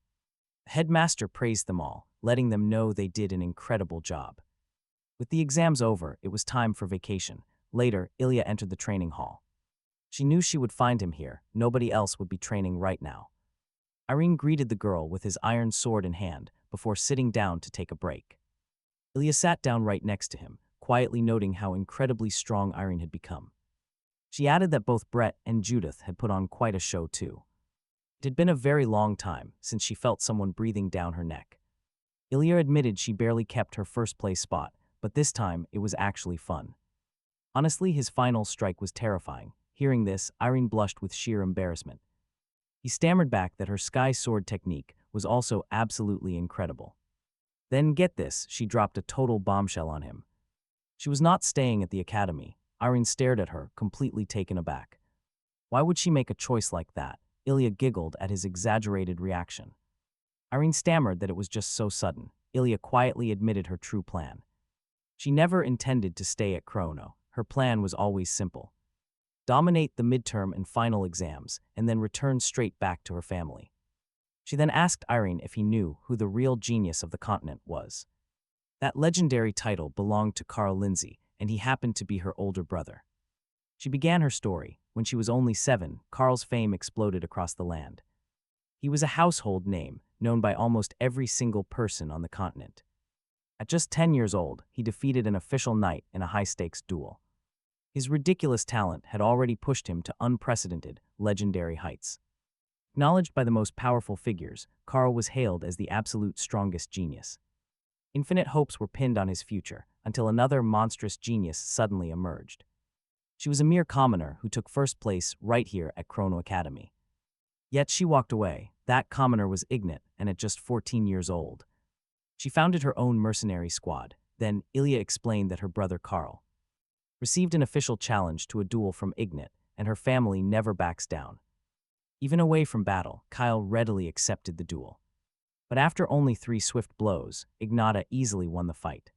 The headmaster praised them all, letting them know they did an incredible job. With the exams over, it was time for vacation. Later, Ilya entered the training hall. She knew she would find him here. Nobody else would be training right now. Irene greeted the girl with his iron sword in hand before sitting down to take a break. Ilya sat down right next to him, quietly noting how incredibly strong Irene had become. She added that both Brett and Judith had put on quite a show too. It had been a very long time since she felt someone breathing down her neck. Ilya admitted she barely kept her first-place spot, but this time it was actually fun. Honestly, his final strike was terrifying. Hearing this, Irene blushed with sheer embarrassment. He stammered back that her sky sword technique was also absolutely incredible. Then, get this, she dropped a total bombshell on him. She was not staying at the academy. Irene stared at her, completely taken aback. Why would she make a choice like that? Ilya giggled at his exaggerated reaction. Irene stammered that it was just so sudden. Ilya quietly admitted her true plan. She never intended to stay at Chrono. Her plan was always simple: dominate the midterm and final exams, and then return straight back to her family. She then asked Irene if he knew who the real genius of the continent was. That legendary title belonged to Carl Lindsay, and he happened to be her older brother. She began her story. When she was only 7, Carl's fame exploded across the land. He was a household name, known by almost every single person on the continent. At just 10 years old, he defeated an official knight in a high-stakes duel. His ridiculous talent had already pushed him to unprecedented, legendary heights. Acknowledged by the most powerful figures, Carl was hailed as the absolute strongest genius. Infinite hopes were pinned on his future, until another monstrous genius suddenly emerged. She was a mere commoner who took first place right here at Chrono Academy. Yet she walked away. That commoner was Ignat, and at just 14 years old. She founded her own mercenary squad. Then, Ilya explained that her brother Carl received an official challenge to a duel from Ignat, and her family never backs down. Even away from battle, Kyle readily accepted the duel. But after only 3 swift blows, Ignata easily won the fight.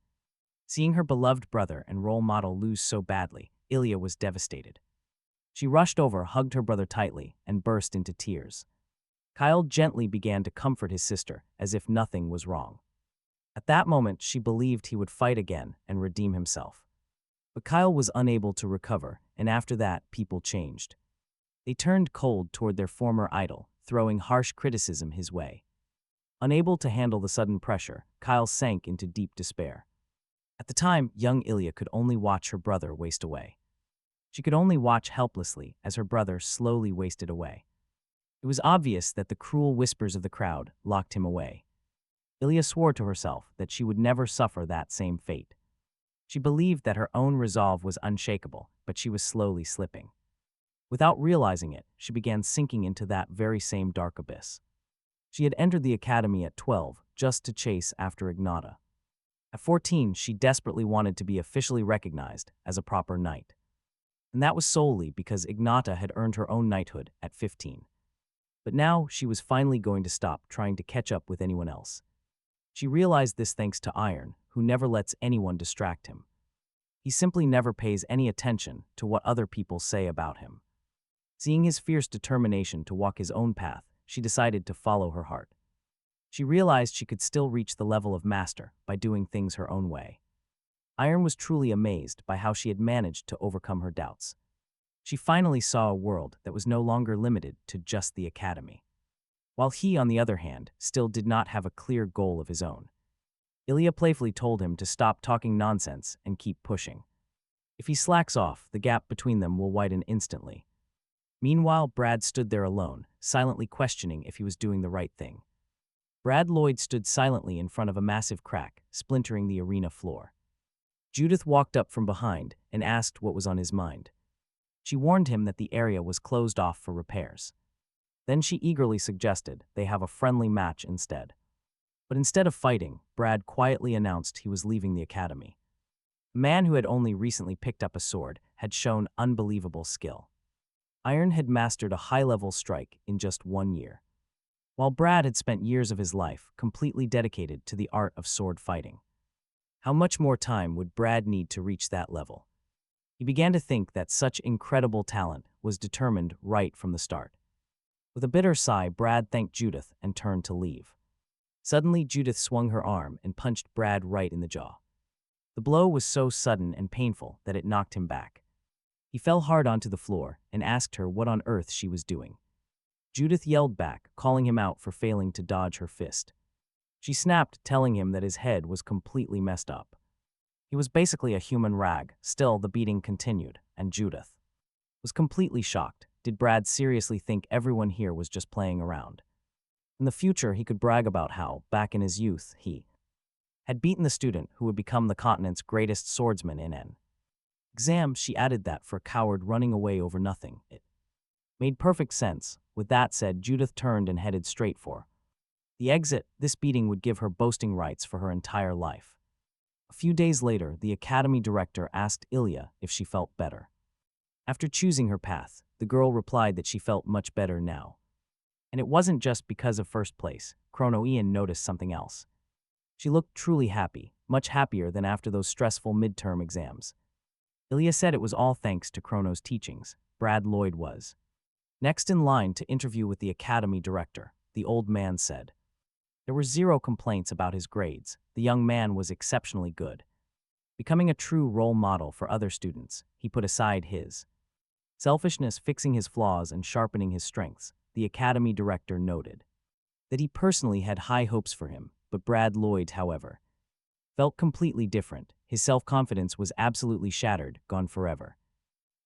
Seeing her beloved brother and role model lose so badly, Ilya was devastated. She rushed over, hugged her brother tightly, and burst into tears. Kyle gently began to comfort his sister, as if nothing was wrong. At that moment, she believed he would fight again and redeem himself. But Kyle was unable to recover, and after that, people changed. They turned cold toward their former idol, throwing harsh criticism his way. Unable to handle the sudden pressure, Kyle sank into deep despair. At the time, young Ilya could only watch her brother waste away. She could only watch helplessly as her brother slowly wasted away. It was obvious that the cruel whispers of the crowd locked him away. Ilya swore to herself that she would never suffer that same fate. She believed that her own resolve was unshakable, but she was slowly slipping. Without realizing it, she began sinking into that very same dark abyss. She had entered the academy at 12 just to chase after Ignata. At 14, she desperately wanted to be officially recognized as a proper knight. And that was solely because Ignata had earned her own knighthood at 15. But now she was finally going to stop trying to catch up with anyone else. She realized this thanks to Iron, who never lets anyone distract him. He simply never pays any attention to what other people say about him. Seeing his fierce determination to walk his own path, she decided to follow her heart. She realized she could still reach the level of master by doing things her own way. Iron was truly amazed by how she had managed to overcome her doubts. She finally saw a world that was no longer limited to just the academy. While he, on the other hand, still did not have a clear goal of his own. Ilya playfully told him to stop talking nonsense and keep pushing. If he slacks off, the gap between them will widen instantly. Meanwhile, Brad stood there alone, silently questioning if he was doing the right thing. Brad Lloyd stood silently in front of a massive crack, splintering the arena floor. Judith walked up from behind and asked what was on his mind. She warned him that the area was closed off for repairs. Then she eagerly suggested they have a friendly match instead. But instead of fighting, Brad quietly announced he was leaving the academy. A man who had only recently picked up a sword had shown unbelievable skill. Iron had mastered a high-level strike in just 1 year, while Brad had spent years of his life completely dedicated to the art of sword fighting. How much more time would Brad need to reach that level? He began to think that such incredible talent was determined right from the start. With a bitter sigh, Brad thanked Judith and turned to leave. Suddenly, Judith swung her arm and punched Brad right in the jaw. The blow was so sudden and painful that it knocked him back. He fell hard onto the floor and asked her what on earth she was doing. Judith yelled back, calling him out for failing to dodge her fist. She snapped, telling him that his head was completely messed up. He was basically a human rag. Still, the beating continued, and Judith was completely shocked. Did Brad seriously think everyone here was just playing around? In the future, he could brag about how, back in his youth, he had beaten the student who would become the continent's greatest swordsman in an exam. She added that for a coward running away over nothing. It made perfect sense. With that said, Judith turned and headed straight for the exit. This beating would give her boasting rights for her entire life. A few days later, the academy director asked Ilya if she felt better. After choosing her path, the girl replied that she felt much better now. And it wasn't just because of first place. Chrono Ian noticed something else. She looked truly happy, much happier than after those stressful midterm exams. Ilya said it was all thanks to Chrono's teachings. Brad Lloyd was next in line to interview with the academy director. The old man said there were 0 complaints about his grades. The young man was exceptionally good. Becoming a true role model for other students, he put aside his selfishness, fixing his flaws and sharpening his strengths. The academy director noted that he personally had high hopes for him, but Brad Lloyd, however, felt completely different. His self-confidence was absolutely shattered, gone forever.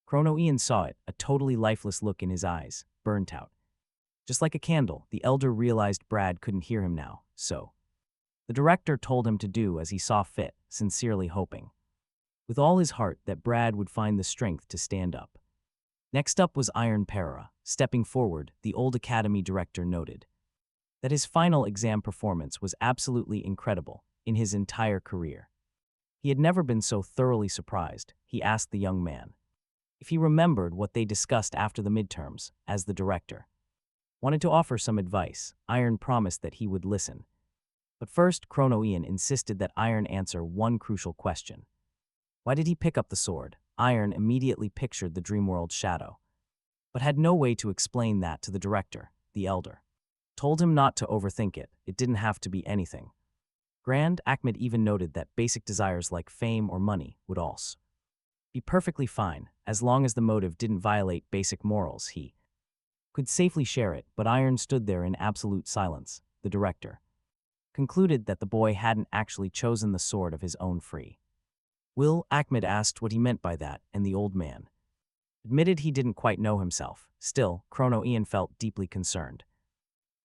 Chrono Ian saw it, a totally lifeless look in his eyes, burnt out. Just like a candle, the elder realized Brad couldn't hear him now, so the director told him to do as he saw fit, sincerely hoping with all his heart that Brad would find the strength to stand up. Next up was Iron Para. Stepping forward, the old academy director noted that his final exam performance was absolutely incredible in his entire career. He had never been so thoroughly surprised. He asked the young man if he remembered what they discussed after the midterms. As the director wanted to offer some advice, Iron promised that he would listen. But first, Chrono Ian insisted that Iron answer one crucial question. Why did he pick up the sword? Iron immediately pictured the Dreamworld shadow, but had no way to explain that to the director. The elder told him not to overthink it. It didn't have to be anything grand. Ahmed even noted that basic desires like fame or money would also be perfectly fine, as long as the motive didn't violate basic morals. He could safely share it, but Iron stood there in absolute silence. The director concluded that the boy hadn't actually chosen the sword of his own free will. Ahmed asked what he meant by that, and the old man admitted he didn't quite know himself. Still, Chrono Ian felt deeply concerned.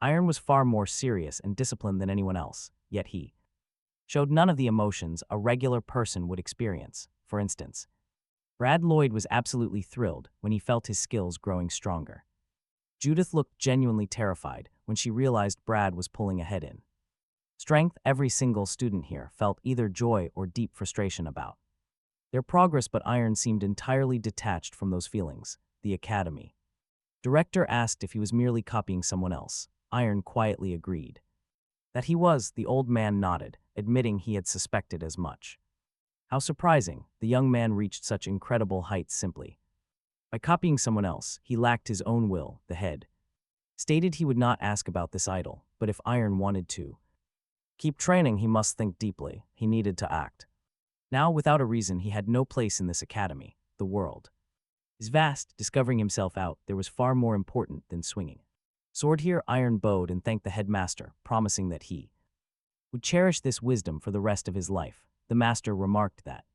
Iron was far more serious and disciplined than anyone else, yet he showed none of the emotions a regular person would experience. For instance, Brad Lloyd was absolutely thrilled when he felt his skills growing stronger. Judith looked genuinely terrified when she realized Brad was pulling ahead in strength. Every single student here felt either joy or deep frustration about their progress, but Iron seemed entirely detached from those feelings. The academy director asked if he was merely copying someone else. Iron quietly agreed that he was. The old man nodded, admitting he had suspected as much. How surprising, the young man reached such incredible heights simply by copying someone else. He lacked his own will. The head stated he would not ask about this idol, but if Iron wanted to keep training, he must think deeply. He needed to act. Now, without a reason, he had no place in this academy. The world is vast. Discovering himself out there was far more important than swinging sword here. Iron bowed and thanked the headmaster, promising that he would cherish this wisdom for the rest of his life. The master remarked that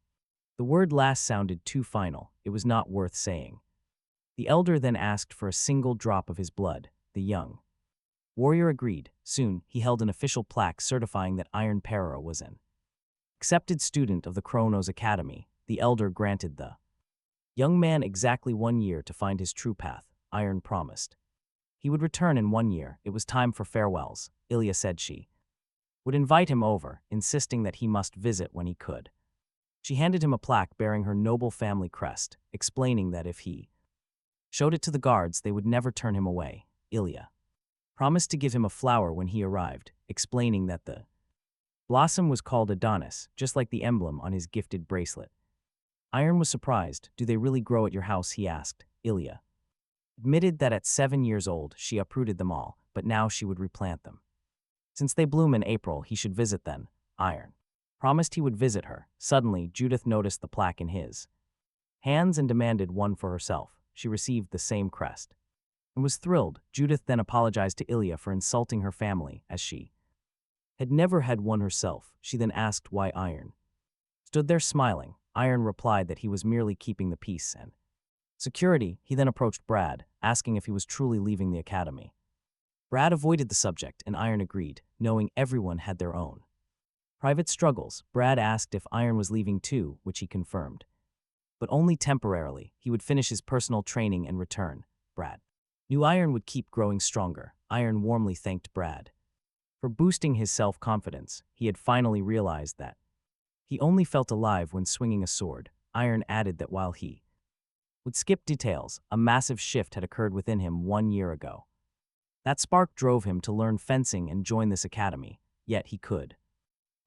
the word last sounded too final. It was not worth saying. The elder then asked for a single drop of his blood. The young warrior agreed. Soon, he held an official plaque certifying that Iron Para was an accepted student of the Chronos Academy. The elder granted the young man exactly 1 year to find his true path. Iron promised he would return in 1 year. It was time for farewells. Ilya said she would invite him over, insisting that he must visit when he could. She handed him a plaque bearing her noble family crest, explaining that if he showed it to the guards, they would never turn him away. Ilya promised to give him a flower when he arrived, explaining that the blossom was called Adonis, just like the emblem on his gifted bracelet. Iron was surprised. Do they really grow at your house? He asked. Ilya admitted that at 7 years old, she uprooted them all, but now she would replant them. Since they bloom in April, he should visit then. Iron promised he would visit her. Suddenly, Judith noticed the plaque in his hands and demanded one for herself. She received the same crest and was thrilled. Judith then apologized to Ilya for insulting her family, as she had never had one herself. She then asked why Iron stood there smiling. Iron replied that he was merely keeping the peace and security. He then approached Brad, asking if he was truly leaving the academy. Brad avoided the subject, and Iron agreed, knowing everyone had their own private struggles. Brad asked if Iron was leaving too, which he confirmed, but only temporarily. He would finish his personal training and return. Brad knew Iron would keep growing stronger. Iron warmly thanked Brad for boosting his self-confidence. He had finally realized that he only felt alive when swinging a sword. Iron added that while he would skip details, a massive shift had occurred within him 1 year ago. That spark drove him to learn fencing and join this academy, yet he could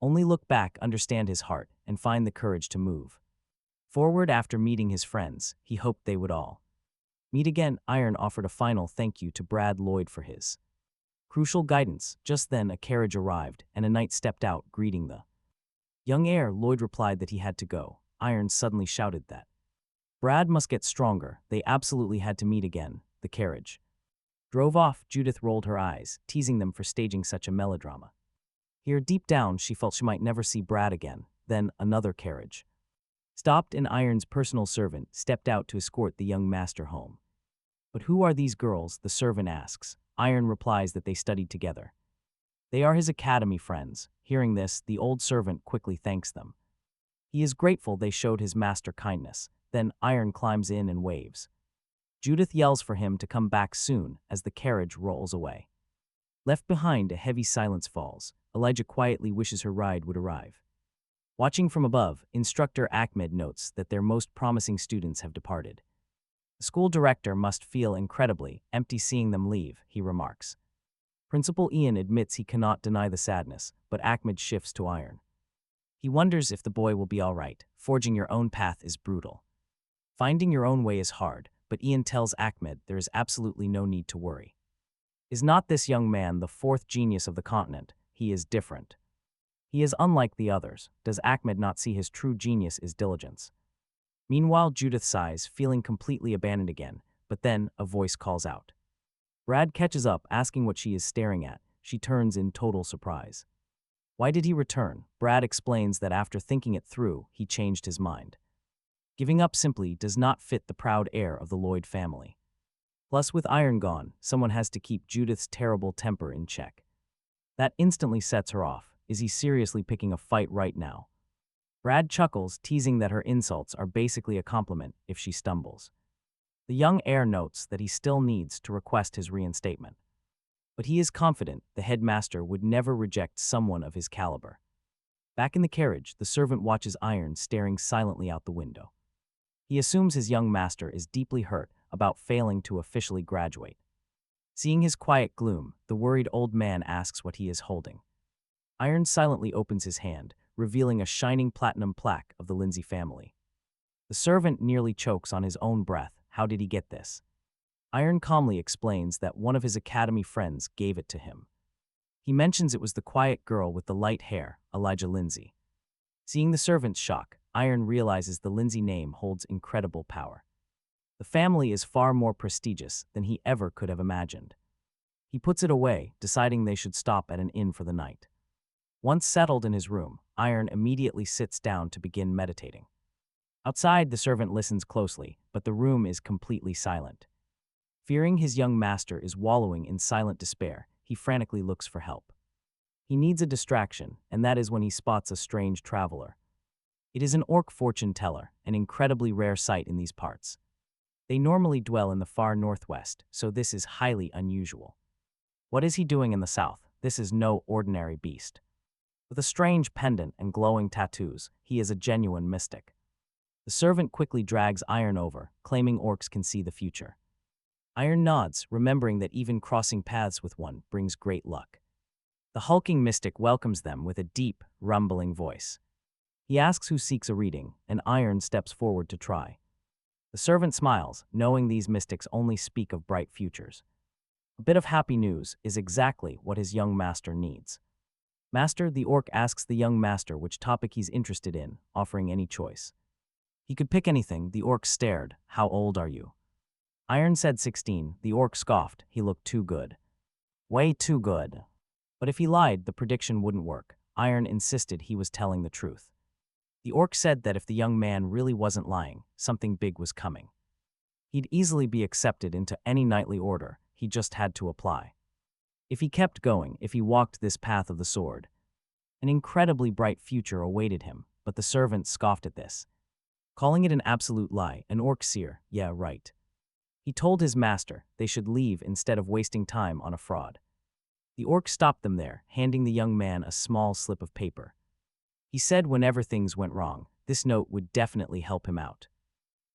only look back, understand his heart, and find the courage to move forward. After meeting his friends, he hoped they would all meet again. Iron offered a final thank you to Brad Lloyd for his crucial guidance. Just then, a carriage arrived, and a knight stepped out, greeting the young heir. Lloyd replied that he had to go. Iron suddenly shouted that Brad must get stronger. They absolutely had to meet again. The carriage drove off. Judith rolled her eyes, teasing them for staging such a melodrama. Here, deep down, she felt she might never see Brad again. Then, another carriage stopped, and Iron's personal servant stepped out to escort the young master home. But who are these girls? The servant asks. Iron replies that they studied together. They are his academy friends. Hearing this, the old servant quickly thanks them. He is grateful they showed his master kindness. Then, Iron climbs in and waves. Judith yells for him to come back soon as the carriage rolls away. Left behind, a heavy silence falls. Elijah quietly wishes her ride would arrive. Watching from above, Instructor Ahmed notes that their most promising students have departed. The school director must feel incredibly empty seeing them leave, he remarks. Principal Ian admits he cannot deny the sadness, but Ahmed shifts to Iron. He wonders if the boy will be all right. Forging your own path is brutal. Finding your own way is hard, but Ian tells Ahmed there is absolutely no need to worry. Is not this young man the fourth genius of the continent? He is different. He is unlike the others. Does Ahmed not see his true genius is diligence? Meanwhile, Judith sighs, feeling completely abandoned again, but then a voice calls out. Brad catches up, asking what she is staring at. She turns in total surprise. Why did he return? Brad explains that after thinking it through, he changed his mind. Giving up simply does not fit the proud air of the Lloyd family. Plus, with Iron gone, someone has to keep Judith's terrible temper in check. That instantly sets her off. Is he seriously picking a fight right now? Brad chuckles, teasing that her insults are basically a compliment if she stumbles. The young heir notes that he still needs to request his reinstatement. But he is confident the headmaster would never reject someone of his caliber. Back in the carriage, the servant watches Iron staring silently out the window. He assumes his young master is deeply hurt about failing to officially graduate. Seeing his quiet gloom, the worried old man asks what he is holding. Iron silently opens his hand, revealing a shining platinum plaque of the Lindsay family. The servant nearly chokes on his own breath. How did he get this? Iron calmly explains that one of his academy friends gave it to him. He mentions it was the quiet girl with the light hair, Elijah Lindsay. Seeing the servant's shock, Iron realizes the Lindsay name holds incredible power. The family is far more prestigious than he ever could have imagined. He puts it away, deciding they should stop at an inn for the night. Once settled in his room, Iron immediately sits down to begin meditating. Outside, the servant listens closely, but the room is completely silent. Fearing his young master is wallowing in silent despair, he frantically looks for help. He needs a distraction, and that is when he spots a strange traveler. It is an orc fortune teller, an incredibly rare sight in these parts. They normally dwell in the far northwest, so this is highly unusual. What is he doing in the south? This is no ordinary beast. With a strange pendant and glowing tattoos, he is a genuine mystic. The servant quickly drags Iron over, claiming orcs can see the future. Iron nods, remembering that even crossing paths with one brings great luck. The hulking mystic welcomes them with a deep, rumbling voice. He asks who seeks a reading, and Iron steps forward to try. The servant smiles, knowing these mystics only speak of bright futures. A bit of happy news is exactly what his young master needs. Master, the orc asks the young master which topic he's interested in, offering any choice. He could pick anything. The orc stared. How old are you? Iron said 16. The orc scoffed. He looked too good. Way too good. But if he lied, the prediction wouldn't work. Iron insisted he was telling the truth. The orc said that if the young man really wasn't lying, something big was coming. He'd easily be accepted into any knightly order. He just had to apply. If he kept going, if he walked this path of the sword, an incredibly bright future awaited him, but the servant scoffed at this. Calling it an absolute lie, an orc seer, yeah, right. He told his master they should leave instead of wasting time on a fraud. The orc stopped them there, handing the young man a small slip of paper. He said whenever things went wrong, this note would definitely help him out.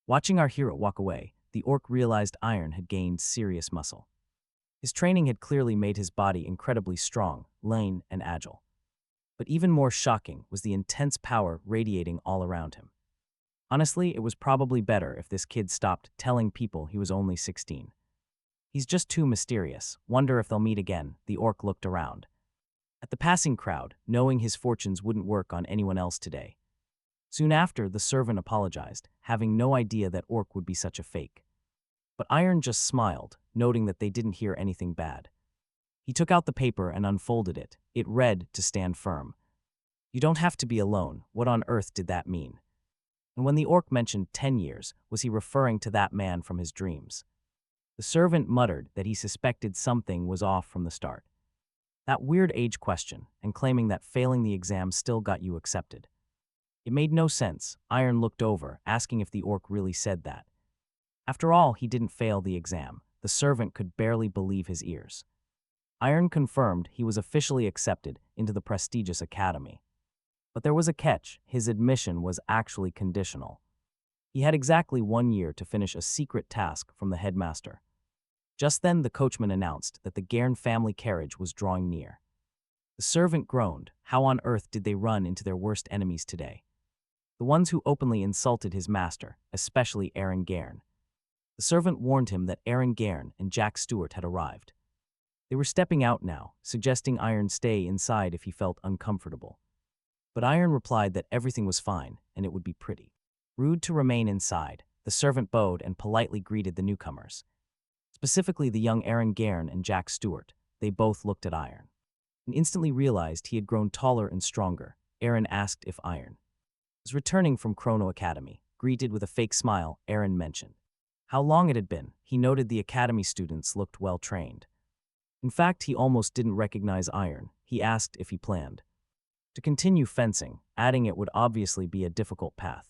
Watching our hero walk away, the orc realized Iron had gained serious muscle. His training had clearly made his body incredibly strong, lean, and agile. But even more shocking was the intense power radiating all around him. Honestly, it was probably better if this kid stopped telling people he was only 16. He's just too mysterious. Wonder if they'll meet again. The orc looked around. At the passing crowd, knowing his fortunes wouldn't work on anyone else today. Soon after, the servant apologized, having no idea that orc would be such a fake. But Iron just smiled, noting that they didn't hear anything bad. He took out the paper and unfolded it. It read, to stand firm. You don't have to be alone. What on earth did that mean? And when the orc mentioned 10 years, was he referring to that man from his dreams? The servant muttered that he suspected something was off from the start. That weird age question, and claiming that failing the exam still got you accepted. It made no sense. Iron looked over, asking if the orc really said that. After all, he didn't fail the exam. The servant could barely believe his ears. Iron confirmed he was officially accepted into the prestigious academy. But there was a catch. His admission was actually conditional. He had exactly 1 year to finish a secret task from the headmaster. Just then, the coachman announced that the Gairn family carriage was drawing near. The servant groaned. How on earth did they run into their worst enemies today? The ones who openly insulted his master, especially Aaron Gairn. The servant warned him that Aaron Gairn and Jack Stewart had arrived. They were stepping out now, suggesting Iron stay inside if he felt uncomfortable. But Iron replied that everything was fine and it would be pretty. Rude to remain inside, the servant bowed and politely greeted the newcomers. specifically the young Aaron Gairn and Jack Stewart. They both looked at Iron and instantly realized he had grown taller and stronger. Aaron asked if Iron was returning from Chrono Academy. Greeted with a fake smile, Aaron mentioned how long it had been. He noted the academy students looked well trained. In fact, he almost didn't recognize Iron. He asked if he planned to continue fencing, adding it would obviously be a difficult path.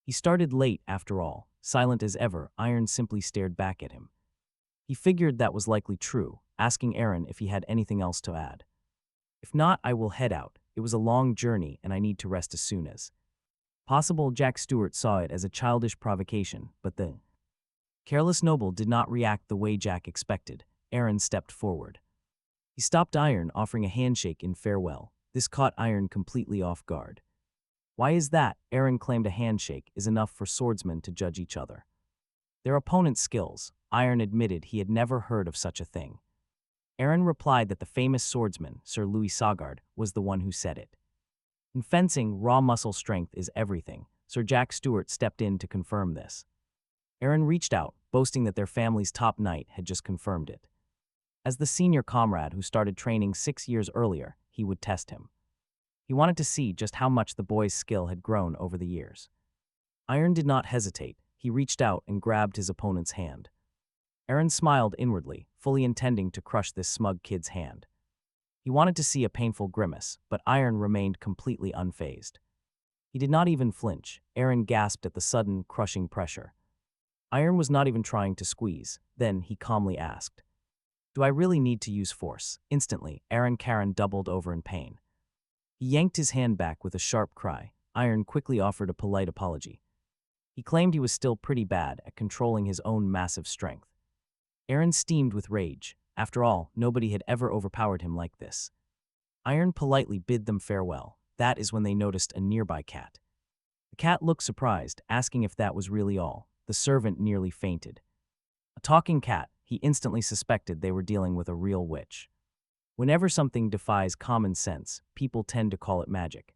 He started late after all. Silent as ever, Iron simply stared back at him. He figured that was likely true, asking Aaron if he had anything else to add. If not, I will head out. It was a long journey and I need to rest as soon as possible. Jack Stewart saw it as a childish provocation, but the careless noble did not react the way Jack expected. Aaron stepped forward. He stopped Iron, offering a handshake in farewell. This caught Iron completely off guard. Why is that? Aaron claimed a handshake is enough for swordsmen to judge each other. Their opponent's skills. Iron admitted he had never heard of such a thing. Aaron replied that the famous swordsman, Sir Louis Sagard, was the one who said it. In fencing, raw muscle strength is everything. Sir Jack Stewart stepped in to confirm this. Aaron reached out, boasting that their family's top knight had just confirmed it. As the senior comrade who started training 6 years earlier, he would test him. He wanted to see just how much the boy's skill had grown over the years. Iron did not hesitate. He reached out and grabbed his opponent's hand. Aaron smiled inwardly, fully intending to crush this smug kid's hand. He wanted to see a painful grimace, but Iron remained completely unfazed. He did not even flinch. Aaron gasped at the sudden, crushing pressure. Iron was not even trying to squeeze. Then he calmly asked, "Do I really need to use force?" Instantly, Aaron Karen doubled over in pain. He yanked his hand back with a sharp cry. Iron quickly offered a polite apology. He claimed he was still pretty bad at controlling his own massive strength. Aaron steamed with rage. After all, nobody had ever overpowered him like this. Iron politely bid them farewell. That is when they noticed a nearby cat. The cat looked surprised, asking if that was really all. The servant nearly fainted. A talking cat, he instantly suspected they were dealing with a real witch. Whenever something defies common sense, people tend to call it magic.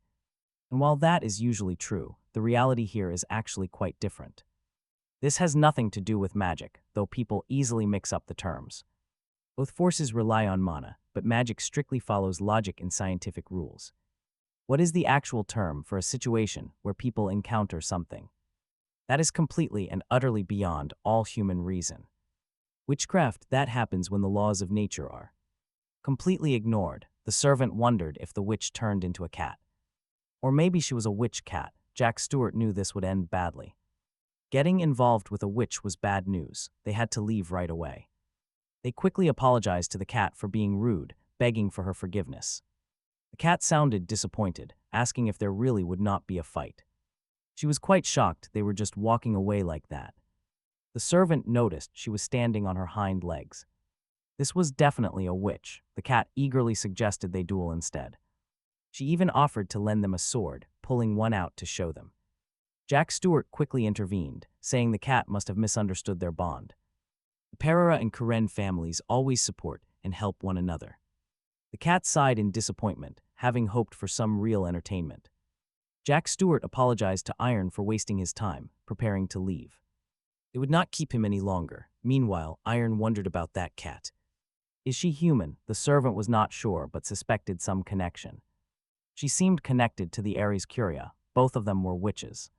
And while that is usually true, the reality here is actually quite different. This has nothing to do with magic, though people easily mix up the terms. Both forces rely on mana, but magic strictly follows logic and scientific rules. What is the actual term for a situation where people encounter something that is completely and utterly beyond all human reason? Witchcraft. That happens when the laws of nature are completely ignored. The servant wondered if the witch turned into a cat. Or maybe she was a witch cat. Jack Stewart knew this would end badly. Getting involved with a witch was bad news. They had to leave right away. They quickly apologized to the cat for being rude, begging for her forgiveness. The cat sounded disappointed, asking if there really would not be a fight. She was quite shocked they were just walking away like that. The servant noticed she was standing on her hind legs. This was definitely a witch. The cat eagerly suggested they duel instead. She even offered to lend them a sword, pulling one out to show them. Jack Stewart quickly intervened, saying the cat must have misunderstood their bond. The Pereira and Karen families always support and help one another. The cat sighed in disappointment, having hoped for some real entertainment. Jack Stewart apologized to Iron for wasting his time, preparing to leave. It would not keep him any longer. Meanwhile, Iron wondered about that cat. Is she human? The servant was not sure but suspected some connection. She seemed connected to the Ares Curia. Both of them were witches.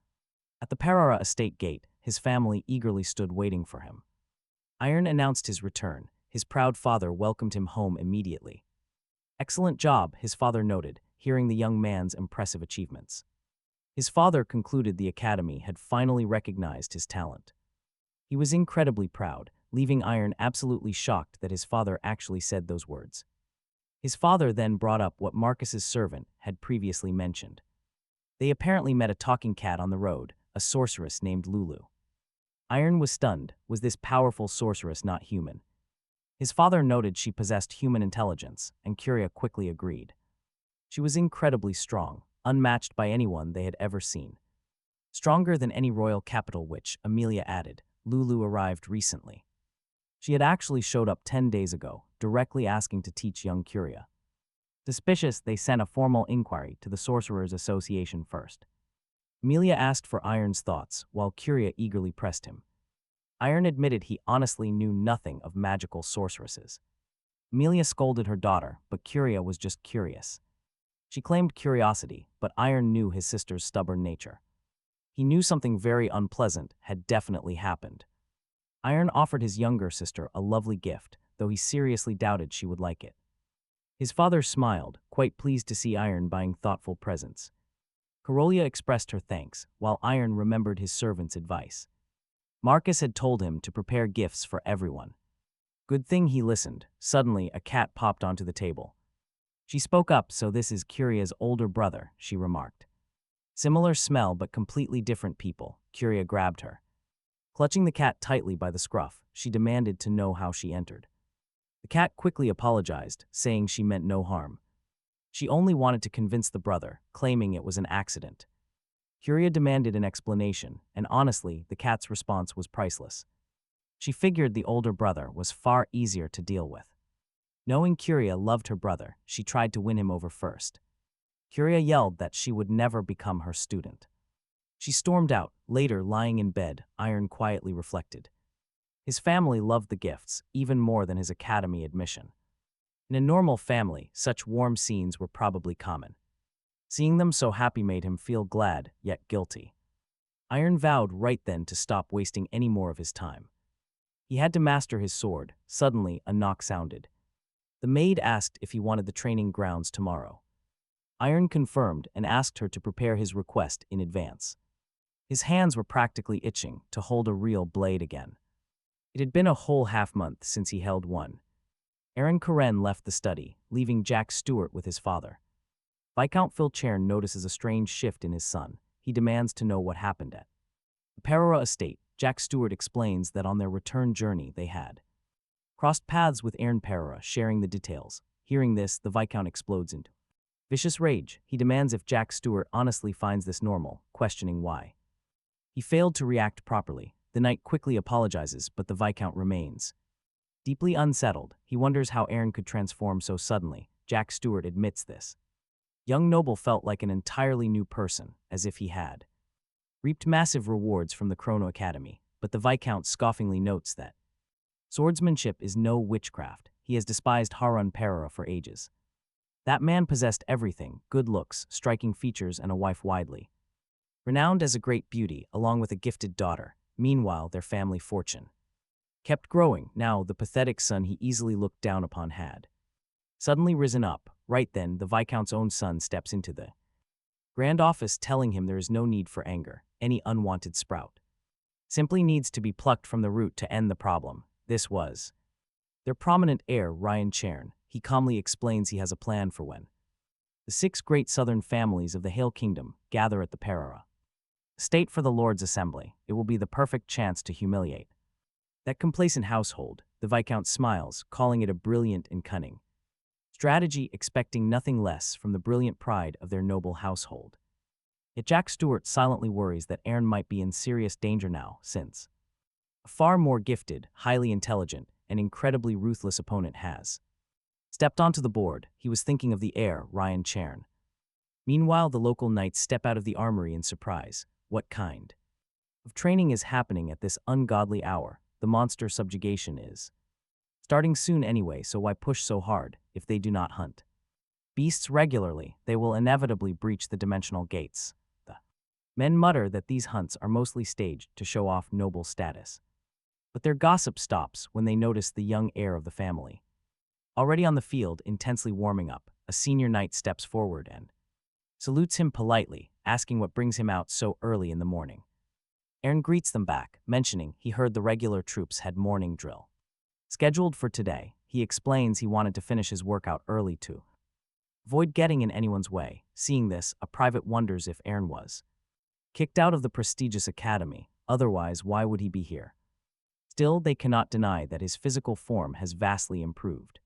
At the Pereira estate gate, his family eagerly stood waiting for him. Iron announced his return. His proud father welcomed him home immediately. Excellent job, his father noted, hearing the young man's impressive achievements. His father concluded the academy had finally recognized his talent. He was incredibly proud, leaving Iron absolutely shocked that his father actually said those words. His father then brought up what Marcus's servant had previously mentioned. They apparently met a talking cat on the road, a sorceress named Lulu. Iron was stunned. Was this powerful sorceress not human? His father noted she possessed human intelligence, and Curia quickly agreed. She was incredibly strong, unmatched by anyone they had ever seen. Stronger than any royal capital witch, Amelia added. Lulu arrived recently. She had actually showed up 10 days ago, directly asking to teach young Curia. Suspicious, they sent a formal inquiry to the Sorcerers Association first. Amelia asked for Iron's thoughts, while Curia eagerly pressed him. Iron admitted he honestly knew nothing of magical sorceresses. Amelia scolded her daughter, but Curia was just curious. She claimed curiosity, but Iron knew his sister's stubborn nature. He knew something very unpleasant had definitely happened. Iron offered his younger sister a lovely gift, though he seriously doubted she would like it. His father smiled, quite pleased to see Iron buying thoughtful presents. Carolia expressed her thanks, while Iron remembered his servant's advice. Marcus had told him to prepare gifts for everyone. Good thing he listened. Suddenly, a cat popped onto the table. She spoke up, "So this is Curia's older brother," she remarked. Similar smell but completely different people. Curia grabbed her. Clutching the cat tightly by the scruff, she demanded to know how she entered. The cat quickly apologized, saying she meant no harm. She only wanted to convince the brother, claiming it was an accident. Curia demanded an explanation, and honestly, the cat's response was priceless. She figured the older brother was far easier to deal with. Knowing Curia loved her brother, she tried to win him over first. Curia yelled that she would never become her student. She stormed out. Later, lying in bed, Iron quietly reflected. His family loved the gifts, even more than his academy admission. In a normal family, such warm scenes were probably common. Seeing them so happy made him feel glad, yet guilty. Iron vowed right then to stop wasting any more of his time. He had to master his sword. Suddenly, a knock sounded. The maid asked if he wanted the training grounds tomorrow. Iron confirmed and asked her to prepare his request in advance. His hands were practically itching to hold a real blade again. It had been a whole half-month since he held one. Aaron Karen left the study, leaving Jack Stewart with his father. Viscount Filchern notices a strange shift in his son. He demands to know what happened at the Perora estate. Jack Stewart explains that on their return journey they had crossed paths with Aaron Perora, sharing the details. Hearing this, the Viscount explodes into vicious rage. He demands if Jack Stewart honestly finds this normal, questioning why. He failed to react properly. The knight quickly apologizes, but the Viscount remains deeply unsettled. He wonders how Aaron could transform so suddenly. Jack Stewart admits this. Young noble felt like an entirely new person, as if he had reaped massive rewards from the Chrono Academy, but the Viscount scoffingly notes that swordsmanship is no witchcraft. He has despised Harun Perora for ages. That man possessed everything: good looks, striking features, and a wife widely renowned as a great beauty, along with a gifted daughter. Meanwhile, their family fortune kept growing. Now, the pathetic son he easily looked down upon had suddenly risen up. Right then, the Viscount's own son steps into the grand office, telling him there is no need for anger. Any unwanted sprout simply needs to be plucked from the root to end the problem. This was their prominent heir, Ryan Chern. He calmly explains he has a plan for when the 6 great southern families of the Hale Kingdom gather at the Perora estate for the Lord's Assembly. It will be the perfect chance to humiliate that complacent household. The Viscount smiles, calling it a brilliant and cunning strategy, expecting nothing less from the brilliant pride of their noble household. Yet Jack Stewart silently worries that Aaron might be in serious danger now, since a far more gifted, highly intelligent, and incredibly ruthless opponent has stepped onto the board. He was thinking of the heir, Ryan Chern. Meanwhile, the local knights step out of the armory in surprise. What kind of training is happening at this ungodly hour? The monster subjugation is starting soon anyway, so why push so hard? If they do not hunt beasts regularly, they will inevitably breach the dimensional gates. The men mutter that these hunts are mostly staged to show off noble status. But their gossip stops when they notice the young heir of the family. Already on the field, intensely warming up, a senior knight steps forward and salutes him politely, asking what brings him out so early in the morning. Aaron greets them back, mentioning he heard the regular troops had morning drill scheduled for today. He explains he wanted to finish his workout early to avoid getting in anyone's way. Seeing this, a private wonders if Aaron was kicked out of the prestigious academy. Otherwise, why would he be here? Still, they cannot deny that his physical form has vastly improved.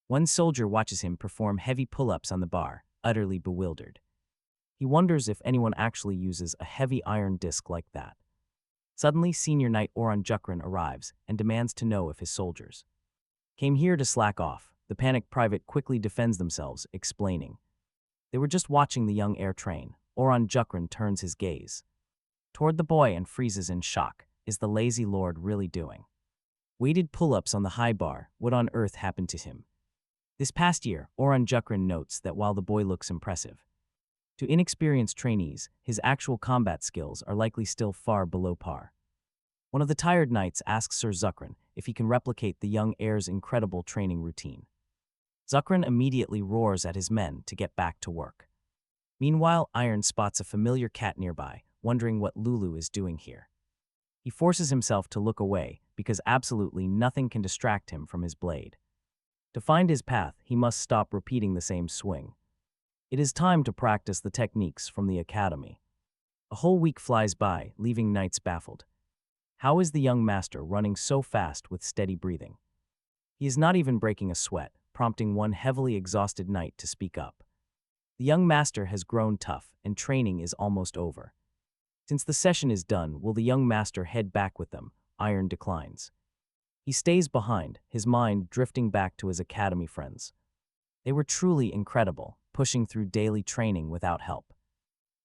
One soldier watches him perform heavy pull-ups on the bar, utterly bewildered. He wonders if anyone actually uses a heavy iron disc like that. Suddenly, Senior Knight Oron Jukran arrives and demands to know if his soldiers came here to slack off. The panicked private quickly defends themselves, explaining they were just watching the young heir train. Oron Jukran turns his gaze toward the boy and freezes in shock. is the lazy lord really doing? Weighted pull-ups on the high bar, what on earth happened to him? This past year, Oran Jukran notes that while the boy looks impressive, to inexperienced trainees, his actual combat skills are likely still far below par. One of the tired knights asks Sir Zukran if he can replicate the young heir's incredible training routine. Zukran immediately roars at his men to get back to work. Meanwhile, Iron spots a familiar cat nearby, wondering what Lulu is doing here. He forces himself to look away because absolutely nothing can distract him from his blade. To find his path, he must stop repeating the same swing. It is time to practice the techniques from the academy. A whole week flies by, leaving knights baffled. How is the young master running so fast with steady breathing? He is not even breaking a sweat, prompting one heavily exhausted knight to speak up. The young master has grown tough, and training is almost over. Since the session is done, will the young master head back with them? Iron declines. He stays behind, his mind drifting back to his academy friends. They were truly incredible, pushing through daily training without help.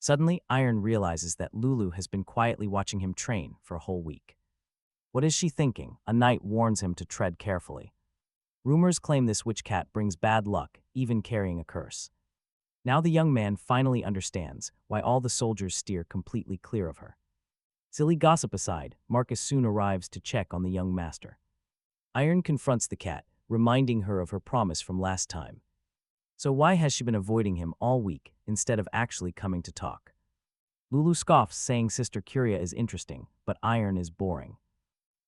Suddenly, Iron realizes that Lulu has been quietly watching him train for a whole week. What is she thinking? A knight warns him to tread carefully. Rumors claim this witch cat brings bad luck, even carrying a curse. Now the young man finally understands why all the soldiers steer completely clear of her. Silly gossip aside, Marcus soon arrives to check on the young master. Iron confronts the cat, reminding her of her promise from last time. So why has she been avoiding him all week instead of actually coming to talk? Lulu scoffs, saying Sister Curia is interesting, but Iron is boring.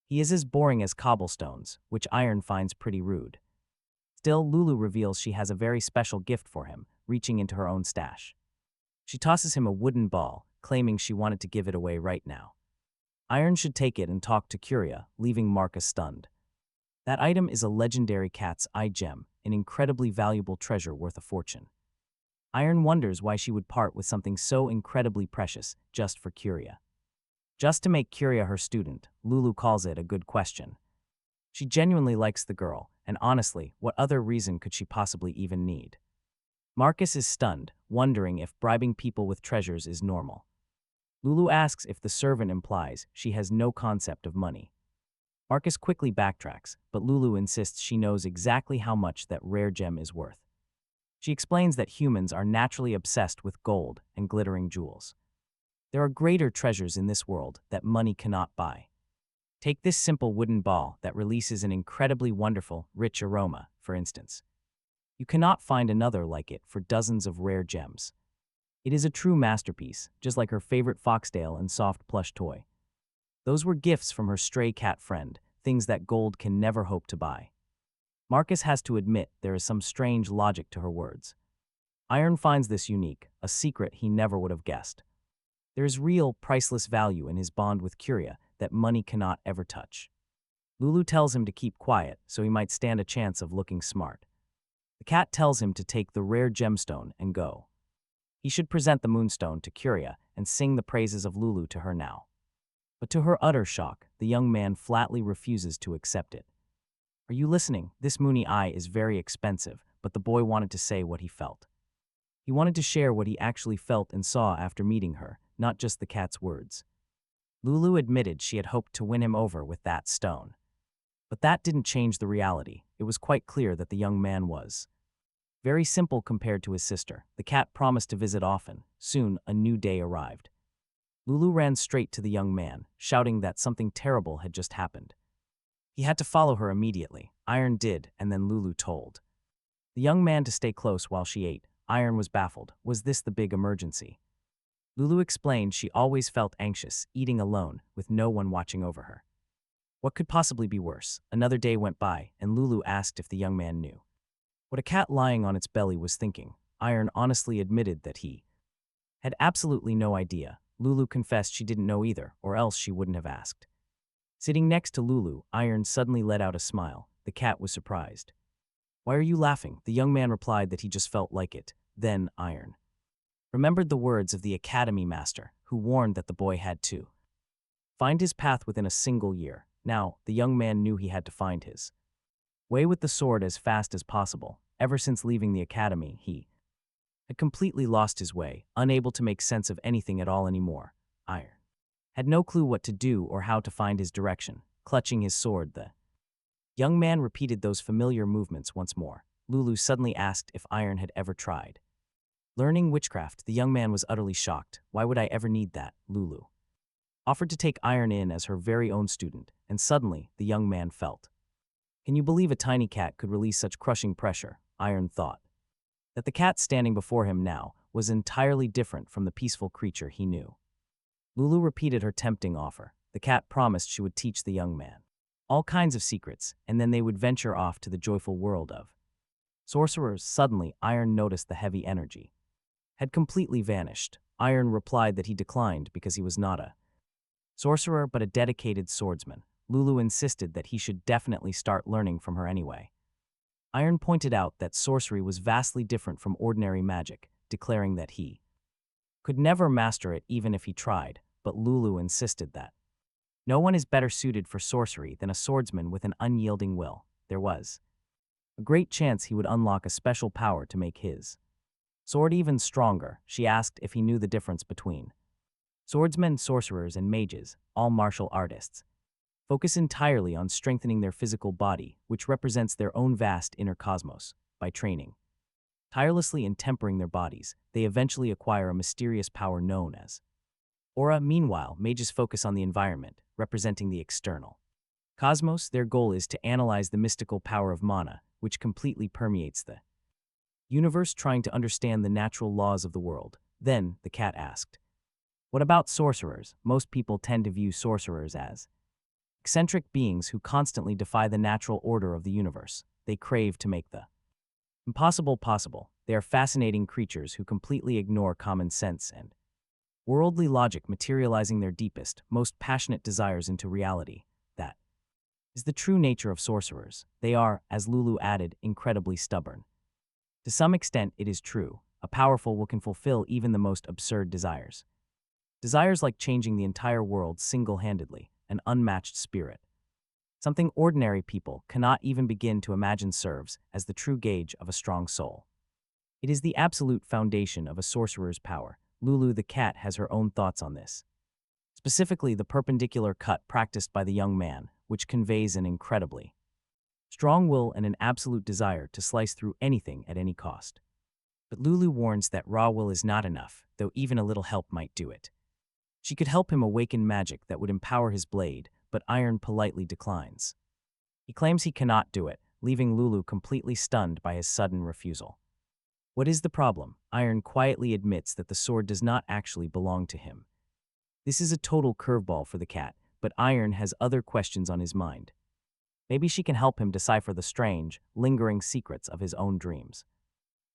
He is as boring as cobblestones, which Iron finds pretty rude. Still, Lulu reveals she has a very special gift for him, reaching into her own stash. She tosses him a wooden ball, claiming she wanted to give it away right now. Iron should take it and talk to Curia, leaving Marcus stunned. That item is a legendary cat's eye gem, an incredibly valuable treasure worth a fortune. Iron wonders why she would part with something so incredibly precious just for Curia. Just to make Curia her student, Lulu calls it a good question. She genuinely likes the girl, and honestly, what other reason could she possibly even need? Marcus is stunned, wondering if bribing people with treasures is normal. Lulu asks if the servant implies she has no concept of money. Marcus quickly backtracks, but Lulu insists she knows exactly how much that rare gem is worth. She explains that humans are naturally obsessed with gold and glittering jewels. There are greater treasures in this world that money cannot buy. Take this simple wooden ball that releases an incredibly wonderful, rich aroma, for instance. You cannot find another like it for dozens of rare gems. It is a true masterpiece, just like her favorite foxtail and soft plush toy. Those were gifts from her stray cat friend, things that gold can never hope to buy. Marcus has to admit there is some strange logic to her words. Iron finds this unique, a secret he never would have guessed. There is real, priceless value in his bond with Curia that money cannot ever touch. Lulu tells him to keep quiet so he might stand a chance of looking smart. The cat tells him to take the rare gemstone and go. He should present the moonstone to Curia and sing the praises of Lulu to her now. But to her utter shock, the young man flatly refuses to accept it. Are you listening? This moony eye is very expensive, but the boy wanted to say what he felt. He wanted to share what he actually felt and saw after meeting her, not just the cat's words. Lulu admitted she had hoped to win him over with that stone. But that didn't change the reality. It was quite clear that the young man was very simple compared to his sister. The cat promised to visit often. Soon, a new day arrived. Lulu ran straight to the young man, shouting that something terrible had just happened. He had to follow her immediately. Iron did, and then Lulu told the young man to stay close while she ate. Iron was baffled. Was this the big emergency? Lulu explained she always felt anxious, eating alone, with no one watching over her. What could possibly be worse? Another day went by, and Lulu asked if the young man knew what a cat lying on its belly was thinking. Iron honestly admitted that he had absolutely no idea. Lulu confessed she didn't know either, or else she wouldn't have asked. Sitting next to Lulu, Iron suddenly let out a smile. The cat was surprised. Why are you laughing? The young man replied that he just felt like it. Then Iron remembered the words of the academy master, who warned that the boy had to find his path within a single year. Now, the young man knew he had to find his way with the sword as fast as possible. Ever since leaving the academy, he had completely lost his way, unable to make sense of anything at all anymore. Iron had no clue what to do or how to find his direction. Clutching his sword, the young man repeated those familiar movements once more. Lulu suddenly asked if Iron had ever tried learning witchcraft. The young man was utterly shocked. Why would I ever need that? Lulu offered to take Iron in as her very own student, and suddenly the young man felt. Can you believe a tiny cat could release such crushing pressure? Iron thought that the cat standing before him now was entirely different from the peaceful creature he knew. Lulu repeated her tempting offer. The cat promised she would teach the young man all kinds of secrets, and then they would venture off to the joyful world of sorcerers. Suddenly, Iron noticed the heavy energy had completely vanished. Iron replied that he declined because he was not a sorcerer but a dedicated swordsman. Lulu insisted that he should definitely start learning from her anyway. Iron pointed out that sorcery was vastly different from ordinary magic, declaring that he could never master it even if he tried, but Lulu insisted that no one is better suited for sorcery than a swordsman with an unyielding will. There was a great chance he would unlock a special power to make his sword even stronger. She asked if he knew the difference between swordsmen, sorcerers, and mages. All martial artists focus entirely on strengthening their physical body, which represents their own vast inner cosmos. By training tirelessly and tempering their bodies, they eventually acquire a mysterious power known as aura. Meanwhile, mages focus on the environment, representing the external cosmos. Their goal is to analyze the mystical power of mana, which completely permeates the universe, trying to understand the natural laws of the world. Then, the cat asked, what about sorcerers? Most people tend to view sorcerers as eccentric beings who constantly defy the natural order of the universe. They crave to make the impossible possible. They are fascinating creatures who completely ignore common sense and worldly logic, materializing their deepest, most passionate desires into reality. That is the true nature of sorcerers. They are, as Lulu added, incredibly stubborn. To some extent, it is true. A powerful will can fulfill even the most absurd desires. Desires like changing the entire world single-handedly, an unmatched spirit. Something ordinary people cannot even begin to imagine serves as the true gauge of a strong soul. It is the absolute foundation of a sorcerer's power. Lulu the cat has her own thoughts on this. Specifically, the perpendicular cut practiced by the young man, which conveys an incredibly strong will and an absolute desire to slice through anything at any cost. But Lulu warns that raw will is not enough, though even a little help might do it. She could help him awaken magic that would empower his blade, but Iron politely declines. He claims he cannot do it, leaving Lulu completely stunned by his sudden refusal. What is the problem? Iron quietly admits that the sword does not actually belong to him. This is a total curveball for the cat, but Iron has other questions on his mind. Maybe she can help him decipher the strange, lingering secrets of his own dreams.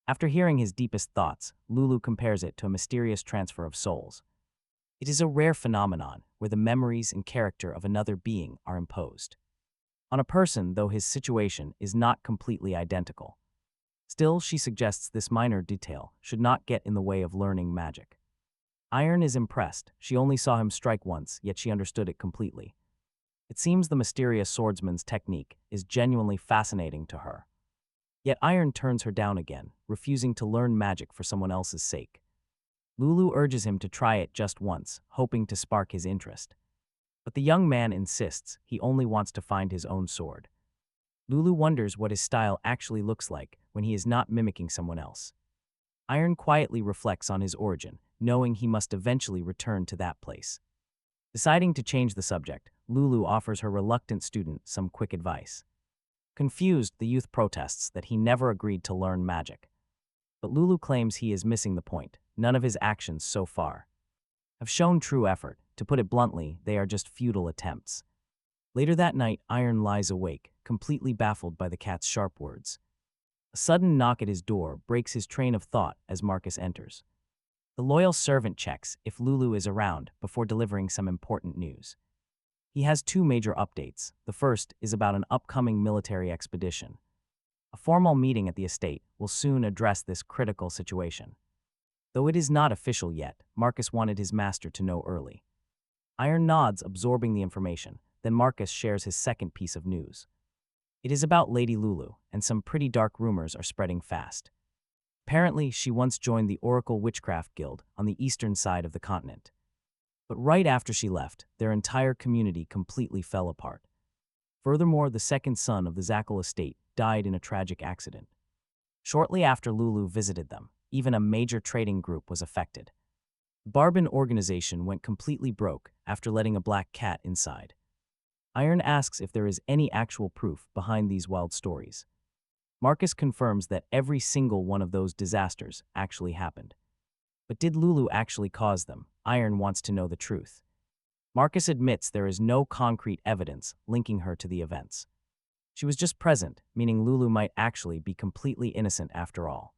After hearing his deepest thoughts, Lulu compares it to a mysterious transfer of souls. It is a rare phenomenon where the memories and character of another being are imposed on a person, though his situation is not completely identical. Still, she suggests this minor detail should not get in the way of learning magic. Iron is impressed. She only saw him strike once, yet she understood it completely. It seems the mysterious swordsman's technique is genuinely fascinating to her. Yet Iron turns her down again, refusing to learn magic for someone else's sake. Lulu urges him to try it just once, hoping to spark his interest. But the young man insists he only wants to find his own sword. Lulu wonders what his style actually looks like when he is not mimicking someone else. Iron quietly reflects on his origin, knowing he must eventually return to that place. Deciding to change the subject, Lulu offers her reluctant student some quick advice. Confused, the youth protests that he never agreed to learn magic. But Lulu claims he is missing the point. None of his actions so far have shown true effort. To put it bluntly, they are just futile attempts. Later that night, Iron lies awake, completely baffled by the cat's sharp words. A sudden knock at his door breaks his train of thought as Marcus enters. The loyal servant checks if Lulu is around before delivering some important news. He has two major updates. The first is about an upcoming military expedition. A formal meeting at the estate will soon address this critical situation. Though it is not official yet, Marcus wanted his master to know early. Iron nods, absorbing the information. Then Marcus shares his second piece of news. It is about Lady Lulu, and some pretty dark rumors are spreading fast. Apparently, she once joined the Oracle Witchcraft Guild on the eastern side of the continent. But right after she left, their entire community completely fell apart. Furthermore, the second son of the Zackle estate died in a tragic accident. Shortly after Lulu visited them, even a major trading group was affected. The Barbin organization went completely broke after letting a black cat inside. Iron asks if there is any actual proof behind these wild stories. Marcus confirms that every single one of those disasters actually happened. But did Lulu actually cause them? Iron wants to know the truth. Marcus admits there is no concrete evidence linking her to the events. She was just present, meaning Lulu might actually be completely innocent after all.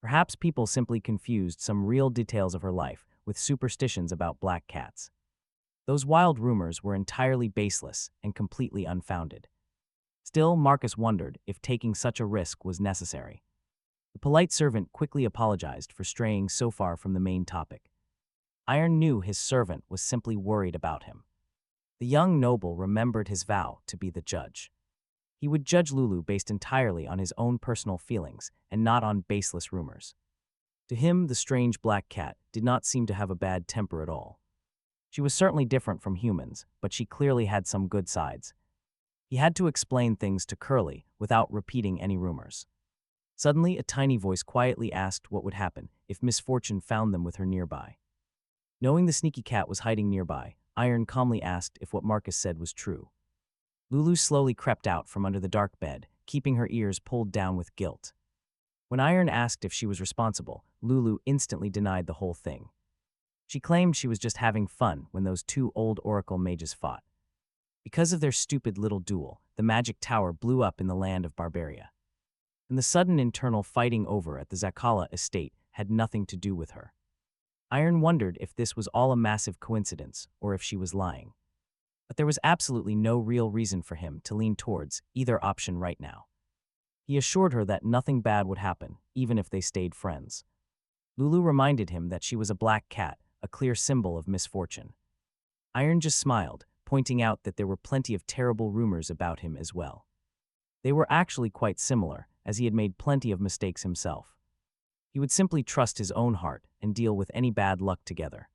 Perhaps people simply confused some real details of her life with superstitions about black cats. Those wild rumors were entirely baseless and completely unfounded. Still, Marcus wondered if taking such a risk was necessary. The polite servant quickly apologized for straying so far from the main topic. Iron knew his servant was simply worried about him. The young noble remembered his vow to be the judge. He would judge Lulu based entirely on his own personal feelings and not on baseless rumors. To him, the strange black cat did not seem to have a bad temper at all. She was certainly different from humans, but she clearly had some good sides. He had to explain things to Curly without repeating any rumors. Suddenly, a tiny voice quietly asked what would happen if misfortune found them with her nearby. Knowing the sneaky cat was hiding nearby, Iron calmly asked if what Marcus said was true. Lulu slowly crept out from under the dark bed, keeping her ears pulled down with guilt. When Iron asked if she was responsible, Lulu instantly denied the whole thing. She claimed she was just having fun when those two old Oracle mages fought. Because of their stupid little duel, the magic tower blew up in the land of Barbaria. And the sudden internal fighting over at the Zakala estate had nothing to do with her. Iron wondered if this was all a massive coincidence or if she was lying. But there was absolutely no real reason for him to lean towards either option right now. He assured her that nothing bad would happen, even if they stayed friends. Lulu reminded him that she was a black cat, a clear symbol of misfortune. Iron just smiled, pointing out that there were plenty of terrible rumors about him as well. They were actually quite similar, as he had made plenty of mistakes himself. He would simply trust his own heart and deal with any bad luck together.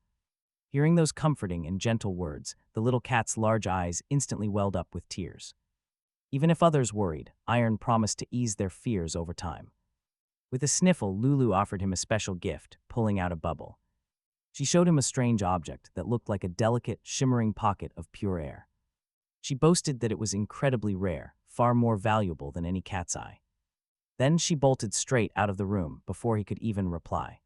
Hearing those comforting and gentle words, the little cat's large eyes instantly welled up with tears. Even if others worried, Iron promised to ease their fears over time. With a sniffle, Lulu offered him a special gift, pulling out a bubble. She showed him a strange object that looked like a delicate, shimmering pocket of pure air. She boasted that it was incredibly rare, far more valuable than any cat's eye. Then she bolted straight out of the room before he could even reply.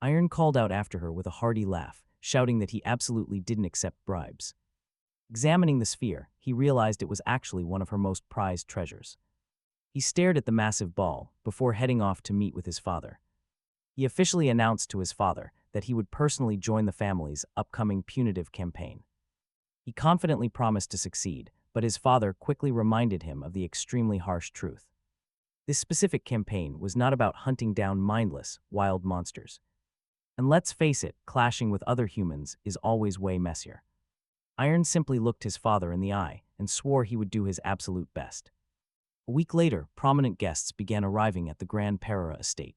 Iron called out after her with a hearty laugh, shouting that he absolutely didn't accept bribes. Examining the sphere, he realized it was actually one of her most prized treasures. He stared at the massive ball before heading off to meet with his father. He officially announced to his father that he would personally join the family's upcoming punitive campaign. He confidently promised to succeed, but his father quickly reminded him of the extremely harsh truth. This specific campaign was not about hunting down mindless, wild monsters. And let's face it, clashing with other humans is always way messier. Iron simply looked his father in the eye and swore he would do his absolute best. A week later, prominent guests began arriving at the Grand Perera estate.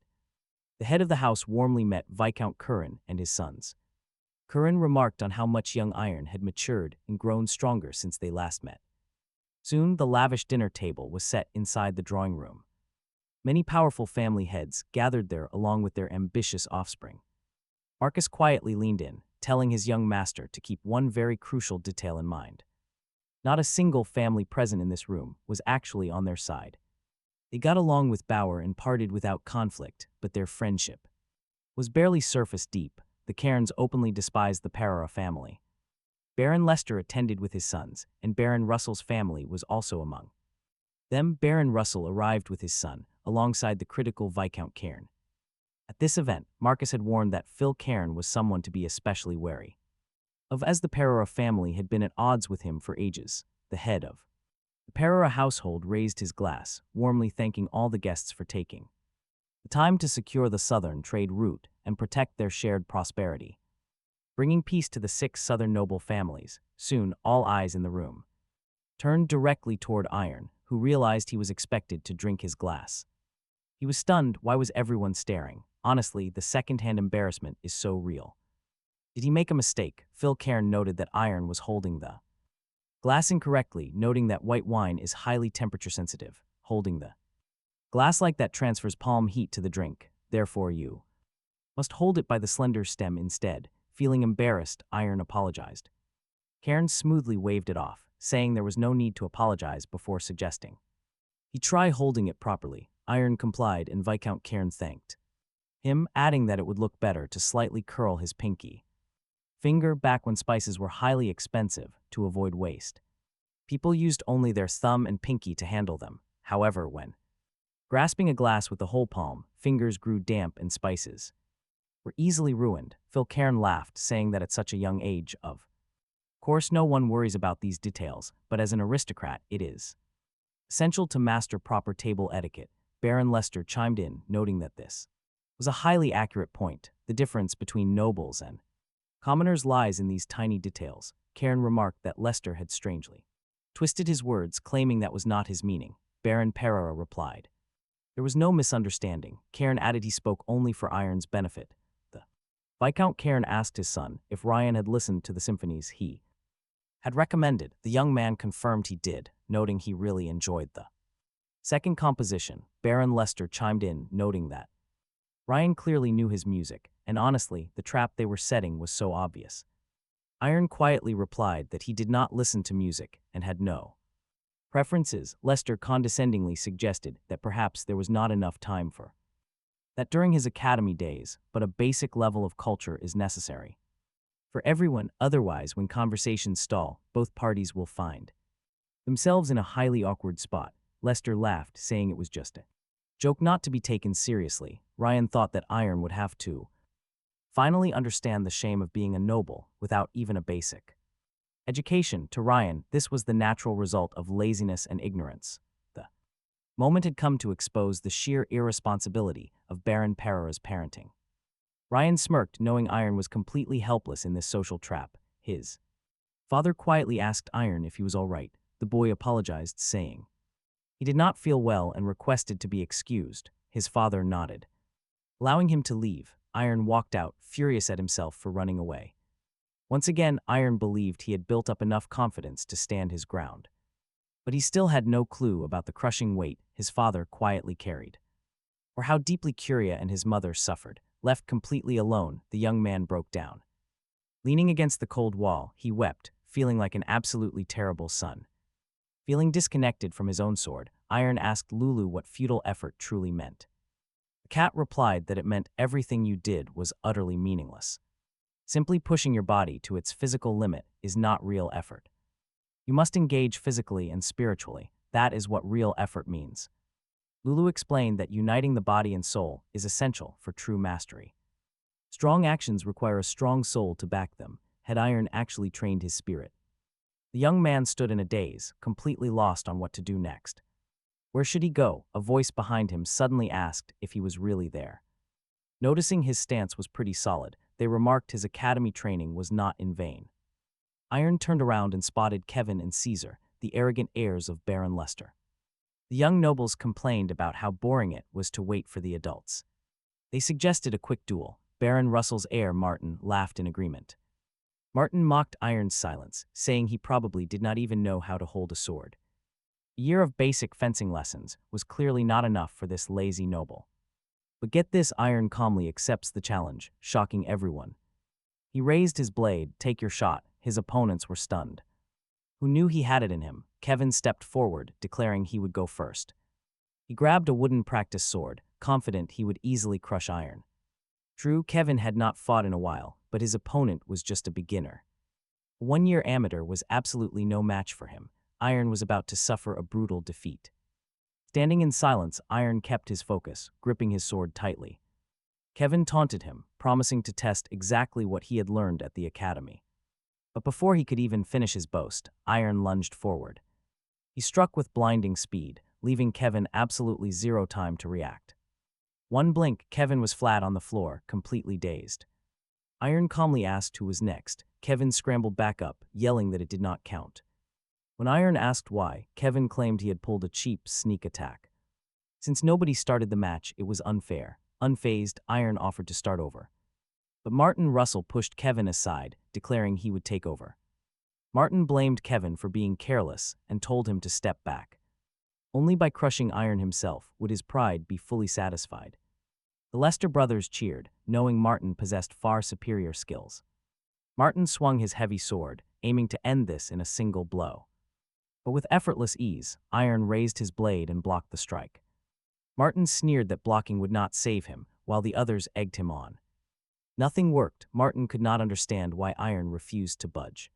The head of the house warmly met Viscount Curran and his sons. Curran remarked on how much young Iron had matured and grown stronger since they last met. Soon, the lavish dinner table was set inside the drawing room. Many powerful family heads gathered there along with their ambitious offspring. Marcus quietly leaned in, telling his young master to keep one very crucial detail in mind. Not a single family present in this room was actually on their side. They got along with Bauer and parted without conflict, but their friendship was barely surface deep. The Cairns openly despised the Perera family. Baron Lester attended with his sons, and Baron Russell's family was also among them. Baron Russell arrived with his son, alongside the critical Viscount Cairn. At this event, Marcus had warned that Phil Cairn was someone to be especially wary of, as the Perera family had been at odds with him for ages. The head of the Perera household raised his glass, warmly thanking all the guests for taking the time to secure the southern trade route and protect their shared prosperity, bringing peace to the 6 southern noble families. Soon, all eyes in the room turned directly toward Iron, who realized he was expected to drink his glass. He was stunned. Why was everyone staring? Honestly, the second-hand embarrassment is so real. Did he make a mistake? Phil Cairn noted that Iron was holding the glass incorrectly, noting that white wine is highly temperature sensitive. Holding the glass like that transfers palm heat to the drink. Therefore, you must hold it by the slender stem instead. Feeling embarrassed, Iron apologized. Cairn smoothly waved it off, saying there was no need to apologize before suggesting he try holding it properly. Iron complied, and Viscount Cairn thanked him, adding that it would look better to slightly curl his pinky finger back when spices were highly expensive to avoid waste. People used only their thumb and pinky to handle them. However, when grasping a glass with the whole palm, fingers grew damp and spices were easily ruined. Phil Cairn laughed, saying that at such a young age, of course no one worries about these details, but as an aristocrat, it is essential to master proper table etiquette. Baron Lester chimed in, noting that this was a highly accurate point. The difference between nobles and commoners lies in these tiny details. Cairn remarked that Lester had strangely twisted his words, claiming that was not his meaning. Baron Pereira replied there was no misunderstanding. Cairn added he spoke only for Iron's benefit. The Viscount Cairn asked his son if Ryan had listened to the symphonies he had recommended. The young man confirmed he did, noting he really enjoyed the second composition. Baron Lester chimed in, noting that Ryan clearly knew his music, and honestly, the trap they were setting was so obvious. Iron quietly replied that he did not listen to music and had no preferences. Lester condescendingly suggested that perhaps there was not enough time for that during his academy days, but a basic level of culture is necessary for everyone. Otherwise, when conversations stall, both parties will find themselves in a highly awkward spot. Lester laughed, saying it was just a joke not to be taken seriously. Ryan thought that Iron would have to finally understand the shame of being a noble without even a basic education. To Ryan, this was the natural result of laziness and ignorance. The moment had come to expose the sheer irresponsibility of Baron Pereira's parenting. Ryan smirked, knowing Iron was completely helpless in this social trap. His father quietly asked Iron if he was all right. The boy apologized, saying he did not feel well and requested to be excused. His father nodded, allowing him to leave. Iron walked out, furious at himself for running away. Once again, Iron believed he had built up enough confidence to stand his ground. But he still had no clue about the crushing weight his father quietly carried, or how deeply Curia and his mother suffered. Left completely alone, the young man broke down. Leaning against the cold wall, he wept, feeling like an absolutely terrible son. Feeling disconnected from his own sword, Iron asked Lulu what futile effort truly meant. The cat replied that it meant everything you did was utterly meaningless. Simply pushing your body to its physical limit is not real effort. You must engage physically and spiritually. That is what real effort means. Lulu explained that uniting the body and soul is essential for true mastery. Strong actions require a strong soul to back them. Had Iron actually trained his spirit? The young man stood in a daze, completely lost on what to do next. Where should he go? A voice behind him suddenly asked if he was really there. Noticing his stance was pretty solid, they remarked his academy training was not in vain. Iron turned around and spotted Kevin and Caesar, the arrogant heirs of Baron Lester. The young nobles complained about how boring it was to wait for the adults. They suggested a quick duel. Baron Russell's heir, Martin, laughed in agreement. Martin mocked Iron's silence, saying he probably did not even know how to hold a sword. A year of basic fencing lessons was clearly not enough for this lazy noble. But get this, Iron calmly accepts the challenge, shocking everyone. He raised his blade. Take your shot. His opponents were stunned. Who knew he had it in him? Kevin stepped forward, declaring he would go first. He grabbed a wooden practice sword, confident he would easily crush Iron. True, Kevin had not fought in a while, but his opponent was just a beginner. A one-year amateur was absolutely no match for him. Iron was about to suffer a brutal defeat. Standing in silence, Iron kept his focus, gripping his sword tightly. Kevin taunted him, promising to test exactly what he had learned at the academy. But before he could even finish his boast, Iron lunged forward. He struck with blinding speed, leaving Kevin absolutely zero time to react. One blink, Kevin was flat on the floor, completely dazed. Iron calmly asked who was next. Kevin scrambled back up, yelling that it did not count. When Iron asked why, Kevin claimed he had pulled a cheap sneak attack. Since nobody started the match, it was unfair. Unfazed, Iron offered to start over. But Martin Russell pushed Kevin aside, declaring he would take over. Martin blamed Kevin for being careless and told him to step back. Only by crushing Iron himself would his pride be fully satisfied. The Lester brothers cheered, knowing Martin possessed far superior skills. Martin swung his heavy sword, aiming to end this in a single blow. But with effortless ease, Iron raised his blade and blocked the strike. Martin sneered that blocking would not save him, while the others egged him on. Nothing worked. Martin could not understand why Iron refused to budge.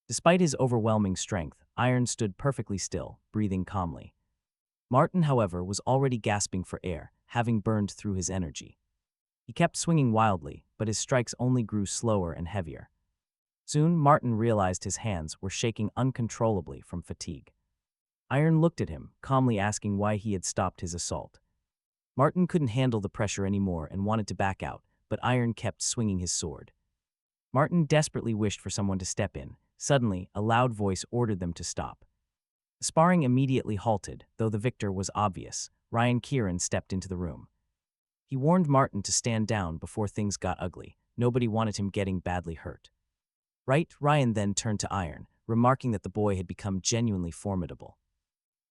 Despite his overwhelming strength, Iron stood perfectly still, breathing calmly. Martin, however, was already gasping for air, having burned through his energy. He kept swinging wildly, but his strikes only grew slower and heavier. Soon, Martin realized his hands were shaking uncontrollably from fatigue. Iron looked at him, calmly asking why he had stopped his assault. Martin couldn't handle the pressure anymore and wanted to back out, but Iron kept swinging his sword. Martin desperately wished for someone to step in. Suddenly, a loud voice ordered them to stop. The sparring immediately halted, though the victor was obvious. Ryan Kieran stepped into the room. He warned Martin to stand down before things got ugly. Nobody wanted him getting badly hurt. Right, Ryan then turned to Iron, remarking that the boy had become genuinely formidable.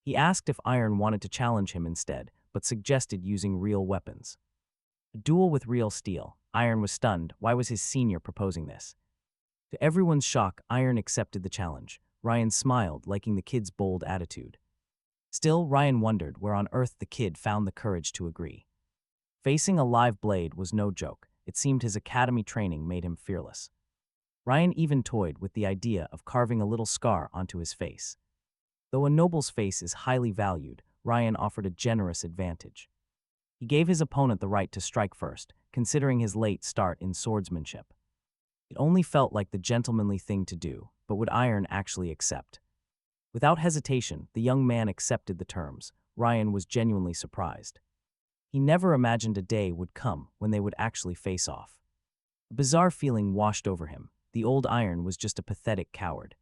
He asked if Iron wanted to challenge him instead, but suggested using real weapons. A duel with real steel. Iron was stunned. Why was his senior proposing this? To everyone's shock, Iron accepted the challenge. Ryan smiled, liking the kid's bold attitude. Still, Ryan wondered where on earth the kid found the courage to agree. Facing a live blade was no joke. It seemed his academy training made him fearless. Ryan even toyed with the idea of carving a little scar onto his face. Though a noble's face is highly valued, Ryan offered a generous advantage. He gave his opponent the right to strike first, considering his late start in swordsmanship. It only felt like the gentlemanly thing to do, but would Iron actually accept? Without hesitation, the young man accepted the terms. Ryan was genuinely surprised. He never imagined a day would come when they would actually face off. A bizarre feeling washed over him. The old Iron was just a pathetic coward.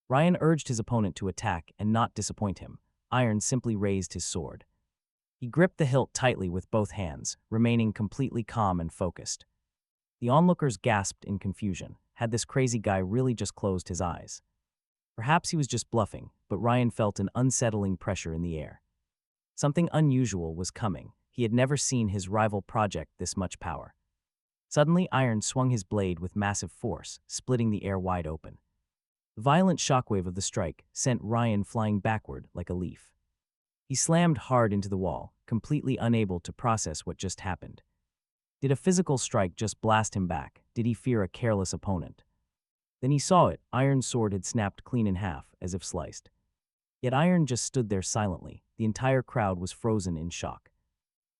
Ryan urged his opponent to attack and not disappoint him. Iron simply raised his sword. He gripped the hilt tightly with both hands, remaining completely calm and focused. The onlookers gasped in confusion. Had this crazy guy really just closed his eyes? Perhaps he was just bluffing, but Ryan felt an unsettling pressure in the air. Something unusual was coming. He had never seen his rival project this much power. Suddenly, Iron swung his blade with massive force, splitting the air wide open. The violent shockwave of the strike sent Ryan flying backward like a leaf. He slammed hard into the wall, completely unable to process what just happened. Did a physical strike just blast him back? Did he fear a careless opponent? Then he saw it. Iron's sword had snapped clean in half, as if sliced. Yet Iron just stood there silently. The entire crowd was frozen in shock.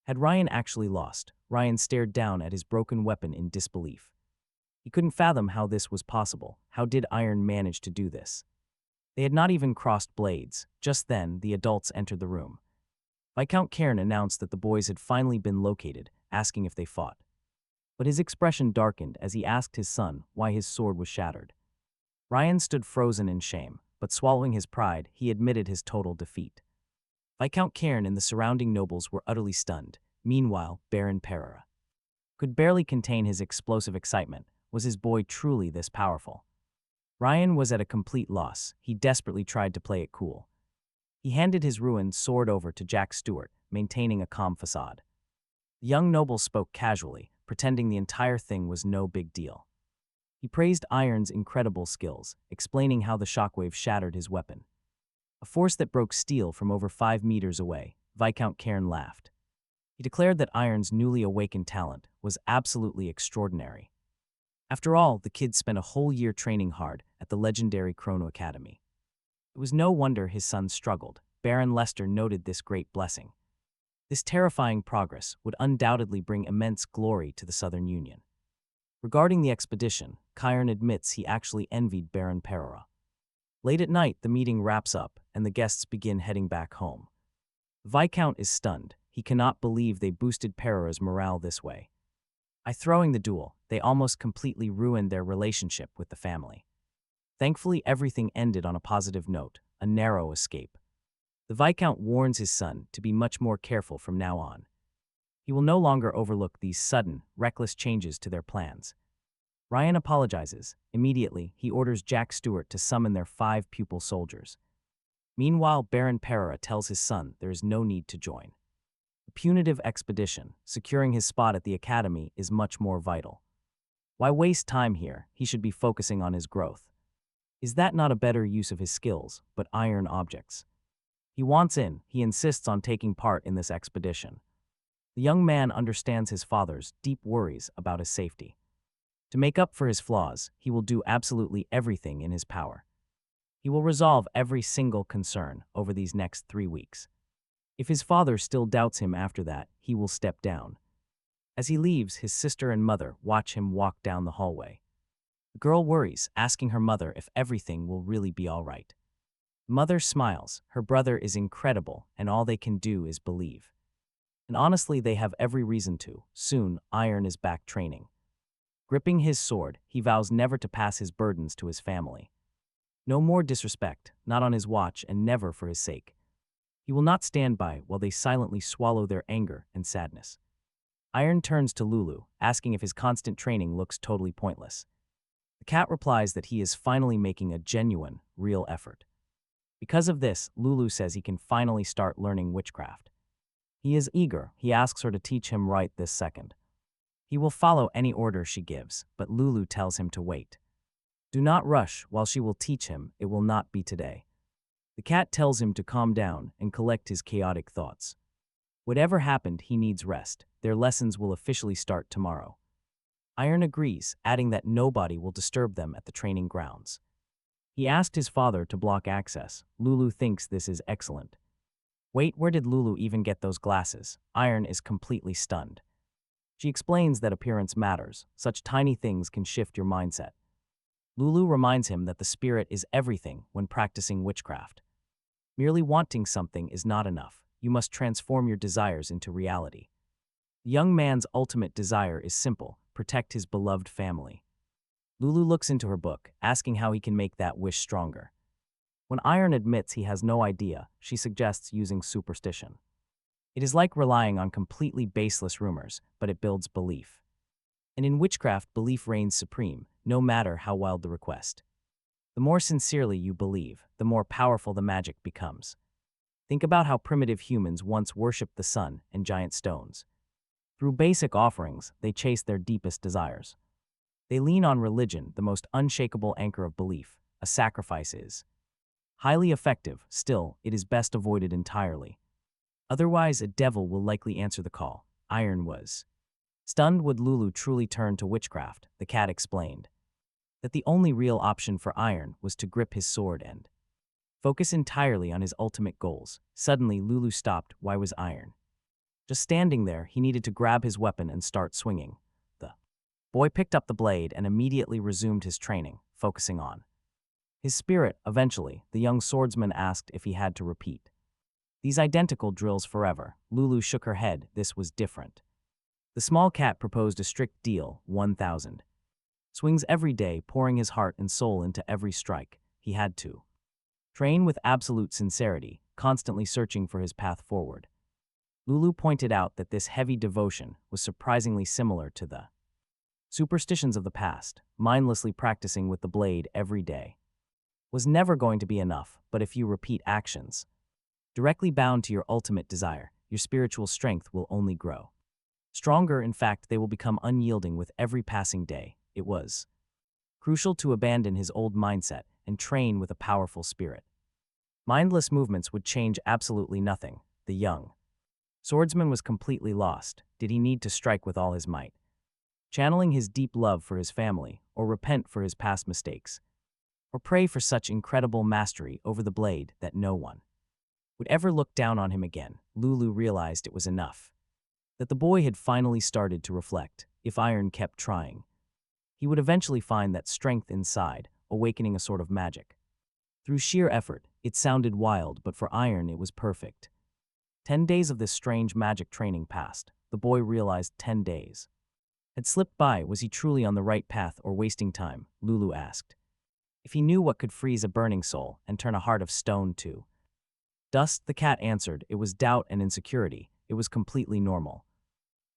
Had Ryan actually lost? Ryan stared down at his broken weapon in disbelief. He couldn't fathom how this was possible. How did Iron manage to do this? They had not even crossed blades. Just then, the adults entered the room. Viscount Cairn announced that the boys had finally been located, asking if they fought. But his expression darkened as he asked his son why his sword was shattered. Ryan stood frozen in shame, but swallowing his pride, he admitted his total defeat. Viscount Cairn and the surrounding nobles were utterly stunned. Meanwhile, Baron Pereira could barely contain his explosive excitement. Was his boy truly this powerful? Ryan was at a complete loss. He desperately tried to play it cool. He handed his ruined sword over to Jack Stewart, maintaining a calm facade. The young noble spoke casually, pretending the entire thing was no big deal. He praised Iron's incredible skills, explaining how the shockwave shattered his weapon. A force that broke steel from over 5 meters away. Viscount Cairn laughed. He declared that Iron's newly awakened talent was absolutely extraordinary. After all, the kid spent a whole year training hard at the legendary Chrono Academy. It was no wonder his son struggled. Baron Lester noted this great blessing. This terrifying progress would undoubtedly bring immense glory to the Southern Union. Regarding the expedition, Cairn admits he actually envied Baron Pereira. Late at night, the meeting wraps up, and the guests begin heading back home. The Viscount is stunned. He cannot believe they boosted Pereira's morale this way. By throwing the duel, they almost completely ruined their relationship with the family. Thankfully, everything ended on a positive note, a narrow escape. The Viscount warns his son to be much more careful from now on. He will no longer overlook these sudden, reckless changes to their plans. Ryan apologizes. Immediately, he orders Jack Stewart to summon their 5 pupil soldiers. Meanwhile, Baron Perera tells his son there is no need to join. A punitive expedition, securing his spot at the academy, is much more vital. Why waste time here? He should be focusing on his growth. Is that not a better use of his skills, but iron objects? He wants in. He insists on taking part in this expedition. The young man understands his father's deep worries about his safety. To make up for his flaws, he will do absolutely everything in his power. He will resolve every single concern over these next 3 weeks. If his father still doubts him after that, he will step down. As he leaves, his sister and mother watch him walk down the hallway. The girl worries, asking her mother if everything will really be all right. Mother smiles. Her brother is incredible, and all they can do is believe. And honestly, they have every reason to. Soon, Iron is back training. Gripping his sword, he vows never to pass his burdens to his family. No more disrespect, not on his watch and never for his sake. He will not stand by while they silently swallow their anger and sadness. Iron turns to Lulu, asking if his constant training looks totally pointless. The cat replies that he is finally making a genuine, real effort. Because of this, Lulu says he can finally start learning witchcraft. He is eager. He asks her to teach him right this second. He will follow any order she gives, but Lulu tells him to wait. Do not rush. While she will teach him, it will not be today. The cat tells him to calm down and collect his chaotic thoughts. Whatever happened, he needs rest. Their lessons will officially start tomorrow. Iron agrees, adding that nobody will disturb them at the training grounds. He asked his father to block access. Lulu thinks this is excellent. Wait, where did Lulu even get those glasses? Iron is completely stunned. She explains that appearance matters. Such tiny things can shift your mindset. Lulu reminds him that the spirit is everything when practicing witchcraft. Merely wanting something is not enough. You must transform your desires into reality. The young man's ultimate desire is simple: protect his beloved family. Lulu looks into her book, asking how he can make that wish stronger. When Iron admits he has no idea, she suggests using superstition. It is like relying on completely baseless rumors, but it builds belief. And in witchcraft, belief reigns supreme, no matter how wild the request. The more sincerely you believe, the more powerful the magic becomes. Think about how primitive humans once worshipped the sun and giant stones. Through basic offerings, they chase their deepest desires. They lean on religion, the most unshakable anchor of belief. A sacrifice is highly effective. Still, it is best avoided entirely. Otherwise, a devil will likely answer the call. Iron was stunned. Would Lulu truly turn to witchcraft? The cat explained that the only real option for Iron was to grip his sword and focus entirely on his ultimate goals. Suddenly, Lulu stopped. Why was Iron just standing there? He needed to grab his weapon and start swinging. The boy picked up the blade and immediately resumed his training, focusing on his spirit. Eventually, the young swordsman asked if he had to repeat these identical drills forever. Lulu shook her head. This was different. The small cat proposed a strict deal: 1,000 swings every day, pouring his heart and soul into every strike. He had to train with absolute sincerity, constantly searching for his path forward. Lulu pointed out that this heavy devotion was surprisingly similar to the superstitions of the past. Mindlessly practicing with the blade every day was never going to be enough, but if you repeat actions directly bound to your ultimate desire, your spiritual strength will only grow stronger. In fact, they will become unyielding with every passing day. It was crucial to abandon his old mindset and train with a powerful spirit. Mindless movements would change absolutely nothing. The young swordsman was completely lost. Did he need to strike with all his might, channeling his deep love for his family, or repent for his past mistakes, or pray for such incredible mastery over the blade that no one would ever look down on him again? Lulu realized it was enough, that the boy had finally started to reflect. If Iron kept trying, he would eventually find that strength inside, awakening a sort of magic. Through sheer effort, it sounded wild, but for Iron it was perfect. 10 days of this strange magic training passed. The boy realized 10 days had slipped by. Was he truly on the right path or wasting time? Lulu asked. If he knew what could freeze a burning soul and turn a heart of stone to dust, the cat answered. It was doubt and insecurity. It was completely normal.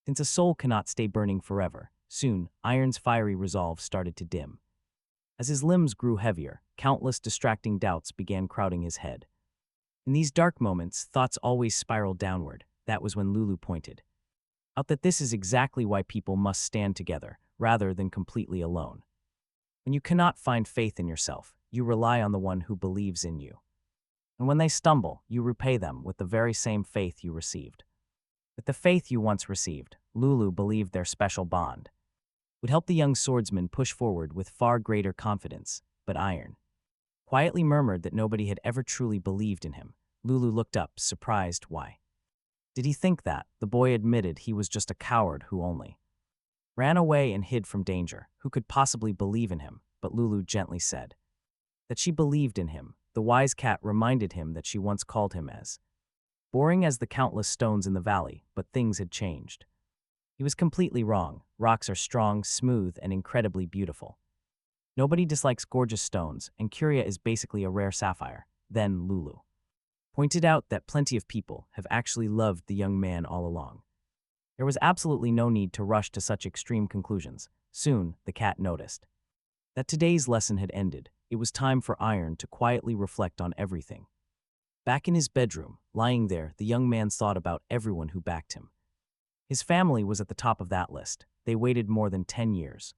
Since a soul cannot stay burning forever, soon, Iron's fiery resolve started to dim. As his limbs grew heavier, countless distracting doubts began crowding his head. In these dark moments, thoughts always spiraled downward. That was when Lulu pointed out that this is exactly why people must stand together, rather than completely alone. When you cannot find faith in yourself, you rely on the one who believes in you. And when they stumble, you repay them with the very same faith you received. With the faith you once received, Lulu believed their special bond would help the young swordsman push forward with far greater confidence, but Iron quietly murmured that nobody had ever truly believed in him. Lulu looked up, surprised. Why did he think that? The boy admitted he was just a coward who only ran away and hid from danger. Who could possibly believe in him? But Lulu gently said that she believed in him. The wise cat reminded him that she once called him as boring as the countless stones in the valley, but things had changed. He was completely wrong. Rocks are strong, smooth, and incredibly beautiful. Nobody dislikes gorgeous stones, and Curia is basically a rare sapphire. Then Lulu pointed out that plenty of people have actually loved the young man all along. There was absolutely no need to rush to such extreme conclusions. Soon, the cat noticed that today's lesson had ended. It was time for Iron to quietly reflect on everything. Back in his bedroom, lying there, the young man thought about everyone who backed him. His family was at the top of that list. They waited more than 10 years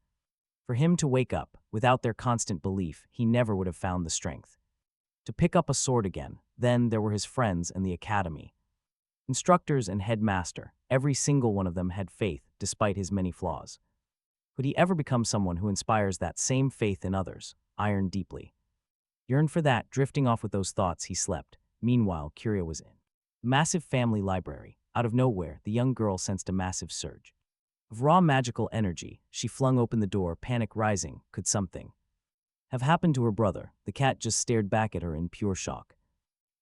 for him to wake up. Without their constant belief, he never would have found the strength to pick up a sword again. Then there were his friends and the academy. Instructors and headmaster, every single one of them had faith despite his many flaws. Could he ever become someone who inspires that same faith in others? Iron deeply yearned for that. Drifting off with those thoughts, he slept. Meanwhile, Curia was in the massive family library. Out of nowhere, the young girl sensed a massive surge of raw magical energy. She flung open the door, panic rising. Could something have happened to her brother? The cat just stared back at her in pure shock.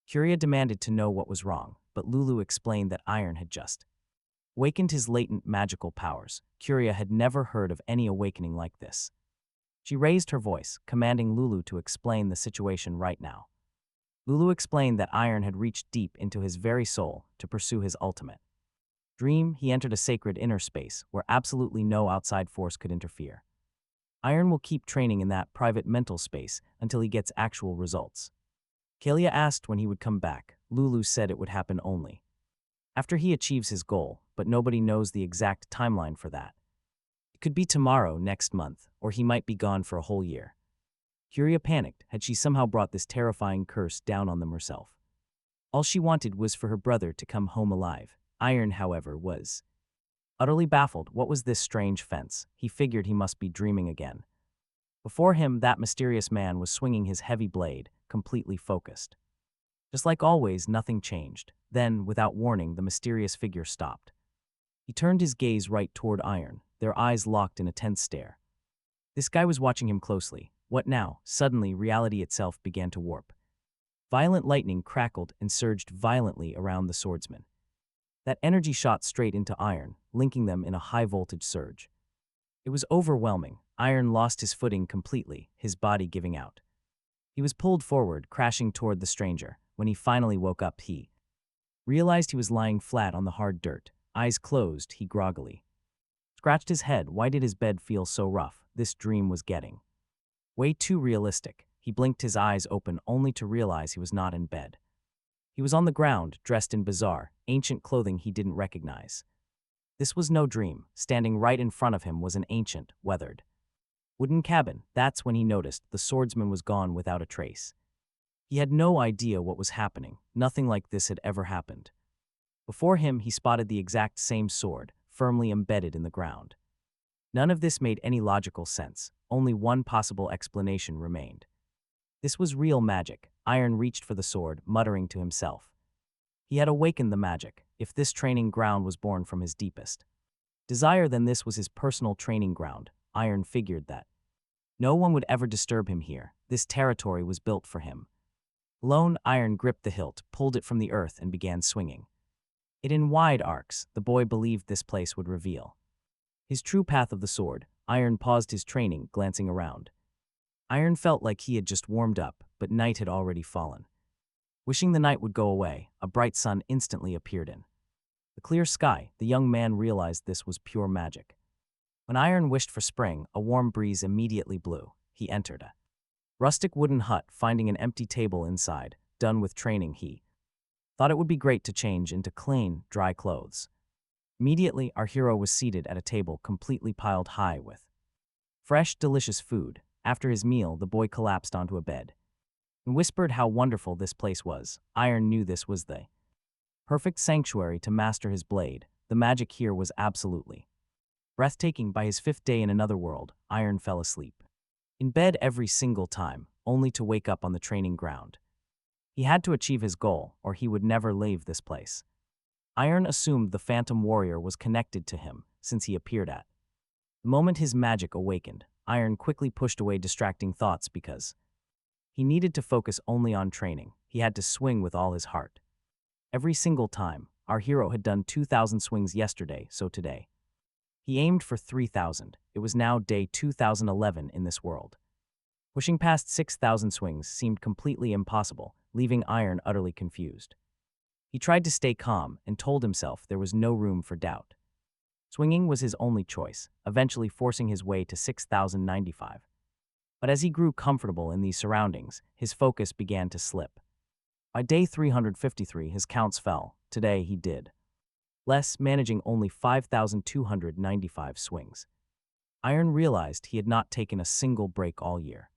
Curia demanded to know what was wrong, but Lulu explained that Iron had just awakened his latent magical powers. Curia had never heard of any awakening like this. She raised her voice, commanding Lulu to explain the situation right now. Lulu explained that Iron had reached deep into his very soul to pursue his ultimate dream. He entered a sacred inner space where absolutely no outside force could interfere. Iron will keep training in that private mental space until he gets actual results. Kalia asked when he would come back. Lulu said it would happen only after he achieves his goal, but nobody knows the exact timeline for that. It could be tomorrow, next month, or he might be gone for a whole year. Curia panicked. Had she somehow brought this terrifying curse down on them herself? All she wanted was for her brother to come home alive. Iron, however, was utterly baffled. What was this strange fence? He figured he must be dreaming again. Before him, that mysterious man was swinging his heavy blade, completely focused. Just like always, nothing changed. Then, without warning, the mysterious figure stopped. He turned his gaze right toward Iron, their eyes locked in a tense stare. This guy was watching him closely. What now? Suddenly, reality itself began to warp. Violent lightning crackled and surged violently around the swordsman. That energy shot straight into Iron, linking them in a high-voltage surge. It was overwhelming. Iron lost his footing completely, his body giving out. He was pulled forward, crashing toward the stranger. When he finally woke up, he realized he was lying flat on the hard dirt. Eyes closed, he groggily scratched his head. Why did his bed feel so rough? This dream was getting way too realistic. He blinked his eyes open only to realize he was not in bed. He was on the ground, dressed in bizarre, ancient clothing he didn't recognize. This was no dream. Standing right in front of him was an ancient, weathered wooden cabin. That's when he noticed the swordsman was gone without a trace. He had no idea what was happening. Nothing like this had ever happened. Before him, he spotted the exact same sword, firmly embedded in the ground. None of this made any logical sense. Only one possible explanation remained. This was real magic. Iron reached for the sword, muttering to himself. He had awakened the magic. If this training ground was born from his deepest desire, then this was his personal training ground. Iron figured that no one would ever disturb him here. This territory was built for him. Alone, Iron gripped the hilt, pulled it from the earth, and began swinging it in wide arcs. The boy believed this place would reveal his true path of the sword. Iron paused his training, glancing around. Iron felt like he had just warmed up, but night had already fallen. Wishing the night would go away, a bright sun instantly appeared in the The clear sky, the young man realized this was pure magic. When Iron wished for spring, a warm breeze immediately blew. He entered a rustic wooden hut, finding an empty table inside. Done with training, he thought it would be great to change into clean, dry clothes. Immediately, our hero was seated at a table completely piled high with fresh, delicious food. After his meal, the boy collapsed onto a bed and whispered how wonderful this place was. Iron knew this was the perfect sanctuary to master his blade. The magic here was absolutely breathtaking. By his 5th day in another world, Iron fell asleep in bed every single time, only to wake up on the training ground. He had to achieve his goal, or he would never leave this place. Iron assumed the Phantom Warrior was connected to him, since he appeared at the moment his magic awakened. Iron quickly pushed away distracting thoughts because he needed to focus only on training. He had to swing with all his heart. Every single time, our hero had done 2,000 swings yesterday, so today he aimed for 3,000. It was now day 2011 in this world. Pushing past 6,000 swings seemed completely impossible, leaving Iron utterly confused. He tried to stay calm and told himself there was no room for doubt. Swinging was his only choice, eventually forcing his way to 6,095. But as he grew comfortable in these surroundings, his focus began to slip. By day 353, his counts fell. Today he did less, managing only 5,295 swings. Iron realized he had not taken a single break all year.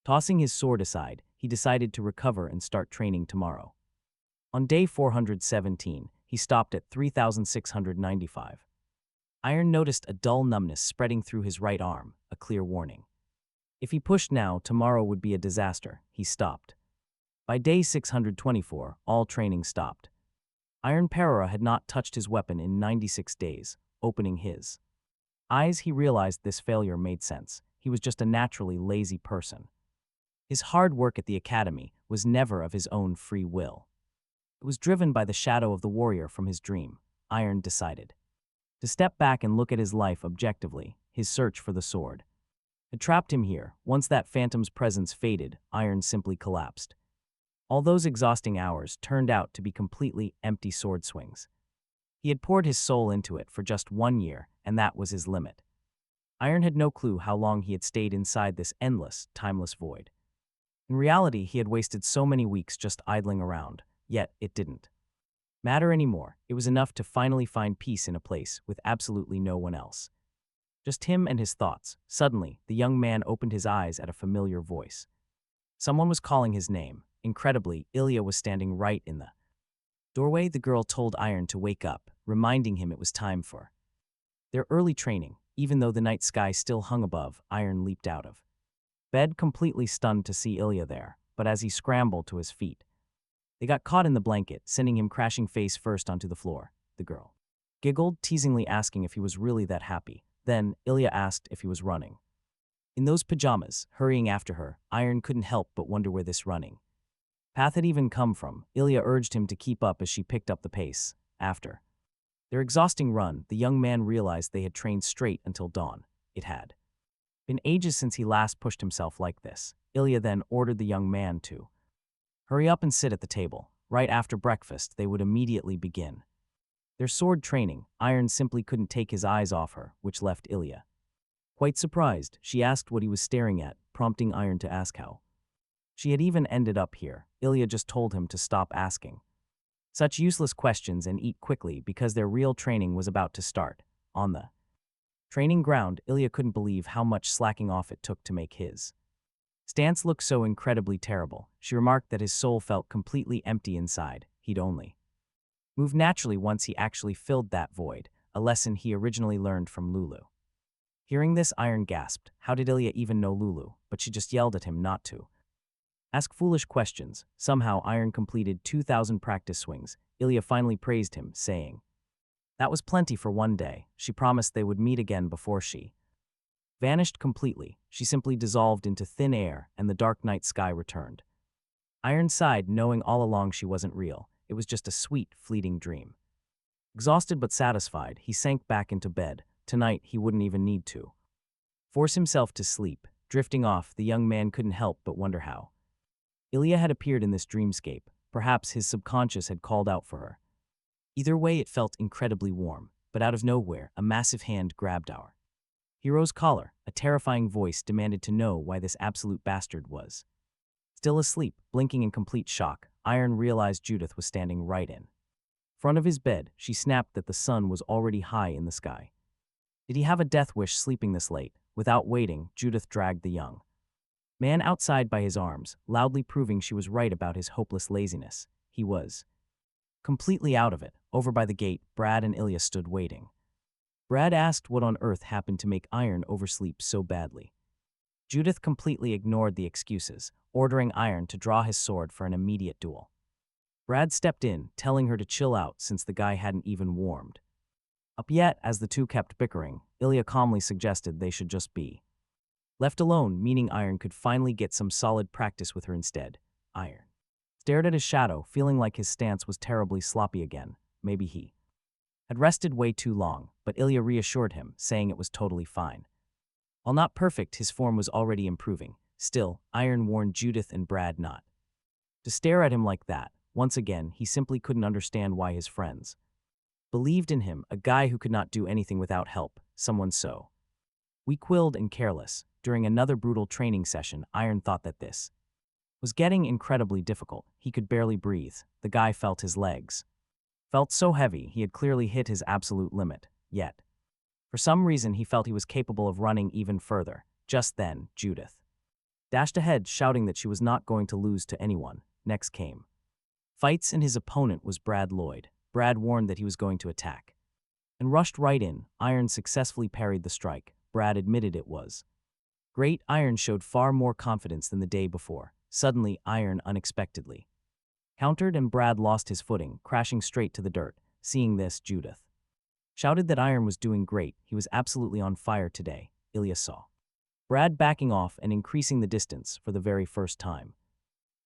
Tossing his sword aside, he decided to recover and start training tomorrow. On day 417, he stopped at 3,695. Iron noticed a dull numbness spreading through his right arm, a clear warning. If he pushed now, tomorrow would be a disaster. He stopped. By day 624, all training stopped. Iron Perora had not touched his weapon in 96 days. Opening his eyes, he realized this failure made sense. He was just a naturally lazy person. His hard work at the academy was never of his own free will. It was driven by the shadow of the warrior from his dream. Iron decided to step back and look at his life objectively. His search for the sword had trapped him here. Once that phantom's presence faded, Iron simply collapsed. All those exhausting hours turned out to be completely empty sword swings. He had poured his soul into it for just 1 year, and that was his limit. Iron had no clue how long he had stayed inside this endless, timeless void. In reality, he had wasted so many weeks just idling around, yet it didn't matter anymore. It was enough to finally find peace in a place with absolutely no one else. Just him and his thoughts. Suddenly, the young man opened his eyes at a familiar voice. Someone was calling his name. Incredibly, Ilya was standing right in the doorway. The girl told Iron to wake up, reminding him it was time for their early training. Even though the night sky still hung above, Iron leaped out of bed, completely stunned to see Ilya there. But as he scrambled to his feet, they got caught in the blanket, sending him crashing face first onto the floor. The girl giggled, teasingly asking if he was really that happy. Then, Ilya asked if he was running in those pajamas, hurrying after her. Iron couldn't help but wonder where this running path had even come from. Ilya urged him to keep up as she picked up the pace. After their exhausting run, the young man realized they had trained straight until dawn. It had been ages since he last pushed himself like this. Ilya then ordered the young man to hurry up and sit at the table. Right after breakfast, they would immediately begin their sword training. Iron simply couldn't take his eyes off her, which left Ilya quite surprised. She asked what he was staring at, prompting Iron to ask how she had even ended up here. Ilya just told him to stop asking such useless questions and eat quickly because their real training was about to start. On the training ground, Ilya couldn't believe how much slacking off it took to make his stance look so incredibly terrible. She remarked that his soul felt completely empty inside. He'd only move naturally once he actually filled that void, a lesson he originally learned from Lulu. Hearing this, Iron gasped. How did Ilya even know Lulu? But she just yelled at him not to ask foolish questions. Somehow, Iron completed 2,000 practice swings. Ilya finally praised him, saying that was plenty for 1 day. She promised they would meet again before she vanished completely. She simply dissolved into thin air, and the dark night sky returned. Iron sighed, knowing all along she wasn't real. It was just a sweet, fleeting dream. Exhausted but satisfied, he sank back into bed. Tonight, he wouldn't even need to force himself to sleep. Drifting off, the young man couldn't help but wonder how Ilya had appeared in this dreamscape. Perhaps his subconscious had called out for her. Either way, it felt incredibly warm, but out of nowhere, a massive hand grabbed our hero's collar. A terrifying voice demanded to know why this absolute bastard was still asleep. Blinking in complete shock, Iron realized Judith was standing right in front of his bed. She snapped that the sun was already high in the sky. Did he have a death wish sleeping this late? Without waiting, Judith dragged the young man outside by his arms, loudly proving she was right about his hopeless laziness. He was completely out of it. Over by the gate, Brad and Ilya stood waiting. Brad asked what on earth happened to make Iron oversleep so badly. Judith completely ignored the excuses, ordering Iron to draw his sword for an immediate duel. Brad stepped in, telling her to chill out since the guy hadn't even warmed up yet. As the two kept bickering, Ilya calmly suggested they should just be left alone, meaning Iron could finally get some solid practice with her instead. Iron stared at his shadow, feeling like his stance was terribly sloppy again. Maybe he had rested way too long, but Ilya reassured him, saying it was totally fine. While not perfect, his form was already improving. Still, Iron warned Judith and Brad not to stare at him like that. Once again, he simply couldn't understand why his friends believed in him, a guy who could not do anything without help, someone so weak-willed and careless. During another brutal training session, Iron thought that this was getting incredibly difficult. He could barely breathe. The guy felt his legs felt so heavy he had clearly hit his absolute limit. Yet, for some reason, he felt he was capable of running even further. Just then, Judith dashed ahead, shouting that she was not going to lose to anyone. Next came fights, and his opponent was Brad Lloyd. Brad warned that he was going to attack and rushed right in. Iron successfully parried the strike. Brad admitted it was great. Iron showed far more confidence than the day before. Suddenly, Iron unexpectedly countered and Brad lost his footing, crashing straight to the dirt. Seeing this, Judith shouted that Iron was doing great. He was absolutely on fire today. Ilya saw Brad backing off and increasing the distance for the very first time.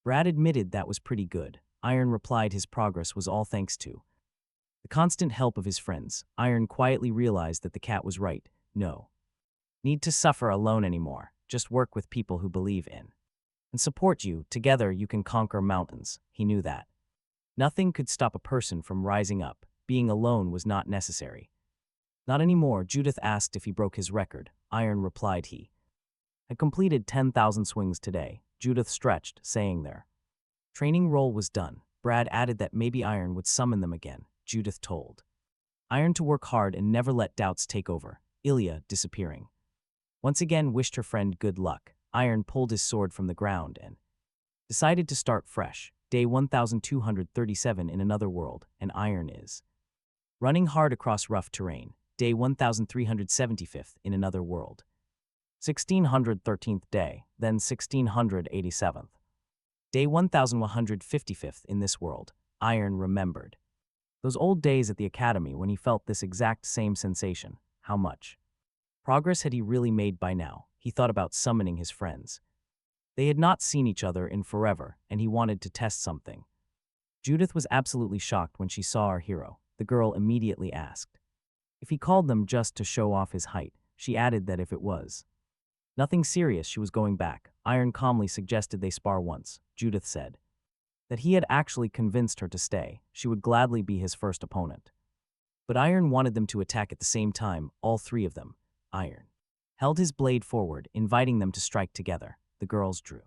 Brad admitted that was pretty good. Iron replied his progress was all thanks to the constant help of his friends. Iron quietly realized that the cat was right. No need to suffer alone anymore. Just work with people who believe in and support you. Together you can conquer mountains. He knew that nothing could stop a person from rising up. Being alone was not necessary. Not anymore. Judith asked if he broke his record. Iron replied he had completed 10,000 swings today. Judith stretched, saying their training roll was done. Brad added that maybe Iron would summon them again. Judith told Iron to work hard and never let doubts take over. Ilya, disappearing, once again wished her friend good luck. Iron pulled his sword from the ground and decided to start fresh. Day 1237 in another world, and Iron is running hard across rough terrain. Day 1375 in another world. 1613th day, then 1687th. Day 1155th in this world. Iron remembered those old days at the academy when he felt this exact same sensation. How much progress had he really made by now? He thought about summoning his friends. They had not seen each other in forever, and he wanted to test something. Judith was absolutely shocked when she saw our hero. The girl immediately asked if he called them just to show off his height. She added that if it was nothing serious, she was going back. Iron calmly suggested they spar once. Judith said that he had actually convinced her to stay. She would gladly be his first opponent. But Iron wanted them to attack at the same time, all three of them. Iron held his blade forward, inviting them to strike together. The girls drew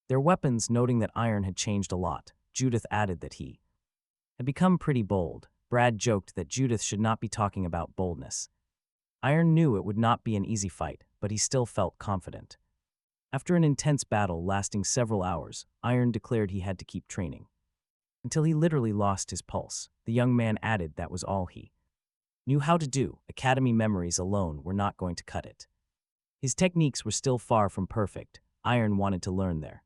their weapons, noting that Iron had changed a lot. Judith added that he had become pretty bold. Brad joked that Judith should not be talking about boldness. Iron knew it would not be an easy fight, but he still felt confident. After an intense battle lasting several hours, Iron declared he had to keep training until he literally lost his pulse. The young man added that was all he knew how to do. Academy memories alone were not going to cut it. His techniques were still far from perfect. Iron wanted to learn their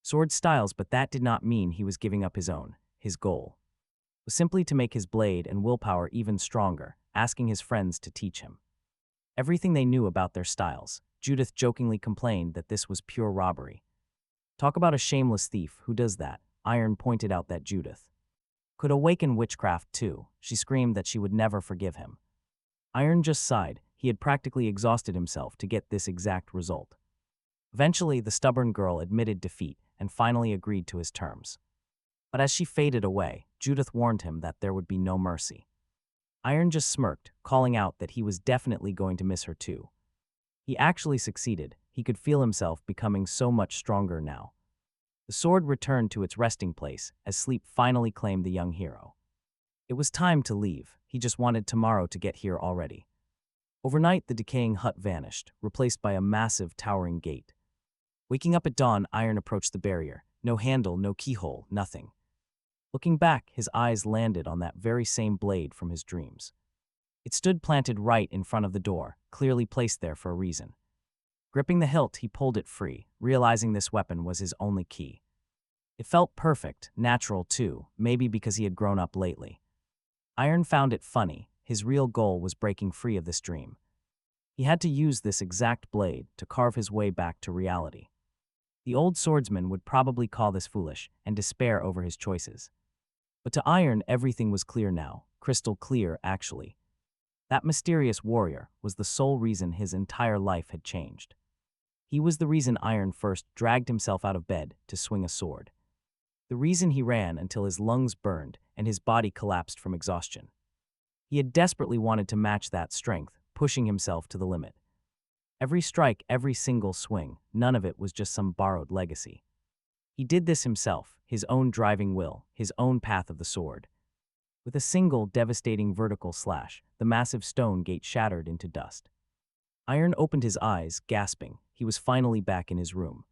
sword styles, but that did not mean he was giving up his own. His goal was simply to make his blade and willpower even stronger, asking his friends to teach him everything they knew about their styles. Judith jokingly complained that this was pure robbery. Talk about a shameless thief, who does that? Iron pointed out that Judith could awaken witchcraft too. She screamed that she would never forgive him. Iron just sighed. He had practically exhausted himself to get this exact result. Eventually, the stubborn girl admitted defeat and finally agreed to his terms. But as she faded away, Judith warned him that there would be no mercy. Iron just smirked, calling out that he was definitely going to miss her too. He actually succeeded. He could feel himself becoming so much stronger now. The sword returned to its resting place as sleep finally claimed the young hero. It was time to leave. He just wanted tomorrow to get here already. Overnight, the decaying hut vanished, replaced by a massive, towering gate. Waking up at dawn, Iron approached the barrier. No handle, no keyhole, nothing. Looking back, his eyes landed on that very same blade from his dreams. It stood planted right in front of the door, clearly placed there for a reason. Gripping the hilt, he pulled it free, realizing this weapon was his only key. It felt perfect, natural too, maybe because he had grown up lately. Iron found it funny. His real goal was breaking free of this dream. He had to use this exact blade to carve his way back to reality. The old swordsman would probably call this foolish and despair over his choices. But to Iron, everything was clear now, crystal clear, actually. That mysterious warrior was the sole reason his entire life had changed. He was the reason Iron first dragged himself out of bed to swing a sword. The reason he ran until his lungs burned and his body collapsed from exhaustion. He had desperately wanted to match that strength, pushing himself to the limit. Every strike, every single swing, none of it was just some borrowed legacy. He did this himself, his own driving will, his own path of the sword. With a single devastating vertical slash, the massive stone gate shattered into dust. Iron opened his eyes, gasping. He was finally back in his room.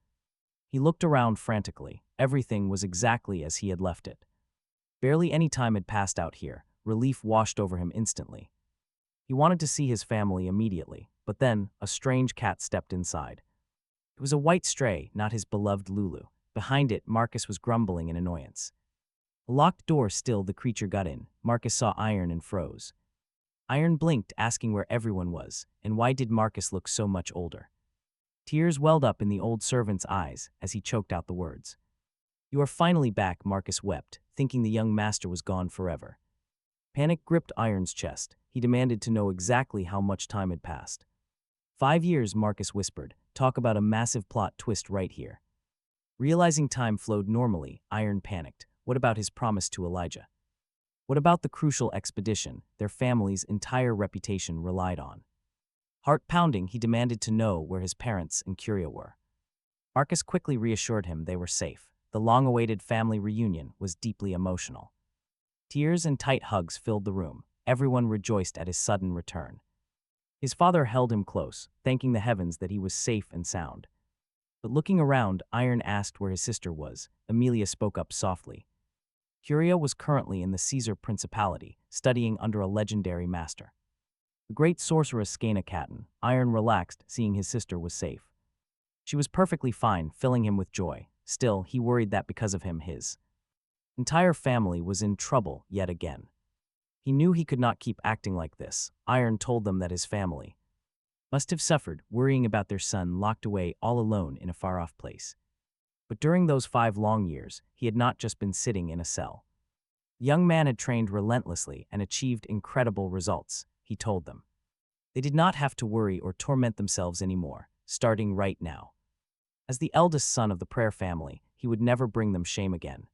He looked around frantically. Everything was exactly as he had left it. Barely any time had passed out here. Relief washed over him instantly. He wanted to see his family immediately, but then a strange cat stepped inside. It was a white stray, not his beloved Lulu. Behind it, Marcus was grumbling in annoyance. A locked door still, the creature got in. Marcus saw Iron and froze. Iron blinked, asking where everyone was, and why did Marcus look so much older. Tears welled up in the old servant's eyes as he choked out the words. "You are finally back," Marcus wept, thinking the young master was gone forever. Panic gripped Iron's chest. He demanded to know exactly how much time had passed. 5 years, Marcus whispered. Talk about a massive plot twist right here. Realizing time flowed normally, Iron panicked. What about his promise to Elijah? What about the crucial expedition their family's entire reputation relied on? Heart pounding, he demanded to know where his parents and Curia were. Marcus quickly reassured him they were safe. The long-awaited family reunion was deeply emotional. Tears and tight hugs filled the room. Everyone rejoiced at his sudden return. His father held him close, thanking the heavens that he was safe and sound. But looking around, Iron asked where his sister was. Amelia spoke up softly. Curia was currently in the Caesar Principality, studying under a legendary master. The great sorceress Skanecaten. Iron relaxed, seeing his sister was safe. She was perfectly fine, filling him with joy. Still, he worried that because of him, his entire family was in trouble yet again. He knew he could not keep acting like this. Iron told them that his family must have suffered, worrying about their son locked away all alone in a far-off place. But during those 5 long years, he had not just been sitting in a cell. The young man had trained relentlessly and achieved incredible results, he told them. They did not have to worry or torment themselves anymore, starting right now. As the eldest son of the Prayer family, he would never bring them shame again.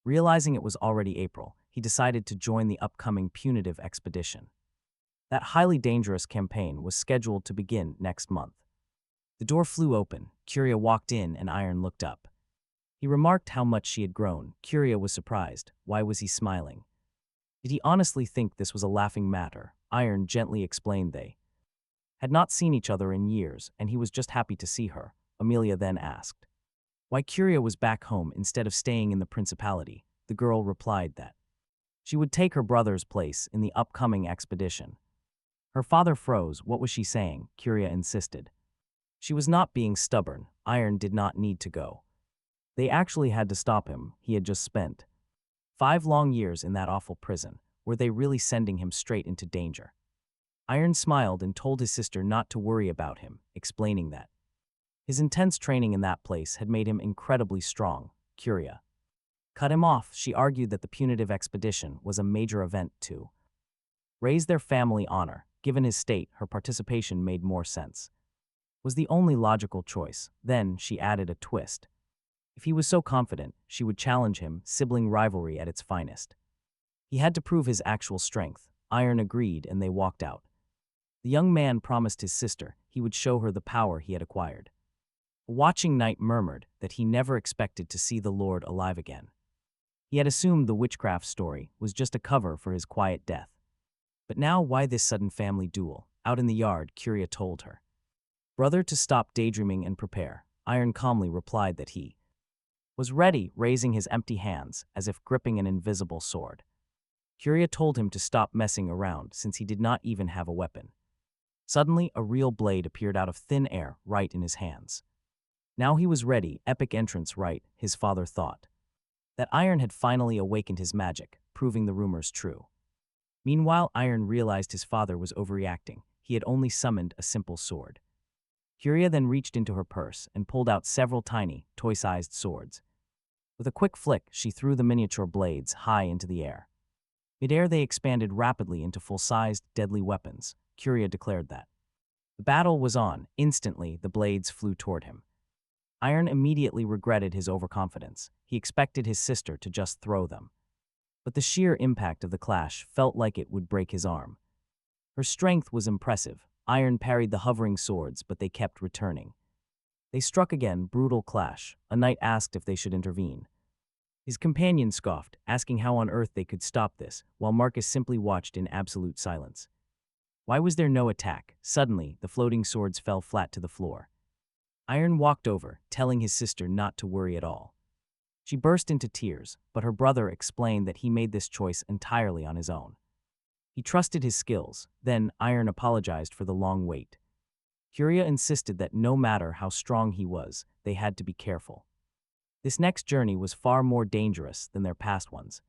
Realizing it was already April, he decided to join the upcoming punitive expedition. That highly dangerous campaign was scheduled to begin next month. The door flew open. Curia walked in and Iron looked up. He remarked how much she had grown. Curia was surprised. Why was he smiling? Did he honestly think this was a laughing matter? Iron gently explained they had not seen each other in years, and he was just happy to see her. Amelia then asked why Curia was back home instead of staying in the Principality. The girl replied that she would take her brother's place in the upcoming expedition. Her father froze. What was she saying? Curia insisted. She was not being stubborn. Iron did not need to go. They actually had to stop him. He had just spent 5 long years in that awful prison. Were they really sending him straight into danger? Iron smiled and told his sister not to worry about him, explaining that his intense training in that place had made him incredibly strong. Curia cut him off. She argued that the punitive expedition was a major event to raise their family honor. Given his state, her participation made more sense. Was the only logical choice. Then she added a twist. If he was so confident, she would challenge him, sibling rivalry at its finest. He had to prove his actual strength. Iron agreed, and they walked out. The young man promised his sister he would show her the power he had acquired. A watching knight murmured that he never expected to see the Lord alive again. He had assumed the witchcraft story was just a cover for his quiet death. But now why this sudden family duel? Out in the yard, Curia told her brother to stop daydreaming and prepare. Iron calmly replied that he was ready, raising his empty hands as if gripping an invisible sword. Curia told him to stop messing around since he did not even have a weapon. Suddenly, a real blade appeared out of thin air right in his hands. Now he was ready, epic entrance right, his father thought. That Iron had finally awakened his magic, proving the rumors true. Meanwhile, Iron realized his father was overreacting. He had only summoned a simple sword. Curia then reached into her purse and pulled out several tiny, toy-sized swords. With a quick flick, she threw the miniature blades high into the air. Mid-air, they expanded rapidly into full-sized, deadly weapons. Curia declared that the battle was on. Instantly, the blades flew toward him. Iron immediately regretted his overconfidence. He expected his sister to just throw them. But the sheer impact of the clash felt like it would break his arm. Her strength was impressive. Iron parried the hovering swords, but they kept returning. They struck again, brutal clash. A knight asked if they should intervene. His companion scoffed, asking how on earth they could stop this, while Marcus simply watched in absolute silence. Why was there no attack? Suddenly, the floating swords fell flat to the floor. Iron walked over, telling his sister not to worry at all. She burst into tears, but her brother explained that he made this choice entirely on his own. He trusted his skills. Then Iron apologized for the long wait. Curia insisted that no matter how strong he was, they had to be careful. This next journey was far more dangerous than their past ones.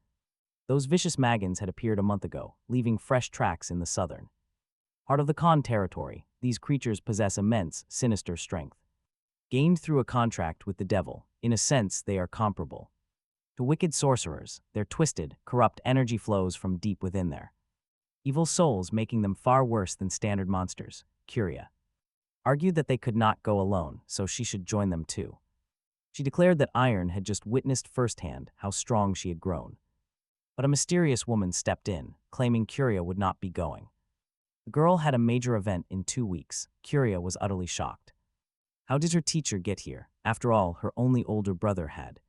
Those vicious Magans had appeared a month ago, leaving fresh tracks in the southern part of the Khan territory. These creatures possess immense, sinister strength. Gained through a contract with the devil, in a sense they are comparable to wicked sorcerers. Their twisted, corrupt energy flows from deep within their evil souls, making them far worse than standard monsters. Curia argued that they could not go alone, so she should join them too. She declared that Iron had just witnessed firsthand how strong she had grown. But a mysterious woman stepped in, claiming Curia would not be going. The girl had a major event in 2 weeks. Curia was utterly shocked. How did her teacher get here? After all, her only older brother had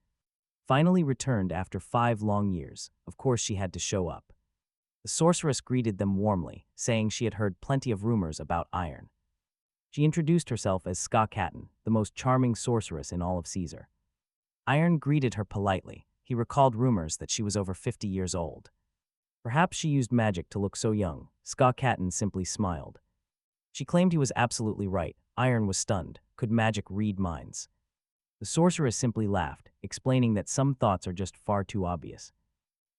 finally returned after 5 long years. Of course she had to show up. The sorceress greeted them warmly, saying she had heard plenty of rumors about Iron. She introduced herself as Ska Katten, the most charming sorceress in all of Caesar. Iron greeted her politely. He recalled rumors that she was over 50 years old. Perhaps she used magic to look so young. Ska Katten simply smiled. She claimed he was absolutely right. Iron was stunned. Could magic read minds? The sorceress simply laughed, explaining that some thoughts are just far too obvious.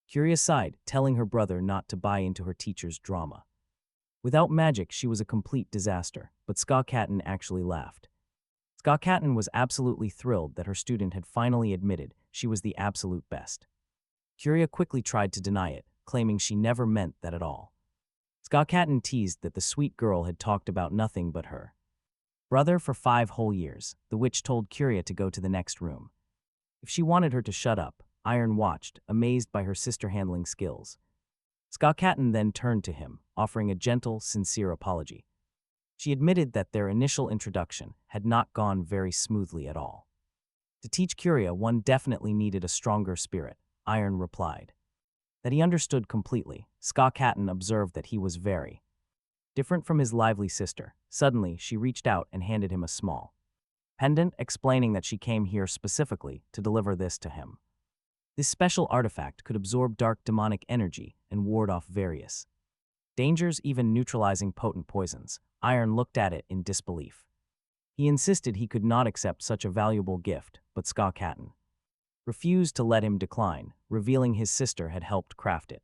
Curia sighed, telling her brother not to buy into her teacher's drama. Without magic, she was a complete disaster, but Ska Katten actually laughed. Ska Katten was absolutely thrilled that her student had finally admitted she was the absolute best. Curia quickly tried to deny it, claiming she never meant that at all. Ska Katten teased that the sweet girl had talked about nothing but her brother for 5 whole years. The witch told Curia to go to the next room. If she wanted her to shut up, Iron watched, amazed by her sister-handling skills. Ska Katten then turned to him, offering a gentle, sincere apology. She admitted that their initial introduction had not gone very smoothly at all. To teach Curia, one definitely needed a stronger spirit, Iron replied. That he understood completely. Ska Katten observed that he was very different from his lively sister. Suddenly, she reached out and handed him a small pendant, explaining that she came here specifically to deliver this to him. This special artifact could absorb dark demonic energy and ward off various dangers, even neutralizing potent poisons. Iron looked at it in disbelief. He insisted he could not accept such a valuable gift, but Ska Katten refused to let him decline, revealing his sister had helped craft it.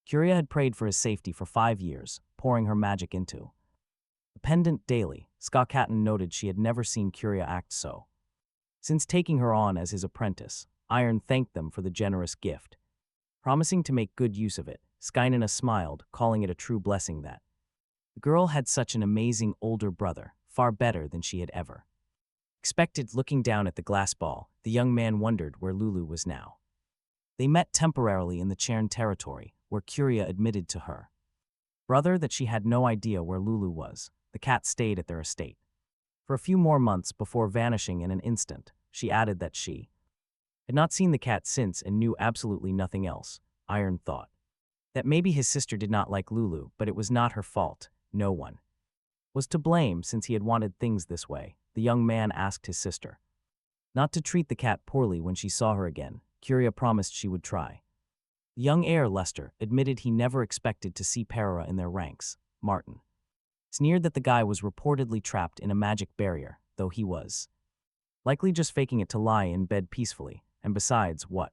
Curia had prayed for his safety for 5 years, pouring her magic into the pendant daily. Ska Katten noted she had never seen Curia act so. Since taking her on as his apprentice, Iron thanked them for the generous gift, promising to make good use of it. Skainena smiled, calling it a true blessing that the girl had such an amazing older brother, far better than she had ever Expected, looking down at the glass ball, the young man wondered where Lulu was now. They met temporarily in the Chern territory, where Curia admitted to her brother that she had no idea where Lulu was. The cat stayed at their estate for a few more months before vanishing in an instant. She added that she had not seen the cat since and knew absolutely nothing else. Iron thought that maybe his sister did not like Lulu, but it was not her fault. No one was to blame since he had wanted things this way. The young man asked his sister not to treat the cat poorly when she saw her again. Curia promised she would try. The young heir, Lester, admitted he never expected to see Para in their ranks. Martin sneered that the guy was reportedly trapped in a magic barrier, though he was likely just faking it to lie in bed peacefully. And besides, what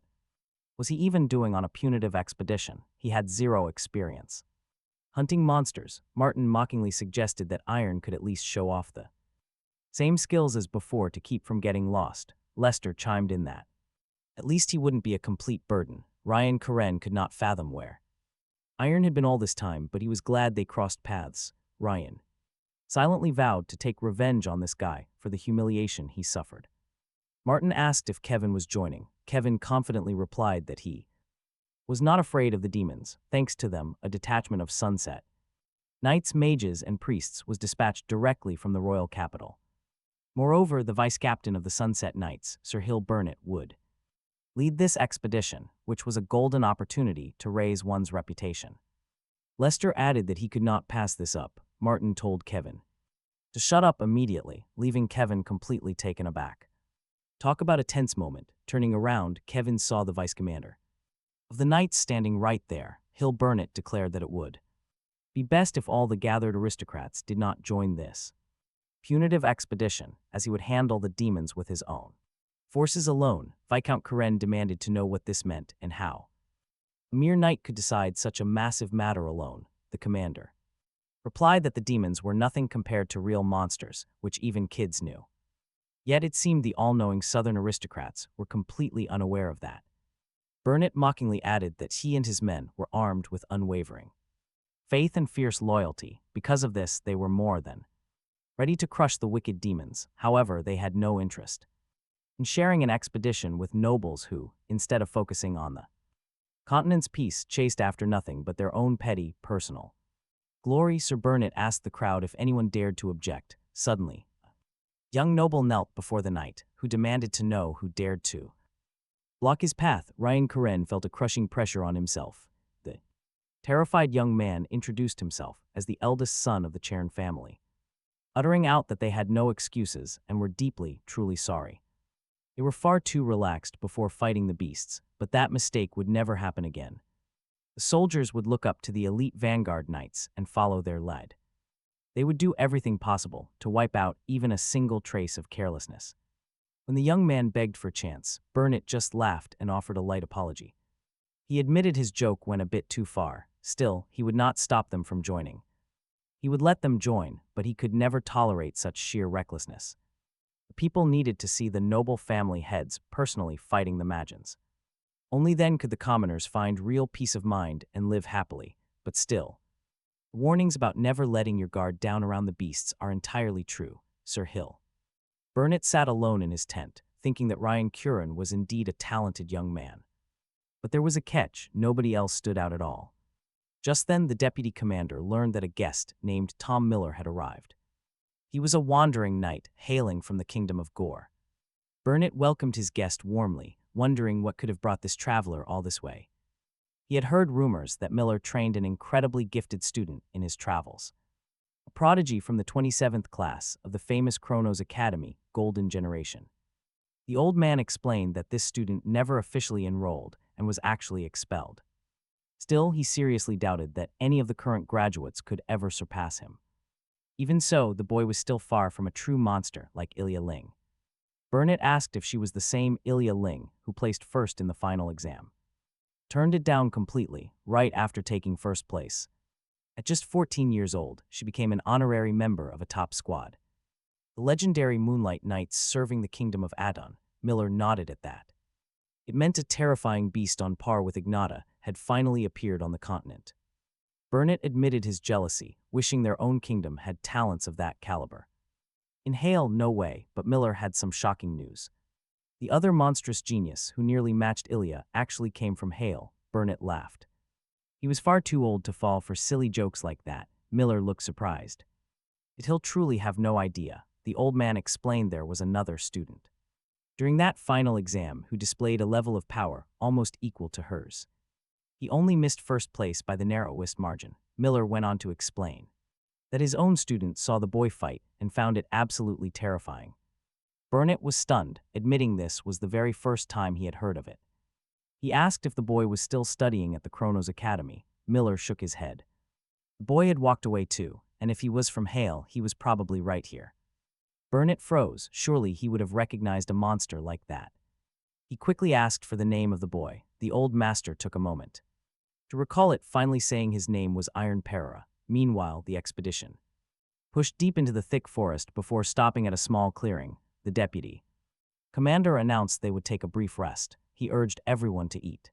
was he even doing on a punitive expedition? He had zero experience hunting monsters. Martin mockingly suggested that Iron could at least show off the same skills as before to keep from getting lost. Lester chimed in that at least he wouldn't be a complete burden. Ryan Karen could not fathom where Iron had been all this time, but he was glad they crossed paths. Ryan silently vowed to take revenge on this guy for the humiliation he suffered. Martin asked if Kevin was joining. Kevin confidently replied that he was not afraid of the demons. Thanks to them, a detachment of Sunset knights, mages, and priests was dispatched directly from the royal capital. Moreover, the vice-captain of the Sunset Knights, Sir Hill Burnett, would lead this expedition, which was a golden opportunity to raise one's reputation. Lester added that he could not pass this up. Martin told Kevin to shut up immediately, leaving Kevin completely taken aback. Talk about a tense moment. Turning around, Kevin saw the vice-commander of the Knights standing right there. Hill Burnett declared that it would be best if all the gathered aristocrats did not join this punitive expedition, as he would handle the demons with his own forces alone. Viscount Karen demanded to know what this meant and how a mere knight could decide such a massive matter alone. The commander replied that the demons were nothing compared to real monsters, which even kids knew. Yet it seemed the all-knowing southern aristocrats were completely unaware of that. Burnett mockingly added that he and his men were armed with unwavering faith and fierce loyalty. Because of this, they were more than ready to crush the wicked demons. However, they had no interest in sharing an expedition with nobles who, instead of focusing on the continent's peace, chased after nothing but their own petty, personal glory. Sir Burnett asked the crowd if anyone dared to object. Suddenly, a young noble knelt before the knight, who demanded to know who dared to block his path. Ryan Karen felt a crushing pressure on himself. The terrified young man introduced himself as the eldest son of the Chern family, uttering out that they had no excuses and were deeply, truly sorry. They were far too relaxed before fighting the beasts, but that mistake would never happen again. The soldiers would look up to the elite vanguard knights and follow their lead. They would do everything possible to wipe out even a single trace of carelessness. When the young man begged for a chance, Burnett just laughed and offered a light apology. He admitted his joke went a bit too far. Still, he would not stop them from joining. He would let them join, but he could never tolerate such sheer recklessness. The people needed to see the noble family heads personally fighting the Magians. Only then could the commoners find real peace of mind and live happily. But still, the warnings about never letting your guard down around the beasts are entirely true. Sir Hill Burnett sat alone in his tent, thinking that Ryan Curran was indeed a talented young man. But there was a catch. Nobody else stood out at all. Just then, the deputy commander learned that a guest named Tom Miller had arrived. He was a wandering knight hailing from the kingdom of Gore. Burnett welcomed his guest warmly, wondering what could have brought this traveler all this way. He had heard rumors that Miller trained an incredibly gifted student in his travels, a prodigy from the 27th class of the famous Chronos Academy, Golden Generation. The old man explained that this student never officially enrolled and was actually expelled. Still, he seriously doubted that any of the current graduates could ever surpass him. Even so, the boy was still far from a true monster like Ilya Ling. Burnett asked if she was the same Ilya Ling who placed first in the final exam. Turned it down completely, right after taking first place. At just 14 years old, she became an honorary member of a top squad. The legendary Moonlight Knights serving the kingdom of Adon. Miller nodded at that. It meant a terrifying beast on par with Ignata had finally appeared on the continent. Burnett admitted his jealousy, wishing their own kingdom had talents of that caliber. In Hale, no way, but Miller had some shocking news. The other monstrous genius who nearly matched Ilya actually came from Hale. Burnett laughed. He was far too old to fall for silly jokes like that. Miller looked surprised. He'll truly have no idea. The old man explained there was another student during that final exam who displayed a level of power almost equal to hers. He only missed first place by the narrowest margin. Miller went on to explain that his own student saw the boy fight and found it absolutely terrifying. Burnett was stunned, admitting this was the very first time he had heard of it. He asked if the boy was still studying at the Chronos Academy. Miller shook his head. The boy had walked away too, and if he was from Hale, he was probably right here. Burnett froze. Surely he would have recognized a monster like that. He quickly asked for the name of the boy. The old master took a moment to recall it, finally saying his name was Iron Para. Meanwhile, the expedition pushed deep into the thick forest before stopping at a small clearing. The deputy commander announced they would take a brief rest. He urged everyone to eat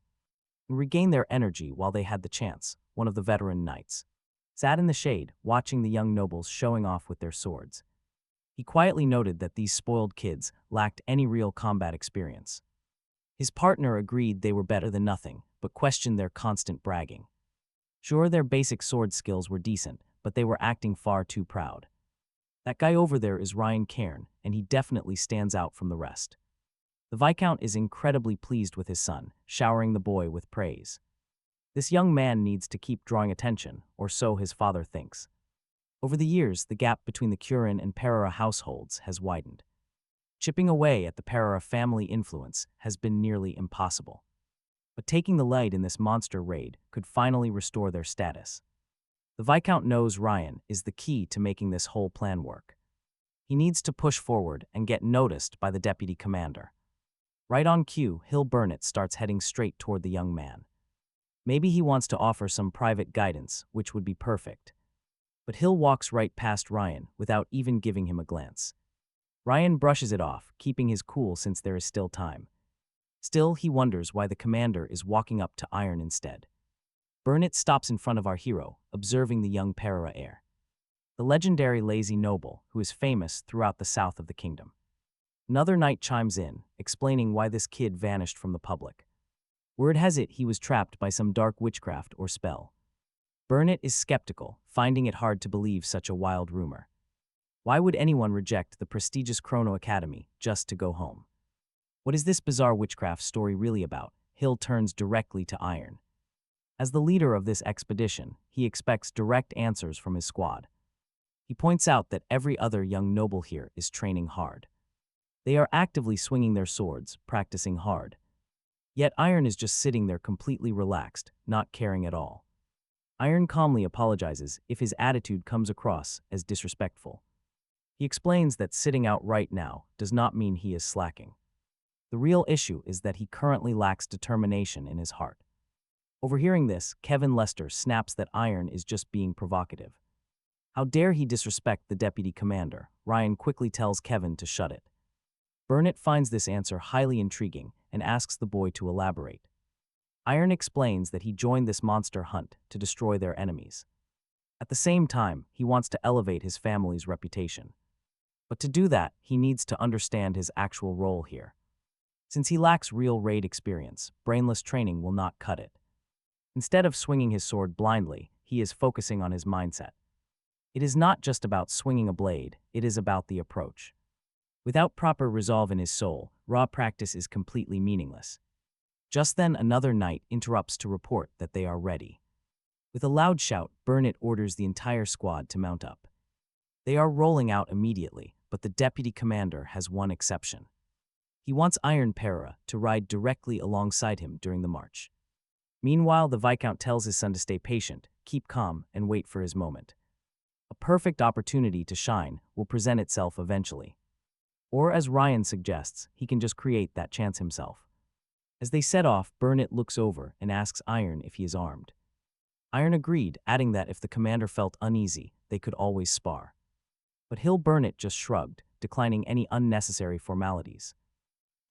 and regain their energy while they had the chance. One of the veteran knights sat in the shade, watching the young nobles showing off with their swords. He quietly noted that these spoiled kids lacked any real combat experience. His partner agreed they were better than nothing, but questioned their constant bragging. Sure, their basic sword skills were decent, but they were acting far too proud. That guy over there is Ryan Cairn, and he definitely stands out from the rest. The Viscount is incredibly pleased with his son, showering the boy with praise. This young man needs to keep drawing attention, or so his father thinks. Over the years, the gap between the Curin and Perera households has widened. Chipping away at the Perera family influence has been nearly impossible. But taking the lead in this monster raid could finally restore their status. The Viscount knows Ryan is the key to making this whole plan work. He needs to push forward and get noticed by the deputy commander. Right on cue, Hill Burnett starts heading straight toward the young man. Maybe he wants to offer some private guidance, which would be perfect. But Hill walks right past Ryan without even giving him a glance. Ryan brushes it off, keeping his cool since there is still time. Still, he wonders why the commander is walking up to Iron instead. Burnett stops in front of our hero, observing the young Perera heir, the legendary lazy noble who is famous throughout the south of the kingdom. Another knight chimes in, explaining why this kid vanished from the public. Word has it he was trapped by some dark witchcraft or spell. Burnett is skeptical, finding it hard to believe such a wild rumor. Why would anyone reject the prestigious Chrono Academy just to go home? What is this bizarre witchcraft story really about? Hill turns directly to Iron. As the leader of this expedition, he expects direct answers from his squad. He points out that every other young noble here is training hard. They are actively swinging their swords, practicing hard. Yet Iron is just sitting there completely relaxed, not caring at all. Iron calmly apologizes if his attitude comes across as disrespectful. He explains that sitting out right now does not mean he is slacking. The real issue is that he currently lacks determination in his heart. Overhearing this, Kevin Lester snaps that Iron is just being provocative. How dare he disrespect the deputy commander? Ryan quickly tells Kevin to shut it. Burnett finds this answer highly intriguing and asks the boy to elaborate. Iron explains that he joined this monster hunt to destroy their enemies. At the same time, he wants to elevate his family's reputation. But to do that, he needs to understand his actual role here. Since he lacks real raid experience, brainless training will not cut it. Instead of swinging his sword blindly, he is focusing on his mindset. It is not just about swinging a blade, it is about the approach. Without proper resolve in his soul, raw practice is completely meaningless. Just then another knight interrupts to report that they are ready. With a loud shout, Burnett orders the entire squad to mount up. They are rolling out immediately, but the deputy commander has one exception. He wants Iron Para to ride directly alongside him during the march. Meanwhile, the Viscount tells his son to stay patient, keep calm, and wait for his moment. A perfect opportunity to shine will present itself eventually. Or as Ryan suggests, he can just create that chance himself. As they set off, Burnett looks over and asks Iron if he is armed. Iron agreed, adding that if the commander felt uneasy, they could always spar. But Hill Burnett just shrugged, declining any unnecessary formalities.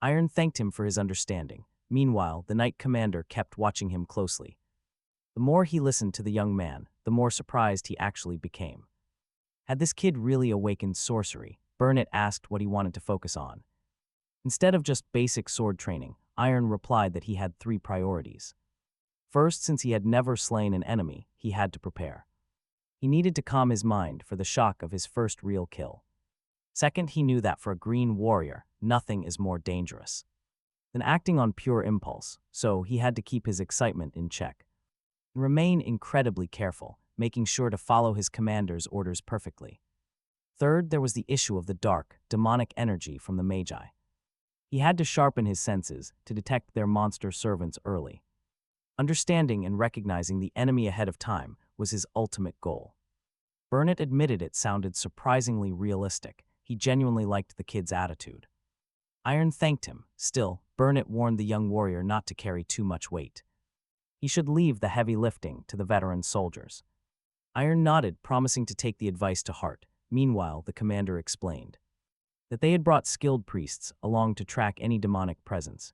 Iron thanked him for his understanding. Meanwhile, the knight commander kept watching him closely. The more he listened to the young man, the more surprised he actually became. Had this kid really awakened sorcery? Burnett asked what he wanted to focus on. Instead of just basic sword training, Iron replied that he had 3 priorities. First, since he had never slain an enemy, he had to prepare. He needed to calm his mind for the shock of his first real kill. Second, he knew that for a green warrior, nothing is more dangerous than acting on pure impulse, so he had to keep his excitement in check and remain incredibly careful, making sure to follow his commander's orders perfectly. Third, there was the issue of the dark, demonic energy from the Magi. He had to sharpen his senses to detect their monster servants early. Understanding and recognizing the enemy ahead of time was his ultimate goal. Burnett admitted it sounded surprisingly realistic. He genuinely liked the kid's attitude. Iron thanked him. Still, Burnett warned the young warrior not to carry too much weight. He should leave the heavy lifting to the veteran soldiers. Iron nodded, promising to take the advice to heart. Meanwhile, the commander explained that they had brought skilled priests along to track any demonic presence.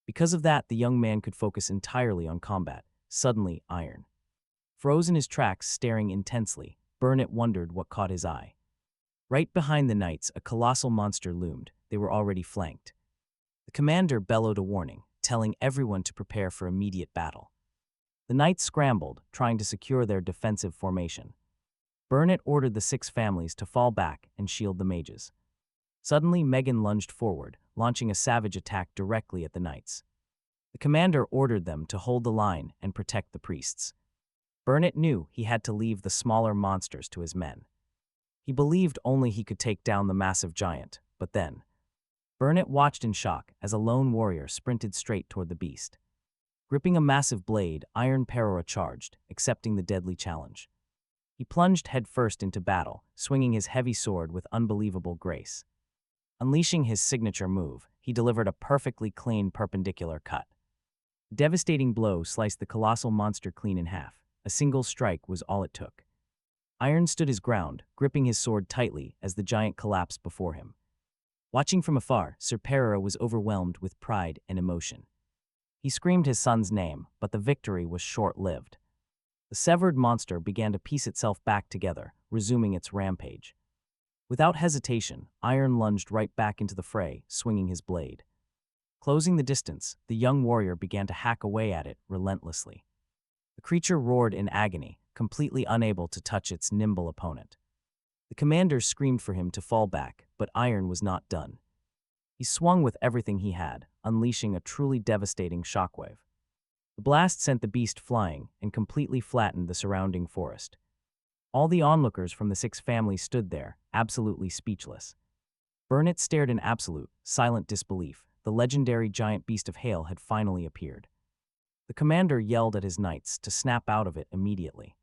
Because of that, the young man could focus entirely on combat. Suddenly, Iron froze in his tracks, staring intensely. Burnett wondered what caught his eye. Right behind the knights, a colossal monster loomed. They were already flanked. The commander bellowed a warning, telling everyone to prepare for immediate battle. The knights scrambled, trying to secure their defensive formation. Burnett ordered the 6 families to fall back and shield the mages. Suddenly, Megan lunged forward, launching a savage attack directly at the knights. The commander ordered them to hold the line and protect the priests. Burnett knew he had to leave the smaller monsters to his men. He believed only he could take down the massive giant, but then Burnett watched in shock as a lone warrior sprinted straight toward the beast. Gripping a massive blade, Iron Perora charged, accepting the deadly challenge. He plunged headfirst into battle, swinging his heavy sword with unbelievable grace. Unleashing his signature move, he delivered a perfectly clean perpendicular cut. A devastating blow sliced the colossal monster clean in half. A single strike was all it took. Iron stood his ground, gripping his sword tightly as the giant collapsed before him. Watching from afar, Sir Perora was overwhelmed with pride and emotion. He screamed his son's name, but the victory was short-lived. The severed monster began to piece itself back together, resuming its rampage. Without hesitation, Iron lunged right back into the fray, swinging his blade. Closing the distance, the young warrior began to hack away at it relentlessly. The creature roared in agony, completely unable to touch its nimble opponent. The commander screamed for him to fall back, but Iron was not done. He swung with everything he had, unleashing a truly devastating shockwave. The blast sent the beast flying and completely flattened the surrounding forest. All the onlookers from the 6 families stood there, absolutely speechless. Burnett stared in absolute, silent disbelief. The legendary giant beast of hail had finally appeared. The commander yelled at his knights to snap out of it immediately.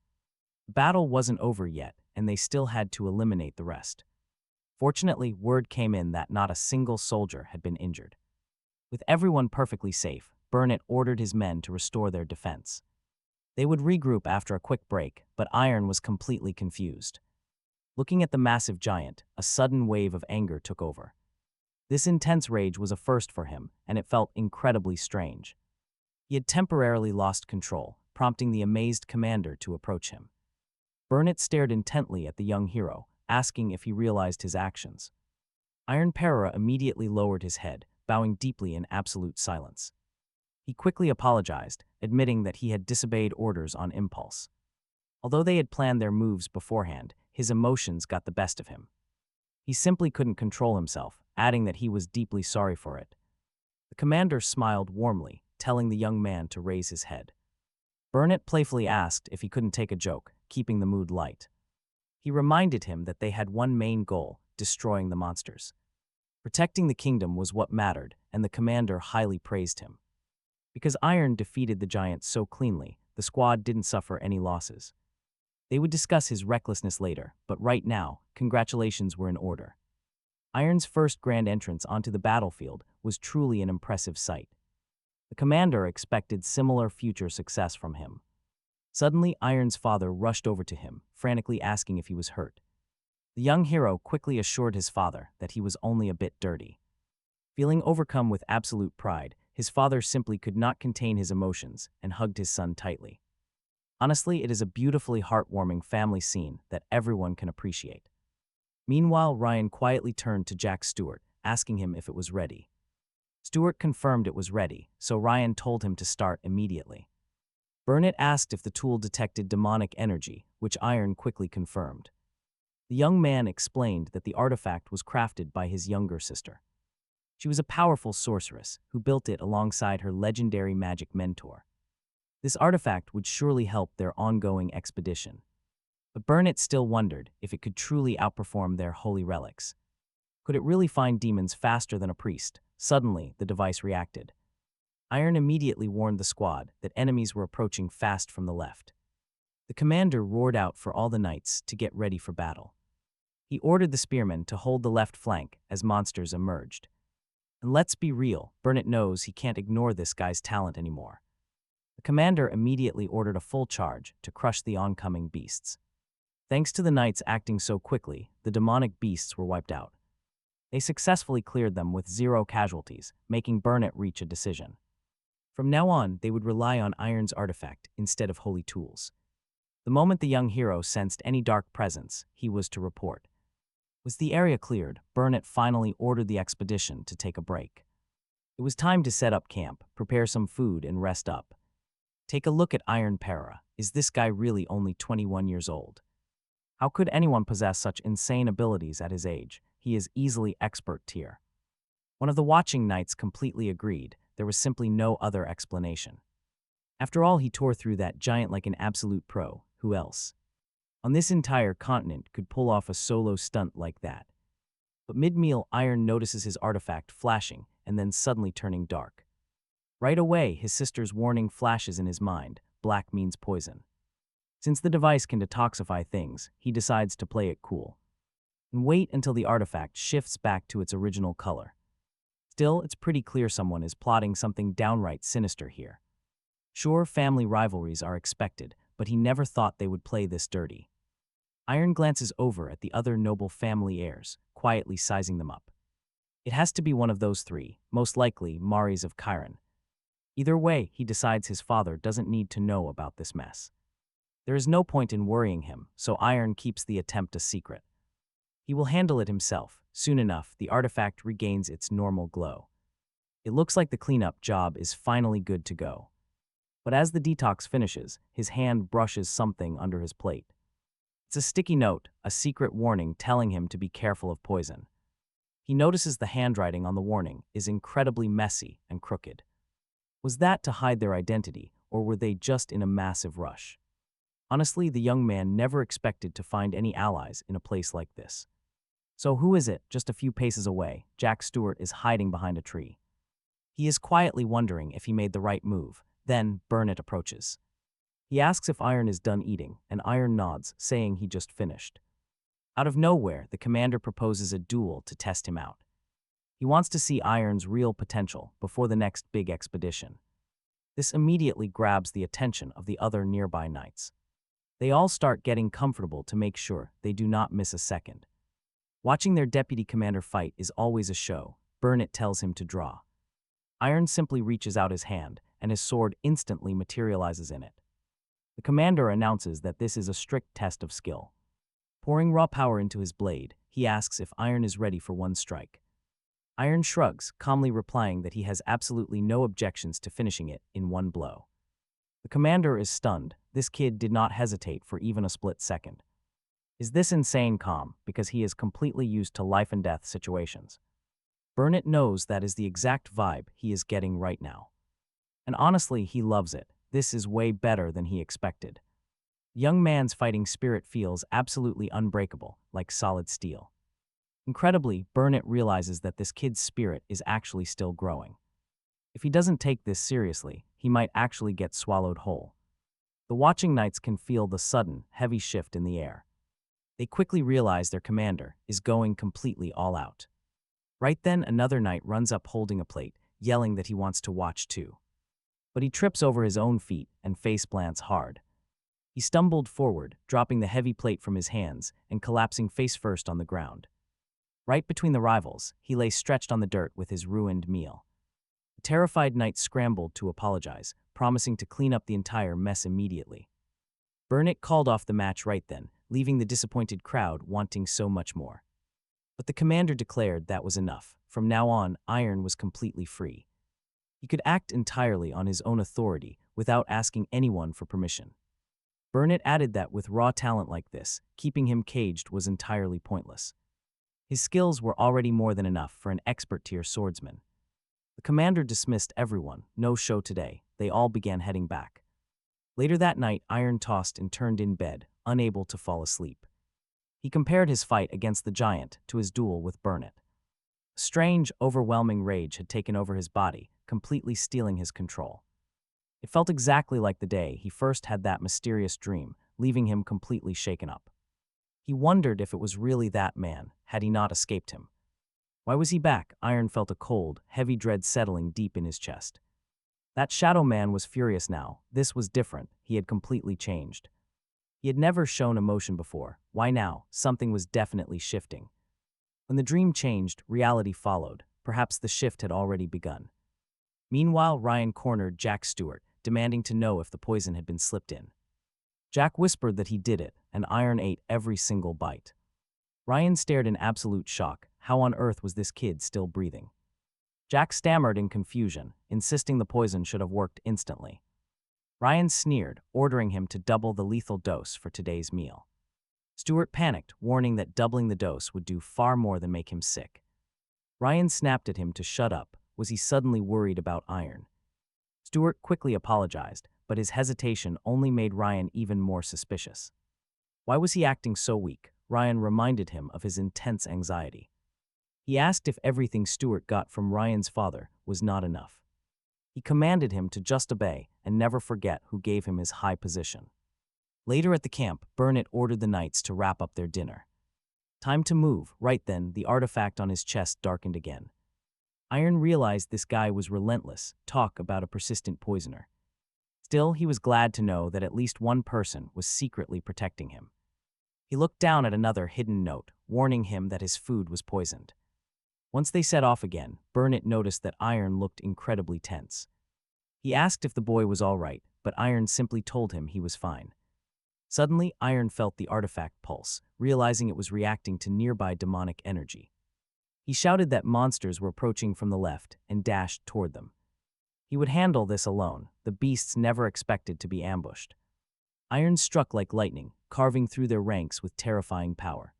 The battle wasn't over yet, and they still had to eliminate the rest. Fortunately, word came in that not a single soldier had been injured. With everyone perfectly safe, Burnett ordered his men to restore their defense. They would regroup after a quick break, but Iron was completely confused. Looking at the massive giant, a sudden wave of anger took over. This intense rage was a first for him, and it felt incredibly strange. He had temporarily lost control, prompting the amazed commander to approach him. Burnett stared intently at the young hero, asking if he realized his actions. Iron Perora immediately lowered his head, bowing deeply in absolute silence. He quickly apologized, admitting that he had disobeyed orders on impulse. Although they had planned their moves beforehand, his emotions got the best of him. He simply couldn't control himself, adding that he was deeply sorry for it. The commander smiled warmly, telling the young man to raise his head. Burnett playfully asked if he couldn't take a joke, keeping the mood light. He reminded him that they had one main goal, destroying the monsters. Protecting the kingdom was what mattered, and the commander highly praised him. Because Iron defeated the giant so cleanly, the squad didn't suffer any losses. They would discuss his recklessness later, but right now, congratulations were in order. Iron's first grand entrance onto the battlefield was truly an impressive sight. The commander expected similar future success from him. Suddenly, Iron's father rushed over to him, frantically asking if he was hurt. The young hero quickly assured his father that he was only a bit dirty. Feeling overcome with absolute pride, his father simply could not contain his emotions and hugged his son tightly. Honestly, it is a beautifully heartwarming family scene that everyone can appreciate. Meanwhile, Ryan quietly turned to Jack Stewart, asking him if it was ready. Stewart confirmed it was ready, so Ryan told him to start immediately. Burnett asked if the tool detected demonic energy, which Iron quickly confirmed. The young man explained that the artifact was crafted by his younger sister. She was a powerful sorceress who built it alongside her legendary magic mentor. This artifact would surely help their ongoing expedition. But Burnett still wondered if it could truly outperform their holy relics. Could it really find demons faster than a priest? Suddenly, the device reacted. Iron immediately warned the squad that enemies were approaching fast from the left. The commander roared out for all the knights to get ready for battle. He ordered the spearmen to hold the left flank as monsters emerged. And let's be real, Burnett knows he can't ignore this guy's talent anymore. The commander immediately ordered a full charge to crush the oncoming beasts. Thanks to the knights acting so quickly, the demonic beasts were wiped out. They successfully cleared them with 0 casualties, making Burnett reach a decision. From now on, they would rely on Iron's artifact instead of holy tools. The moment the young hero sensed any dark presence, he was to report. With the area cleared, Burnett finally ordered the expedition to take a break. It was time to set up camp, prepare some food, and rest up. Take a look at Iron Para. Is this guy really only 21 years old? How could anyone possess such insane abilities at his age? He is easily expert tier. One of the watching knights completely agreed. There was simply no other explanation. After all, he tore through that giant like an absolute pro. Who else on this entire continent could pull off a solo stunt like that? But mid-meal, Iron notices his artifact flashing and then suddenly turning dark. Right away, his sister's warning flashes in his mind. Black means poison. Since the device can detoxify things, he decides to play it cool and wait until the artifact shifts back to its original color. Still, it's pretty clear someone is plotting something downright sinister here. Sure, family rivalries are expected, but he never thought they would play this dirty. Iron glances over at the other noble family heirs, quietly sizing them up. It has to be one of those 3, most likely Maris of Chiron. Either way, he decides his father doesn't need to know about this mess. There is no point in worrying him, so Iron keeps the attempt a secret. He will handle it himself. Soon enough, the artifact regains its normal glow. It looks like the cleanup job is finally good to go. But as the detox finishes, his hand brushes something under his plate. It's a sticky note, a secret warning telling him to be careful of poison. He notices the handwriting on the warning is incredibly messy and crooked. Was that to hide their identity, or were they just in a massive rush? Honestly, the young man never expected to find any allies in a place like this. So who is it? Just a few paces away, Jack Stewart is hiding behind a tree. He is quietly wondering if he made the right move. Then Burnett approaches. He asks if Iron is done eating, and Iron nods, saying he just finished. Out of nowhere, the commander proposes a duel to test him out. He wants to see Iron's real potential before the next big expedition. This immediately grabs the attention of the other nearby knights. They all start getting comfortable to make sure they do not miss a second. Watching their deputy commander fight is always a show. Burnett tells him to draw. Iron simply reaches out his hand, and his sword instantly materializes in it. The commander announces that this is a strict test of skill. Pouring raw power into his blade, he asks if Iron is ready for one strike. Iron shrugs, calmly replying that he has absolutely no objections to finishing it in one blow. The commander is stunned. This kid did not hesitate for even a split second. Is this insane calm because he is completely used to life and death situations? Burnett knows that is the exact vibe he is getting right now. And honestly, he loves it. This is way better than he expected. The young man's fighting spirit feels absolutely unbreakable, like solid steel. Incredibly, Burnett realizes that this kid's spirit is actually still growing. If he doesn't take this seriously, he might actually get swallowed whole. The watching knights can feel the sudden, heavy shift in the air. They quickly realize their commander is going completely all out. Right then, another knight runs up holding a plate, yelling that he wants to watch too. But he trips over his own feet and face plants hard. He stumbled forward, dropping the heavy plate from his hands and collapsing face first on the ground. Right between the rivals, he lay stretched on the dirt with his ruined meal. The terrified knight scrambled to apologize, promising to clean up the entire mess immediately. Burnett called off the match right then, leaving the disappointed crowd wanting so much more. But the commander declared that was enough. From now on, Iron was completely free. He could act entirely on his own authority without asking anyone for permission. Burnett added that with raw talent like this, keeping him caged was entirely pointless. His skills were already more than enough for an expert-tier swordsman. The commander dismissed everyone. No show today. They all began heading back. Later that night, Iron tossed and turned in bed, unable to fall asleep. He compared his fight against the giant to his duel with Burnett. A strange, overwhelming rage had taken over his body, completely stealing his control. It felt exactly like the day he first had that mysterious dream, leaving him completely shaken up. He wondered if it was really that man, had he not escaped him. Why was he back? Iron felt a cold, heavy dread settling deep in his chest. That shadow man was furious now. This was different. He had completely changed. He had never shown emotion before. Why now? Something was definitely shifting. When the dream changed, reality followed. Perhaps the shift had already begun. Meanwhile, Ryan cornered Jack Stewart, demanding to know if the poison had been slipped in. Jack whispered that he did it, and Iron ate every single bite. Ryan stared in absolute shock. How on earth was this kid still breathing? Jack stammered in confusion, insisting the poison should have worked instantly. Ryan sneered, ordering him to double the lethal dose for today's meal. Stewart panicked, warning that doubling the dose would do far more than make him sick. Ryan snapped at him to shut up. Was he suddenly worried about Iron? Stewart quickly apologized, but his hesitation only made Ryan even more suspicious. Why was he acting so weak? Ryan reminded him of his intense anxiety. He asked if everything Stewart got from Ryan's father was not enough. He commanded him to just obey and never forget who gave him his high position. Later at the camp, Burnett ordered the knights to wrap up their dinner. Time to move. Right then, the artifact on his chest darkened again. Iron realized this guy was relentless. Talk about a persistent poisoner. Still, he was glad to know that at least one person was secretly protecting him. He looked down at another hidden note, warning him that his food was poisoned. Once they set off again, Burnett noticed that Iron looked incredibly tense. He asked if the boy was all right, but Iron simply told him he was fine. Suddenly, Iron felt the artifact pulse, realizing it was reacting to nearby demonic energy. He shouted that monsters were approaching from the left and dashed toward them. He would handle this alone. The beasts never expected to be ambushed. Iron struck like lightning, carving through their ranks with terrifying power.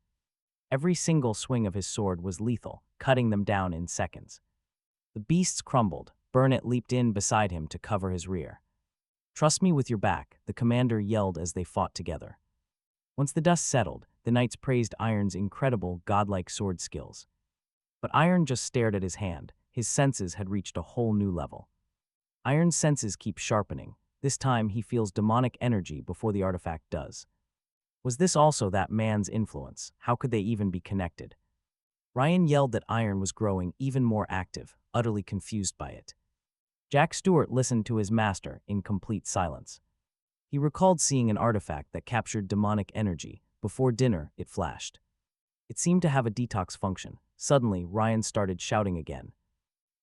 Every single swing of his sword was lethal, cutting them down in seconds. The beasts crumbled. Burnett leaped in beside him to cover his rear. "Trust me with your back," the commander yelled as they fought together. Once the dust settled, the knights praised Iron's incredible, godlike sword skills. But Iron just stared at his hand. His senses had reached a whole new level. Iron's senses keep sharpening. This time he feels demonic energy before the artifact does. Was this also that man's influence? How could they even be connected? Ryan yelled that Iron was growing even more active, utterly confused by it. Jack Stewart listened to his master in complete silence. He recalled seeing an artifact that captured demonic energy. Before dinner, it flashed. It seemed to have a detox function. Suddenly, Ryan started shouting again.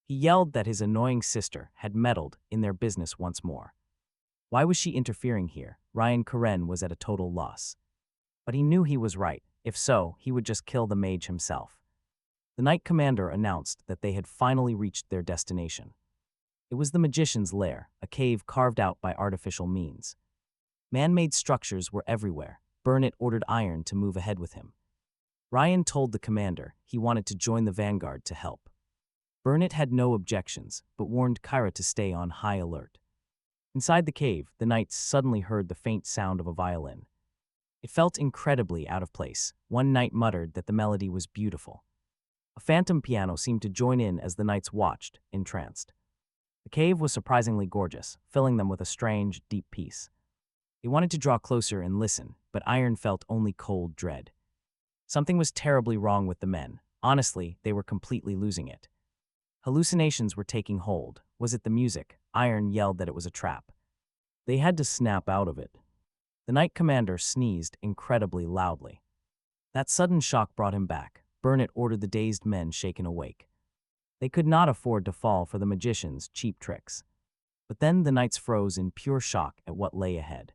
He yelled that his annoying sister had meddled in their business once more. Why was she interfering here? Ryan Karen was at a total loss. But he knew he was right. If so, he would just kill the mage himself. The Knight Commander announced that they had finally reached their destination. It was the magician's lair, a cave carved out by artificial means. Man-made structures were everywhere. Burnett ordered Iron to move ahead with him. Ryan told the commander he wanted to join the vanguard to help. Burnett had no objections, but warned Kyra to stay on high alert. Inside the cave, the knights suddenly heard the faint sound of a violin. It felt incredibly out of place. One knight muttered that the melody was beautiful. A phantom piano seemed to join in as the knights watched, entranced. The cave was surprisingly gorgeous, filling them with a strange, deep peace. They wanted to draw closer and listen, but Iron felt only cold dread. Something was terribly wrong with the men. Honestly, they were completely losing it. Hallucinations were taking hold. Was it the music? Iron yelled that it was a trap. They had to snap out of it. The Knight Commander sneezed incredibly loudly. That sudden shock brought him back. Burnett ordered the dazed men shaken awake. They could not afford to fall for the magician's cheap tricks. But then the knights froze in pure shock at what lay ahead.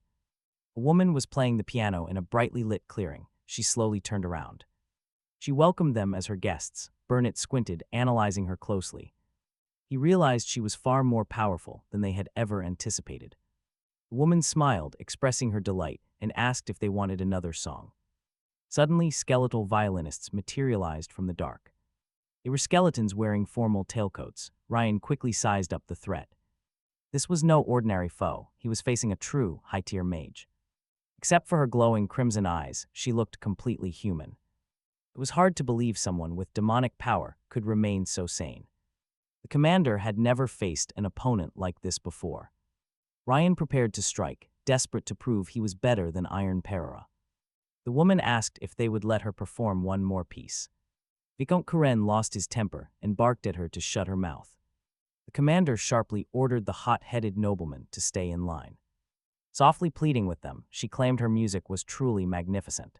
A woman was playing the piano in a brightly lit clearing. She slowly turned around. She welcomed them as her guests. Burnett squinted, analyzing her closely. He realized she was far more powerful than they had ever anticipated. The woman smiled, expressing her delight, and asked if they wanted another song. Suddenly, skeletal violinists materialized from the dark. They were skeletons wearing formal tailcoats. Ryan quickly sized up the threat. This was no ordinary foe. He was facing a true, high-tier mage. Except for her glowing crimson eyes, she looked completely human. It was hard to believe someone with demonic power could remain so sane. The commander had never faced an opponent like this before. Ryan prepared to strike, desperate to prove he was better than Iron Perora. The woman asked if they would let her perform one more piece. Vicomte Karen lost his temper and barked at her to shut her mouth. The commander sharply ordered the hot-headed nobleman to stay in line. Softly pleading with them, she claimed her music was truly magnificent.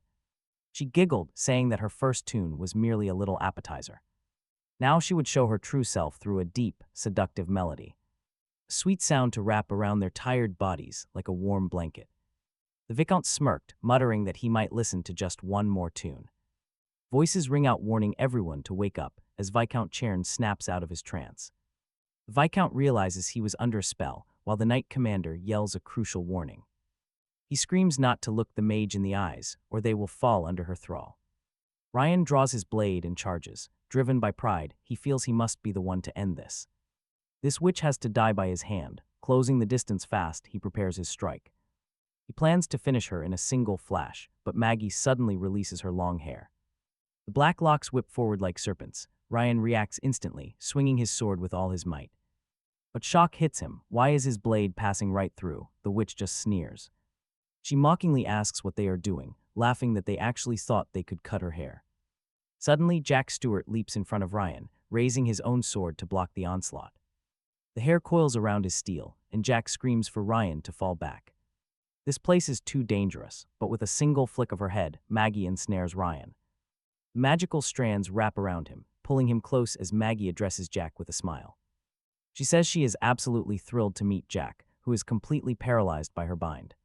She giggled, saying that her first tune was merely a little appetizer. Now she would show her true self through a deep, seductive melody. A sweet sound to wrap around their tired bodies like a warm blanket. The Vicomte smirked, muttering that he might listen to just one more tune. Voices ring out warning everyone to wake up as Viscount Chern snaps out of his trance. The Viscount realizes he was under a spell, while the Knight Commander yells a crucial warning. He screams not to look the mage in the eyes, or they will fall under her thrall. Ryan draws his blade and charges. Driven by pride, he feels he must be the one to end this. This witch has to die by his hand. Closing the distance fast, he prepares his strike. He plans to finish her in a single flash, but Maggie suddenly releases her long hair. The black locks whip forward like serpents. Ryan reacts instantly, swinging his sword with all his might. But shock hits him. Why is his blade passing right through? The witch just sneers. She mockingly asks what they are doing, laughing that they actually thought they could cut her hair. Suddenly, Jack Stewart leaps in front of Ryan, raising his own sword to block the onslaught. The hair coils around his steel, and Jack screams for Ryan to fall back. This place is too dangerous, but with a single flick of her head, Maggie ensnares Ryan. Magical strands wrap around him, pulling him close as Maggie addresses Jack with a smile. She says she is absolutely thrilled to meet Jack, who is completely paralyzed by her bind.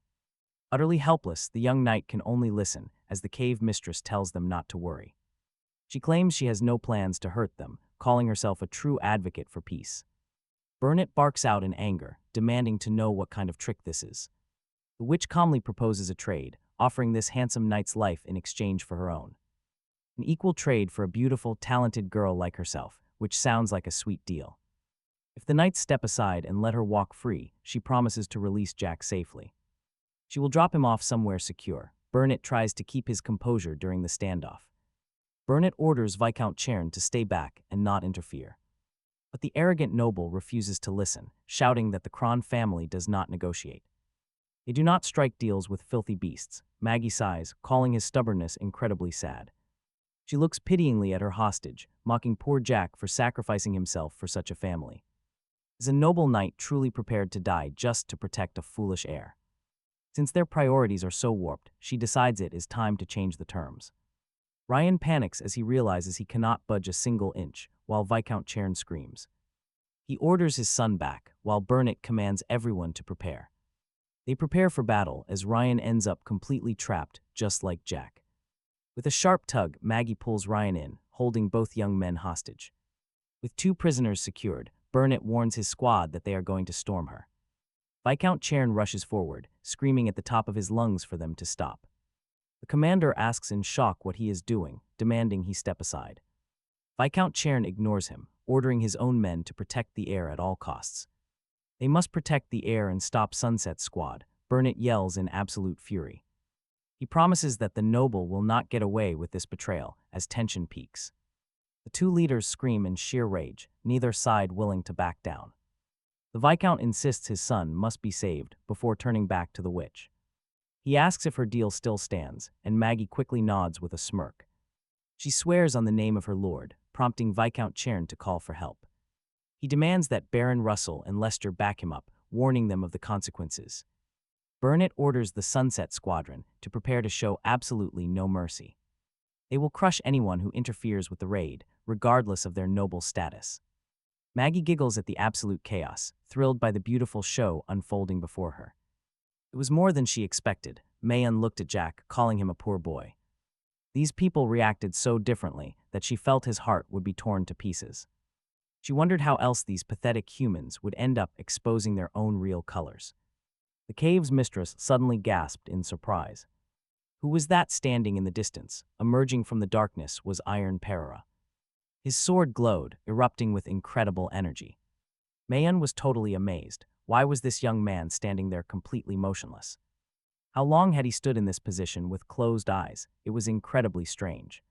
Utterly helpless, the young knight can only listen as the cave mistress tells them not to worry. She claims she has no plans to hurt them, calling herself a true advocate for peace. Burnett barks out in anger, demanding to know what kind of trick this is. The witch calmly proposes a trade, offering this handsome knight's life in exchange for her own. An equal trade for a beautiful, talented girl like herself, which sounds like a sweet deal. If the knights step aside and let her walk free, she promises to release Jack safely. She will drop him off somewhere secure. Burnett tries to keep his composure during the standoff. Burnett orders Viscount Chern to stay back and not interfere. But the arrogant noble refuses to listen, shouting that the Kron family does not negotiate. They do not strike deals with filthy beasts. Maggie sighs, calling his stubbornness incredibly sad. She looks pityingly at her hostage, mocking poor Jack for sacrificing himself for such a family. Is a noble knight truly prepared to die just to protect a foolish heir? Since their priorities are so warped, she decides it is time to change the terms. Ryan panics as he realizes he cannot budge a single inch, while Viscount Chern screams. He orders his son back, while Burnett commands everyone to prepare. They prepare for battle as Ryan ends up completely trapped, just like Jack. With a sharp tug, Maggie pulls Ryan in, holding both young men hostage. With 2 prisoners secured, Burnett warns his squad that they are going to storm her. Viscount Chern rushes forward, screaming at the top of his lungs for them to stop. The commander asks in shock what he is doing, demanding he step aside. Viscount Chern ignores him, ordering his own men to protect the heir at all costs. They must protect the heir and stop Sunset's squad, Burnett yells in absolute fury. He promises that the noble will not get away with this betrayal, as tension peaks. The 2 leaders scream in sheer rage, neither side willing to back down. The Viscount insists his son must be saved before turning back to the witch. He asks if her deal still stands, and Maggie quickly nods with a smirk. She swears on the name of her lord, prompting Viscount Chern to call for help. He demands that Baron Russell and Lester back him up, warning them of the consequences. Burnett orders the Sunset Squadron to prepare to show absolutely no mercy. They will crush anyone who interferes with the raid, regardless of their noble status. Maggie giggles at the absolute chaos, thrilled by the beautiful show unfolding before her. It was more than she expected. Mayon looked at Jack, calling him a poor boy. These people reacted so differently that she felt his heart would be torn to pieces. She wondered how else these pathetic humans would end up exposing their own real colors. The cave's mistress suddenly gasped in surprise. Who was that standing in the distance? Emerging from the darkness was Iron Perera. His sword glowed, erupting with incredible energy. Mayan was totally amazed. Why was this young man standing there completely motionless? How long had he stood in this position with closed eyes? It was incredibly strange.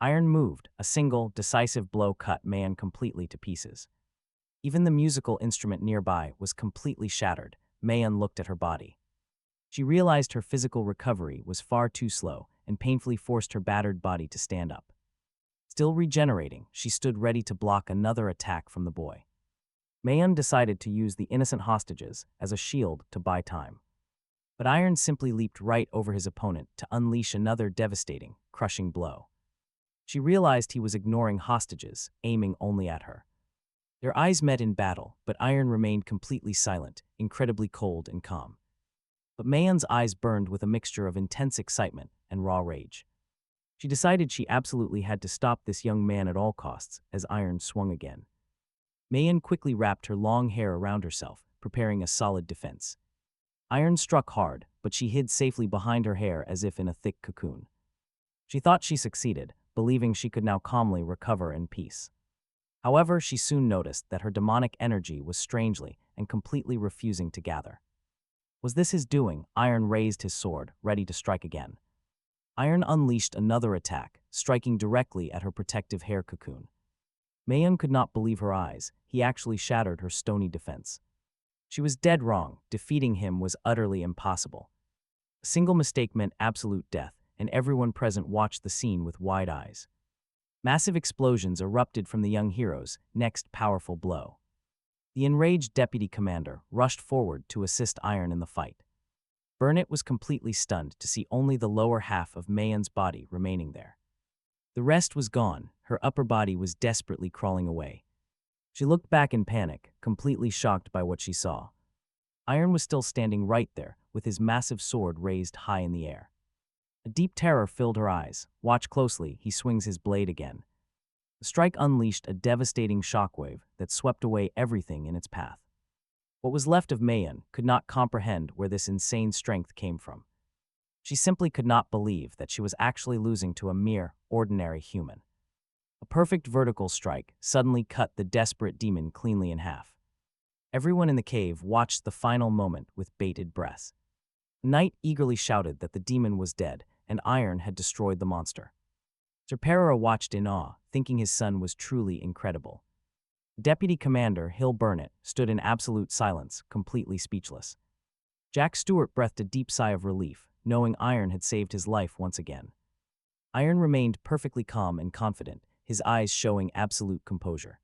Iron moved. A single, decisive blow cut Mayan completely to pieces. Even the musical instrument nearby was completely shattered. Mayan looked at her body. She realized her physical recovery was far too slow and painfully forced her battered body to stand up. Still regenerating, she stood ready to block another attack from the boy. Mayan decided to use the innocent hostages as a shield to buy time. But Iron simply leaped right over his opponent to unleash another devastating, crushing blow. She realized he was ignoring hostages, aiming only at her. Their eyes met in battle, but Iron remained completely silent, incredibly cold and calm. But Mayan's eyes burned with a mixture of intense excitement and raw rage. She decided she absolutely had to stop this young man at all costs as Iron swung again. Mayan quickly wrapped her long hair around herself, preparing a solid defense. Iron struck hard, but she hid safely behind her hair as if in a thick cocoon. She thought she succeeded, believing she could now calmly recover in peace. However, she soon noticed that her demonic energy was strangely and completely refusing to gather. Was this his doing? Iron raised his sword, ready to strike again. Iron unleashed another attack, striking directly at her protective hair cocoon. Mayan could not believe her eyes. He actually shattered her stony defense. She was dead wrong. Defeating him was utterly impossible. A single mistake meant absolute death, and everyone present watched the scene with wide eyes. Massive explosions erupted from the young hero's next powerful blow. The enraged deputy commander rushed forward to assist Iron in the fight. Burnett was completely stunned to see only the lower half of Mayan's body remaining there. The rest was gone. Her upper body was desperately crawling away. She looked back in panic, completely shocked by what she saw. Iron was still standing right there, with his massive sword raised high in the air. A deep terror filled her eyes. Watch closely, he swings his blade again. The strike unleashed a devastating shockwave that swept away everything in its path. What was left of Mayan could not comprehend where this insane strength came from. She simply could not believe that she was actually losing to a mere, ordinary human. A perfect vertical strike suddenly cut the desperate demon cleanly in half. Everyone in the cave watched the final moment with bated breath. Knight eagerly shouted that the demon was dead and Iron had destroyed the monster. Sir Perera watched in awe, thinking his son was truly incredible. Deputy Commander Hill Burnett stood in absolute silence, completely speechless. Jack Stewart breathed a deep sigh of relief, knowing Iron had saved his life once again. Iron remained perfectly calm and confident, his eyes showing absolute composure.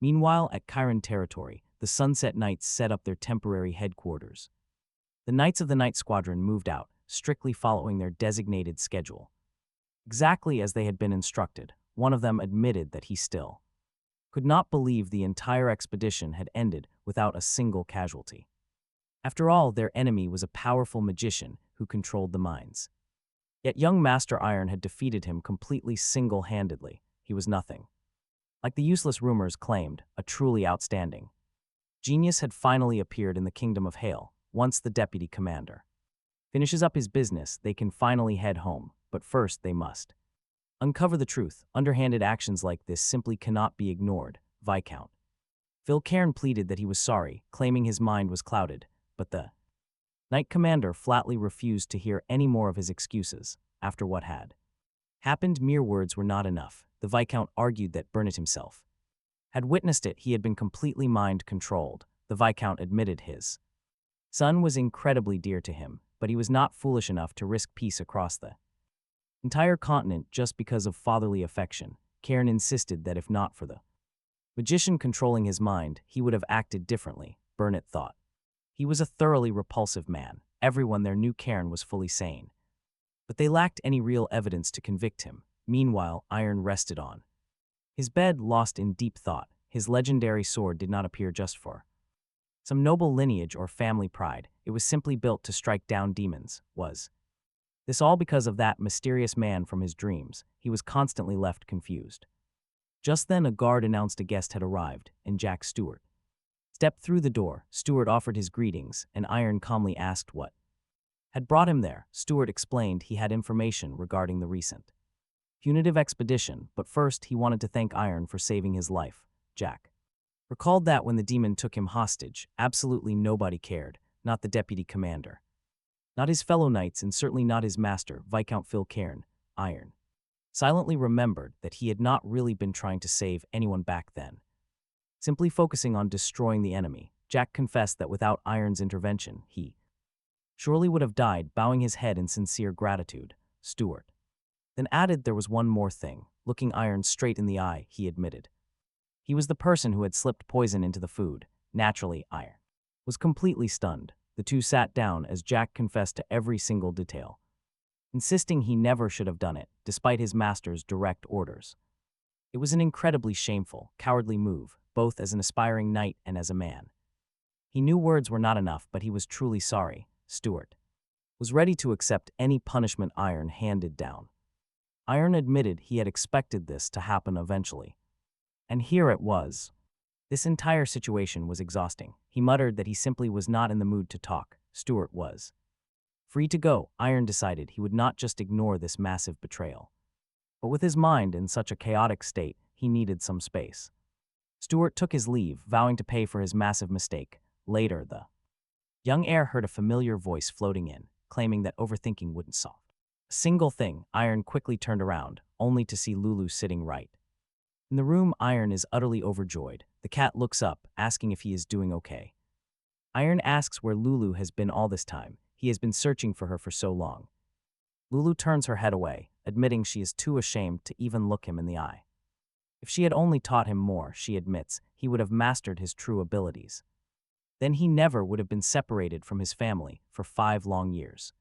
Meanwhile, at Chiron territory, the Sunset Knights set up their temporary headquarters. The Knights of the Night Squadron moved out, strictly following their designated schedule. Exactly as they had been instructed, one of them admitted that he still could not believe the entire expedition had ended without a single casualty. After all, their enemy was a powerful magician who controlled the minds. Yet young Master Iron had defeated him completely single-handedly. He was nothing. Like the useless rumors claimed, a truly outstanding genius had finally appeared in the Kingdom of Hail. Once the deputy commander finishes up his business, they can finally head home, but first they must uncover the truth. Underhanded actions like this simply cannot be ignored. Viscount Phil Cairn pleaded that he was sorry, claiming his mind was clouded, but the Knight Commander flatly refused to hear any more of his excuses. After what had happened, mere words were not enough. The Viscount argued that Burnett himself had witnessed it. He had been completely mind-controlled. The Viscount admitted his son was incredibly dear to him, but he was not foolish enough to risk peace across the entire continent just because of fatherly affection. Cairn insisted that if not for the magician controlling his mind, he would have acted differently, Burnett thought. He was a thoroughly repulsive man. Everyone there knew Cairn was fully sane, but they lacked any real evidence to convict him. Meanwhile, Iron rested on his bed, lost in deep thought. His legendary sword did not appear just for some noble lineage or family pride. It was simply built to strike down demons. Was This all because of that mysterious man from his dreams. He was constantly left confused. Just then a guard announced a guest had arrived, and Jack Stewart stepped through the door. Stewart offered his greetings, and Iron calmly asked what had brought him there. Stewart explained he had information regarding the recent punitive expedition, but first he wanted to thank Iron for saving his life. Jack recalled that when the demon took him hostage, absolutely nobody cared, not the deputy commander, not his fellow knights, and certainly not his master, Viscount Phil Cairn. Iron silently remembered that he had not really been trying to save anyone back then, simply focusing on destroying the enemy. Jack confessed that without Iron's intervention, he surely would have died, bowing his head in sincere gratitude. Stewart then added there was one more thing. Looking Iron straight in the eye, he admitted he was the person who had slipped poison into the food. Naturally, Iron was completely stunned. The two sat down as Jack confessed to every single detail, insisting he never should have done it, despite his master's direct orders. It was an incredibly shameful, cowardly move, both as an aspiring knight and as a man. He knew words were not enough, but he was truly sorry. Stewart was ready to accept any punishment Iron handed down. Iron admitted he had expected this to happen eventually. And here it was. This entire situation was exhausting. He muttered that he simply was not in the mood to talk. Stewart was free to go. Iron decided he would not just ignore this massive betrayal, but with his mind in such a chaotic state, he needed some space. Stewart took his leave, vowing to pay for his massive mistake. Later, the young heir heard a familiar voice floating in, claiming that overthinking wouldn't solve a single thing. Iron quickly turned around, only to see Lulu sitting right in the room. Iron is utterly overjoyed. The cat looks up, asking if he is doing okay. Iron asks where Lulu has been all this time. He has been searching for her for so long. Lulu turns her head away, admitting she is too ashamed to even look him in the eye. If she had only taught him more, she admits, he would have mastered his true abilities. Then he never would have been separated from his family for 5 long years.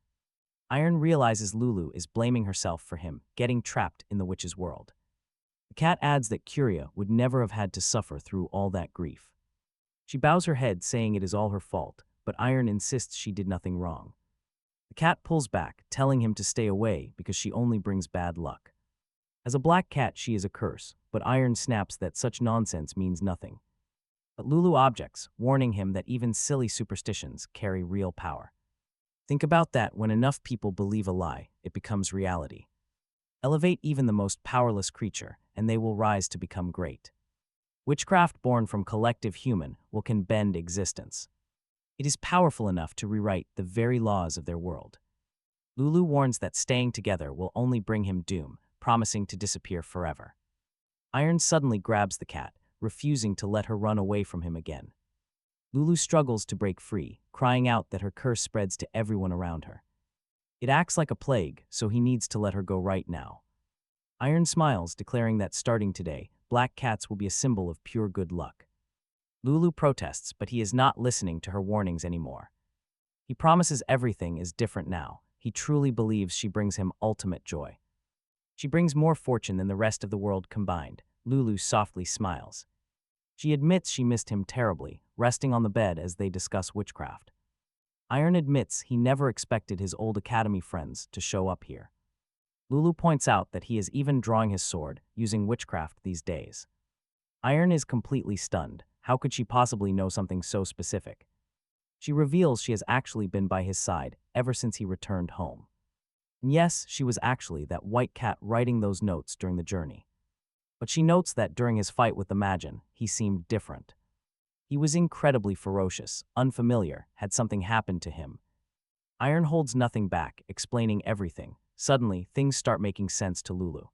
Iron realizes Lulu is blaming herself for him getting trapped in the witch's world. The cat adds that Curia would never have had to suffer through all that grief. She bows her head, saying it is all her fault, but Iron insists she did nothing wrong. The cat pulls back, telling him to stay away because she only brings bad luck. As a black cat, she is a curse, but Iron snaps that such nonsense means nothing. But Lulu objects, warning him that even silly superstitions carry real power. Think about that: when enough people believe a lie, it becomes reality. Elevate even the most powerless creature, and they will rise to become great. Witchcraft born from collective human will can bend existence. It is powerful enough to rewrite the very laws of their world. Lulu warns that staying together will only bring him doom, promising to disappear forever. Iron suddenly grabs the cat, refusing to let her run away from him again. Lulu struggles to break free, crying out that her curse spreads to everyone around her. It acts like a plague, so he needs to let her go right now. Iron smiles, declaring that starting today, black cats will be a symbol of pure good luck. Lulu protests, but he is not listening to her warnings anymore. He promises everything is different now. He truly believes she brings him ultimate joy. She brings more fortune than the rest of the world combined. Lulu softly smiles. She admits she missed him terribly, resting on the bed as they discuss witchcraft. Iron admits he never expected his old academy friends to show up here. Lulu points out that he is even drawing his sword, using witchcraft these days. Iron is completely stunned. How could she possibly know something so specific? She reveals she has actually been by his side ever since he returned home. And yes, she was actually that white cat writing those notes during the journey. But she notes that during his fight with the Magin, he seemed different. He was incredibly ferocious, unfamiliar. Had something happened to him? Iron holds nothing back, explaining everything. Suddenly, things start making sense to Lulu.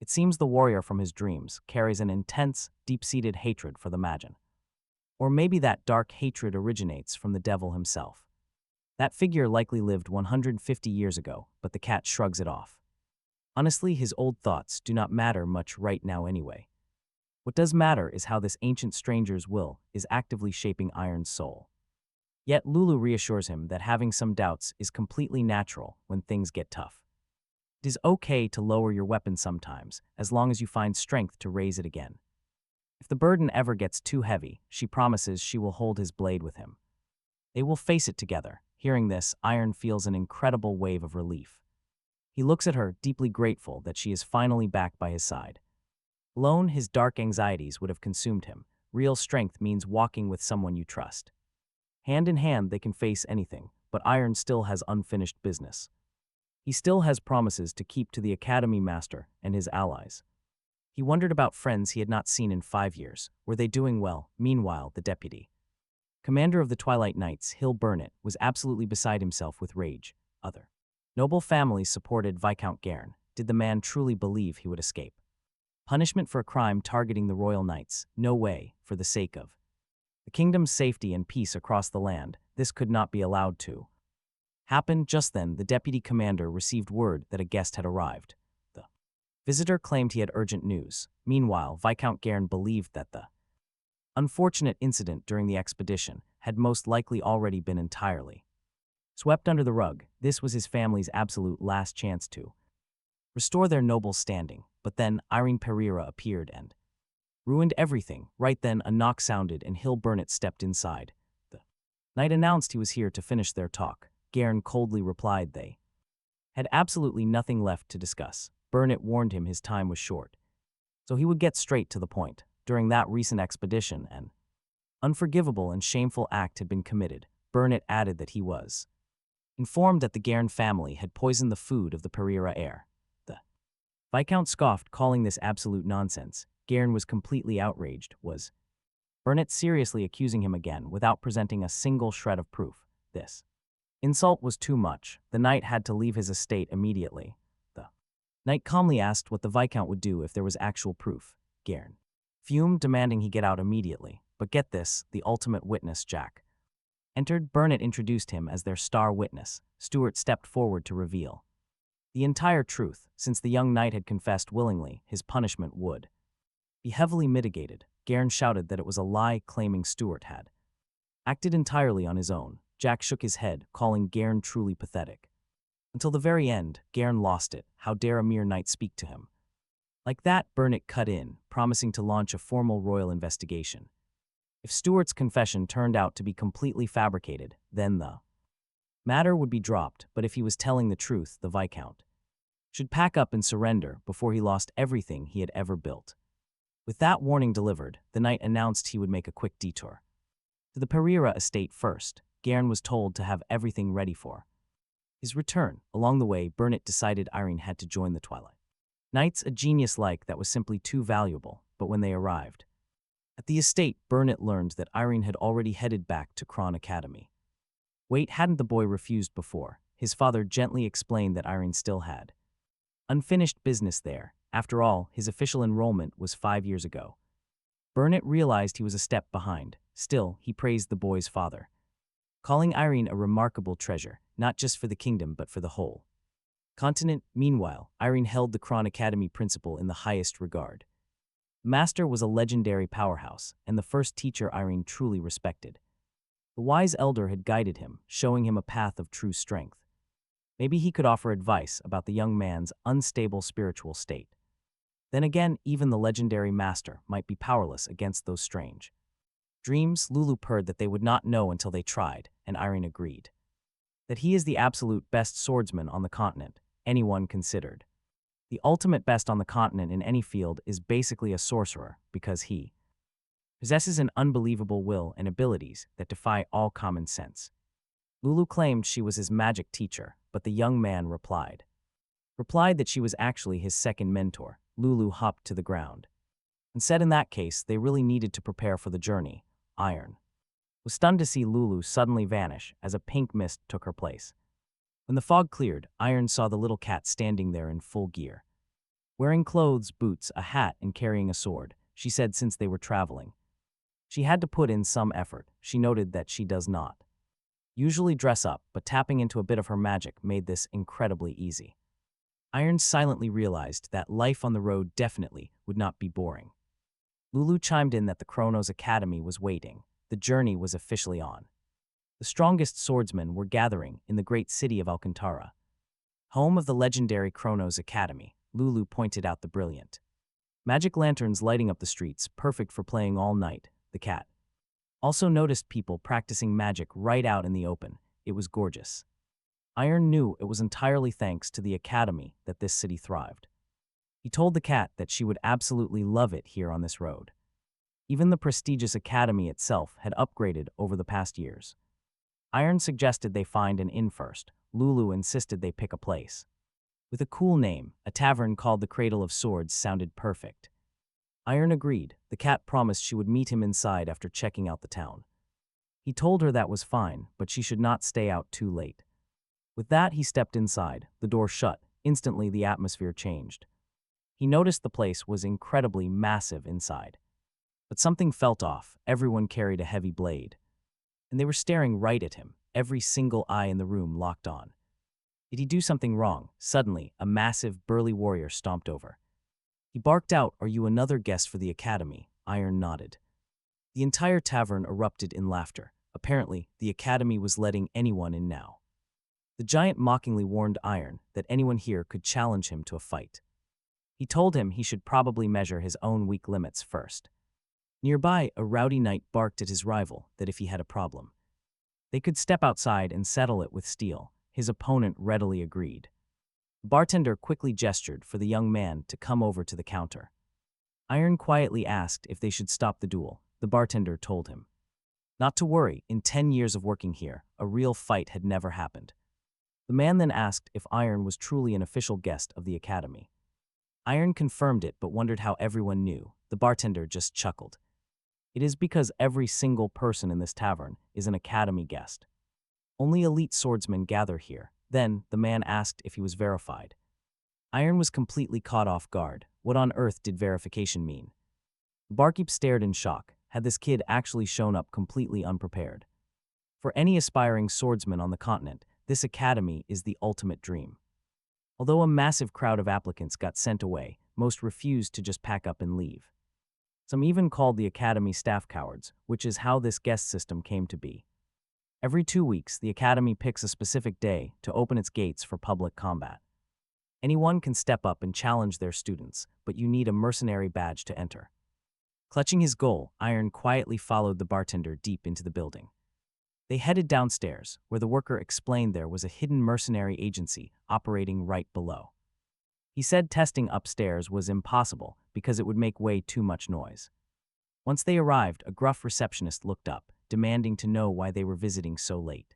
It seems the warrior from his dreams carries an intense, deep-seated hatred for the Magin. Or maybe that dark hatred originates from the devil himself. That figure likely lived 150 years ago, but the cat shrugs it off. Honestly, his old thoughts do not matter much right now anyway. What does matter is how this ancient stranger's will is actively shaping Iron's soul. Yet Lulu reassures him that having some doubts is completely natural when things get tough. It is okay to lower your weapon sometimes, as long as you find strength to raise it again. If the burden ever gets too heavy, she promises she will hold his blade with him. They will face it together. Hearing this, Iron feels an incredible wave of relief. He looks at her, deeply grateful that she is finally back by his side. Alone, his dark anxieties would have consumed him. Real strength means walking with someone you trust. Hand in hand, they can face anything, but Iron still has unfinished business. He still has promises to keep to the Academy Master and his allies. He wondered about friends he had not seen in 5 years. Were they doing well? Meanwhile, the deputy commander of the Twilight Knights, Hill Burnett, was absolutely beside himself with rage. Other noble families supported Viscount Gairn. Did the man truly believe he would escape? Punishment for a crime targeting the Royal Knights? No way, for the sake of the kingdom's safety and peace across the land. This could not be allowed to happen. Just then, the deputy commander received word that a guest had arrived. The visitor claimed he had urgent news. Meanwhile, Viscount Gairn believed that the unfortunate incident during the expedition had most likely already been entirely swept under the rug. This was his family's absolute last chance to restore their noble standing. But then Irene Pereira appeared and ruined everything. Right then, a knock sounded and Hill Burnett stepped inside. The knight announced he was here to finish their talk. Gairn coldly replied they had absolutely nothing left to discuss. Burnett warned him his time was short, so he would get straight to the point. During that recent expedition, an unforgivable and shameful act had been committed. Burnett added that he was informed that the Gairn family had poisoned the food of the Pereira heir. The Viscount scoffed, calling this absolute nonsense. Gairn was completely outraged. Was Burnett seriously accusing him again without presenting a single shred of proof? This insult was too much. The knight had to leave his estate immediately. The knight calmly asked what the Viscount would do if there was actual proof. Gairn fumed, demanding he get out immediately. But get this, the ultimate witness, Jack, entered. Burnett introduced him as their star witness. Stewart stepped forward to reveal the entire truth. Since the young knight had confessed willingly, his punishment would be heavily mitigated. Gairn shouted that it was a lie, claiming Stewart had acted entirely on his own. Jack shook his head, calling Gairn truly pathetic. Until the very end, Gairn lost it. How dare a mere knight speak to him like that? Burnett cut in, promising to launch a formal royal investigation. If Stewart's confession turned out to be completely fabricated, then the matter would be dropped. But if he was telling the truth, the Viscount should pack up and surrender before he lost everything he had ever built. With that warning delivered, the knight announced he would make a quick detour to the Pereira estate first. Gairn was told to have everything ready for his return. Along the way, Burnett decided Irene had to join the Twilight Knights, a genius like that was simply too valuable. But when they arrived at the estate, Burnett learned that Irene had already headed back to Kron Academy. Wait, hadn't the boy refused before? His father gently explained that Irene still had unfinished business there. After all, his official enrollment was 5 years ago. Burnett realized he was a step behind. Still, he praised the boy's father, calling Irene a remarkable treasure, not just for the kingdom but for the whole continent. Meanwhile, Irene held the Kron Academy principal in the highest regard. The master was a legendary powerhouse, and the first teacher Irene truly respected. The wise elder had guided him, showing him a path of true strength. Maybe he could offer advice about the young man's unstable spiritual state. Then again, even the legendary master might be powerless against those strange dreams. Lulu purred that they would not know until they tried, and Irene agreed that he is the absolute best swordsman on the continent, anyone considered. The ultimate best on the continent in any field is basically a sorcerer, because he possesses an unbelievable will and abilities that defy all common sense. Lulu claimed she was his magic teacher, but the young man replied that she was actually his second mentor. Lulu hopped to the ground and said in that case they really needed to prepare for the journey. Iron was stunned to see Lulu suddenly vanish as a pink mist took her place. When the fog cleared, Iron saw the little cat standing there in full gear, wearing clothes, boots, a hat, and carrying a sword. She said since they were traveling, she had to put in some effort. She noted that she does not usually dress up, but tapping into a bit of her magic made this incredibly easy. Iron silently realized that life on the road definitely would not be boring. Lulu chimed in that the Kronos Academy was waiting. The journey was officially on. The strongest swordsmen were gathering in the great city of Alcantara, home of the legendary Kronos Academy. Lulu pointed out the brilliant magic lanterns lighting up the streets, perfect for playing all night. The cat also noticed people practicing magic right out in the open. It was gorgeous. Iron knew it was entirely thanks to the academy that this city thrived. He told the cat that she would absolutely love it here on this road. Even the prestigious academy itself had upgraded over the past years. Iron suggested they find an inn first. Lulu insisted they pick a place. With a cool name, a tavern called the Cradle of Swords sounded perfect. Iron agreed. The cat promised she would meet him inside after checking out the town. He told her that was fine, but she should not stay out too late. With that, he stepped inside. The door shut. Instantly, the atmosphere changed. He noticed the place was incredibly massive inside. But something felt off. Everyone carried a heavy blade. And they were staring right at him, every single eye in the room locked on. Did he do something wrong? Suddenly, a massive, burly warrior stomped over. He barked out, "Are you another guest for the academy?" Iron nodded. The entire tavern erupted in laughter. Apparently, the academy was letting anyone in now. The giant mockingly warned Iron that anyone here could challenge him to a fight. He told him he should probably measure his own weak limits first. Nearby, a rowdy knight barked at his rival that if he had a problem, they could step outside and settle it with steel. His opponent readily agreed. The bartender quickly gestured for the young man to come over to the counter. Iron quietly asked if they should stop the duel. The bartender told him not to worry. In 10 years of working here, a real fight had never happened. The man then asked if Iron was truly an official guest of the academy. Iron confirmed it but wondered how everyone knew. The bartender just chuckled. It is because every single person in this tavern is an academy guest. Only elite swordsmen gather here. Then, the man asked if he was verified. Iron was completely caught off guard. What on earth did verification mean? The barkeep stared in shock. Had this kid actually shown up completely unprepared? For any aspiring swordsman on the continent, this academy is the ultimate dream. Although a massive crowd of applicants got sent away, most refused to just pack up and leave. Some even called the academy staff cowards, which is how this guest system came to be. Every 2 weeks, the academy picks a specific day to open its gates for public combat. Anyone can step up and challenge their students, but you need a mercenary badge to enter. Clutching his goal, Iron quietly followed the bartender deep into the building. They headed downstairs, where the worker explained there was a hidden mercenary agency operating right below. He said testing upstairs was impossible because it would make way too much noise. Once they arrived, a gruff receptionist looked up, demanding to know why they were visiting so late.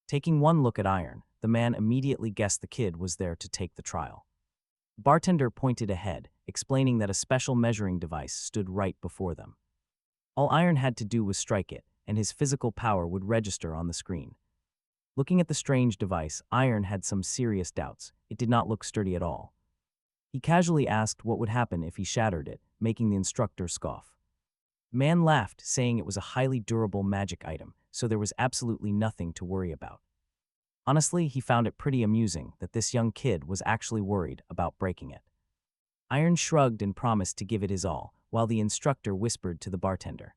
Taking one look at Iron, the man immediately guessed the kid was there to take the trial. The bartender pointed ahead, explaining that a special measuring device stood right before them. All Iron had to do was strike it, and his physical power would register on the screen. Looking at the strange device, Iron had some serious doubts. It did not look sturdy at all. He casually asked what would happen if he shattered it, making the instructor scoff. The man laughed, saying it was a highly durable magic item, so there was absolutely nothing to worry about. Honestly, he found it pretty amusing that this young kid was actually worried about breaking it. Iron shrugged and promised to give it his all, while the instructor whispered to the bartender.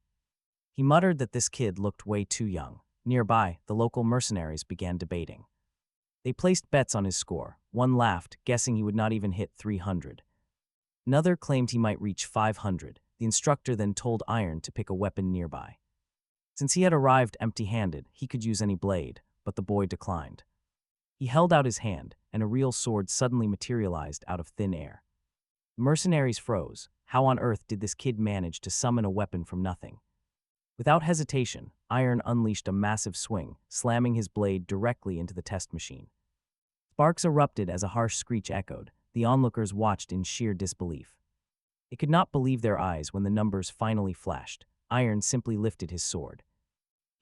He muttered that this kid looked way too young. Nearby, the local mercenaries began debating. They placed bets on his score. One laughed, guessing he would not even hit 300. Another claimed he might reach 500. The instructor then told Iron to pick a weapon nearby. Since he had arrived empty-handed, he could use any blade, but the boy declined. He held out his hand, and a real sword suddenly materialized out of thin air. The mercenaries froze. How on earth did this kid manage to summon a weapon from nothing? Without hesitation, Iron unleashed a massive swing, slamming his blade directly into the test machine. Sparks erupted as a harsh screech echoed. The onlookers watched in sheer disbelief. They could not believe their eyes when the numbers finally flashed. Iron simply lifted his sword.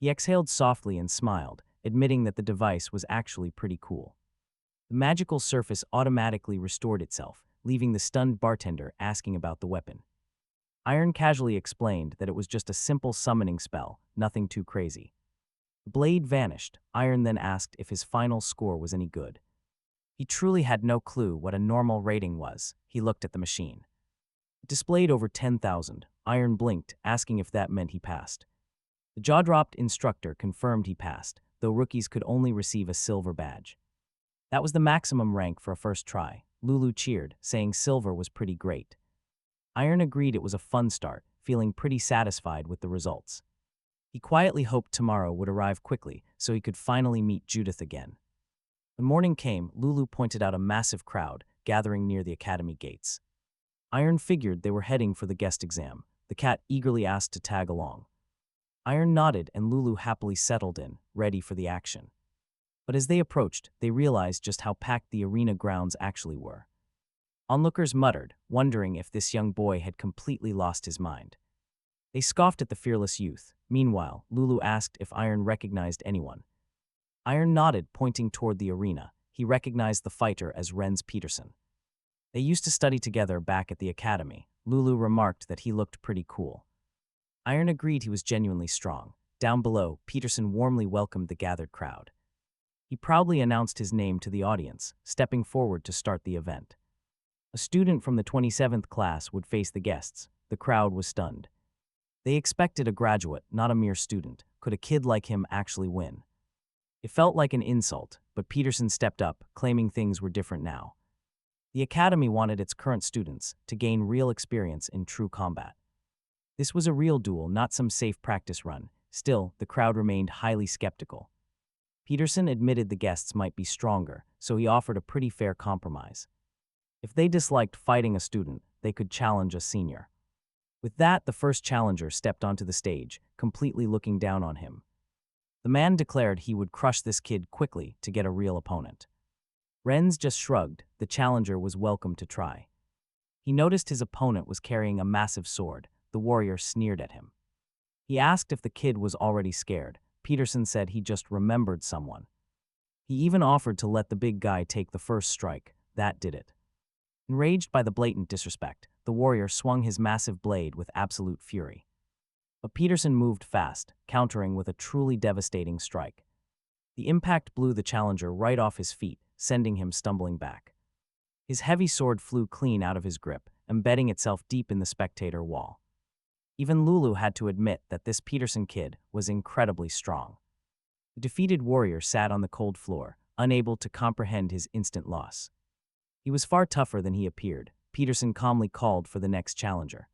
He exhaled softly and smiled, admitting that the device was actually pretty cool. The magical surface automatically restored itself, leaving the stunned bartender asking about the weapon. Iron casually explained that it was just a simple summoning spell, nothing too crazy. The blade vanished. Iron then asked if his final score was any good. He truly had no clue what a normal rating was. He looked at the machine. It displayed over 10,000. Iron blinked, asking if that meant he passed. The jaw-dropped instructor confirmed he passed, though rookies could only receive a silver badge. That was the maximum rank for a first try. Lulu cheered, saying silver was pretty great. Iron agreed it was a fun start, feeling pretty satisfied with the results. He quietly hoped tomorrow would arrive quickly so he could finally meet Judith again. When morning came, Lulu pointed out a massive crowd gathering near the academy gates. Iron figured they were heading for the guest exam. The cat eagerly asked to tag along. Iron nodded and Lulu happily settled in, ready for the action. But as they approached, they realized just how packed the arena grounds actually were. Onlookers muttered, wondering if this young boy had completely lost his mind. They scoffed at the fearless youth. Meanwhile, Lulu asked if Iron recognized anyone. Iron nodded, pointing toward the arena. He recognized the fighter as Renz Peterson. They used to study together back at the academy. Lulu remarked that he looked pretty cool. Iron agreed he was genuinely strong. Down below, Peterson warmly welcomed the gathered crowd. He proudly announced his name to the audience, stepping forward to start the event. A student from the 27th class would face the guests. The crowd was stunned. They expected a graduate, not a mere student. Could a kid like him actually win? It felt like an insult, but Peterson stepped up, claiming things were different now. The academy wanted its current students to gain real experience in true combat. This was a real duel, not some safe practice run. Still, the crowd remained highly skeptical. Peterson admitted the guests might be stronger, so he offered a pretty fair compromise. If they disliked fighting a student, they could challenge a senior. With that, the first challenger stepped onto the stage, completely looking down on him. The man declared he would crush this kid quickly to get a real opponent. Renz just shrugged. The challenger was welcome to try. He noticed his opponent was carrying a massive sword. The warrior sneered at him. He asked if the kid was already scared. Peterson said he just remembered someone. He even offered to let the big guy take the first strike. That did it. Enraged by the blatant disrespect, the warrior swung his massive blade with absolute fury. But Peterson moved fast, countering with a truly devastating strike. The impact blew the challenger right off his feet, sending him stumbling back. His heavy sword flew clean out of his grip, embedding itself deep in the spectator wall. Even Lulu had to admit that this Peterson kid was incredibly strong. The defeated warrior sat on the cold floor, unable to comprehend his instant loss. He was far tougher than he appeared. Peterson calmly called for the next challenger.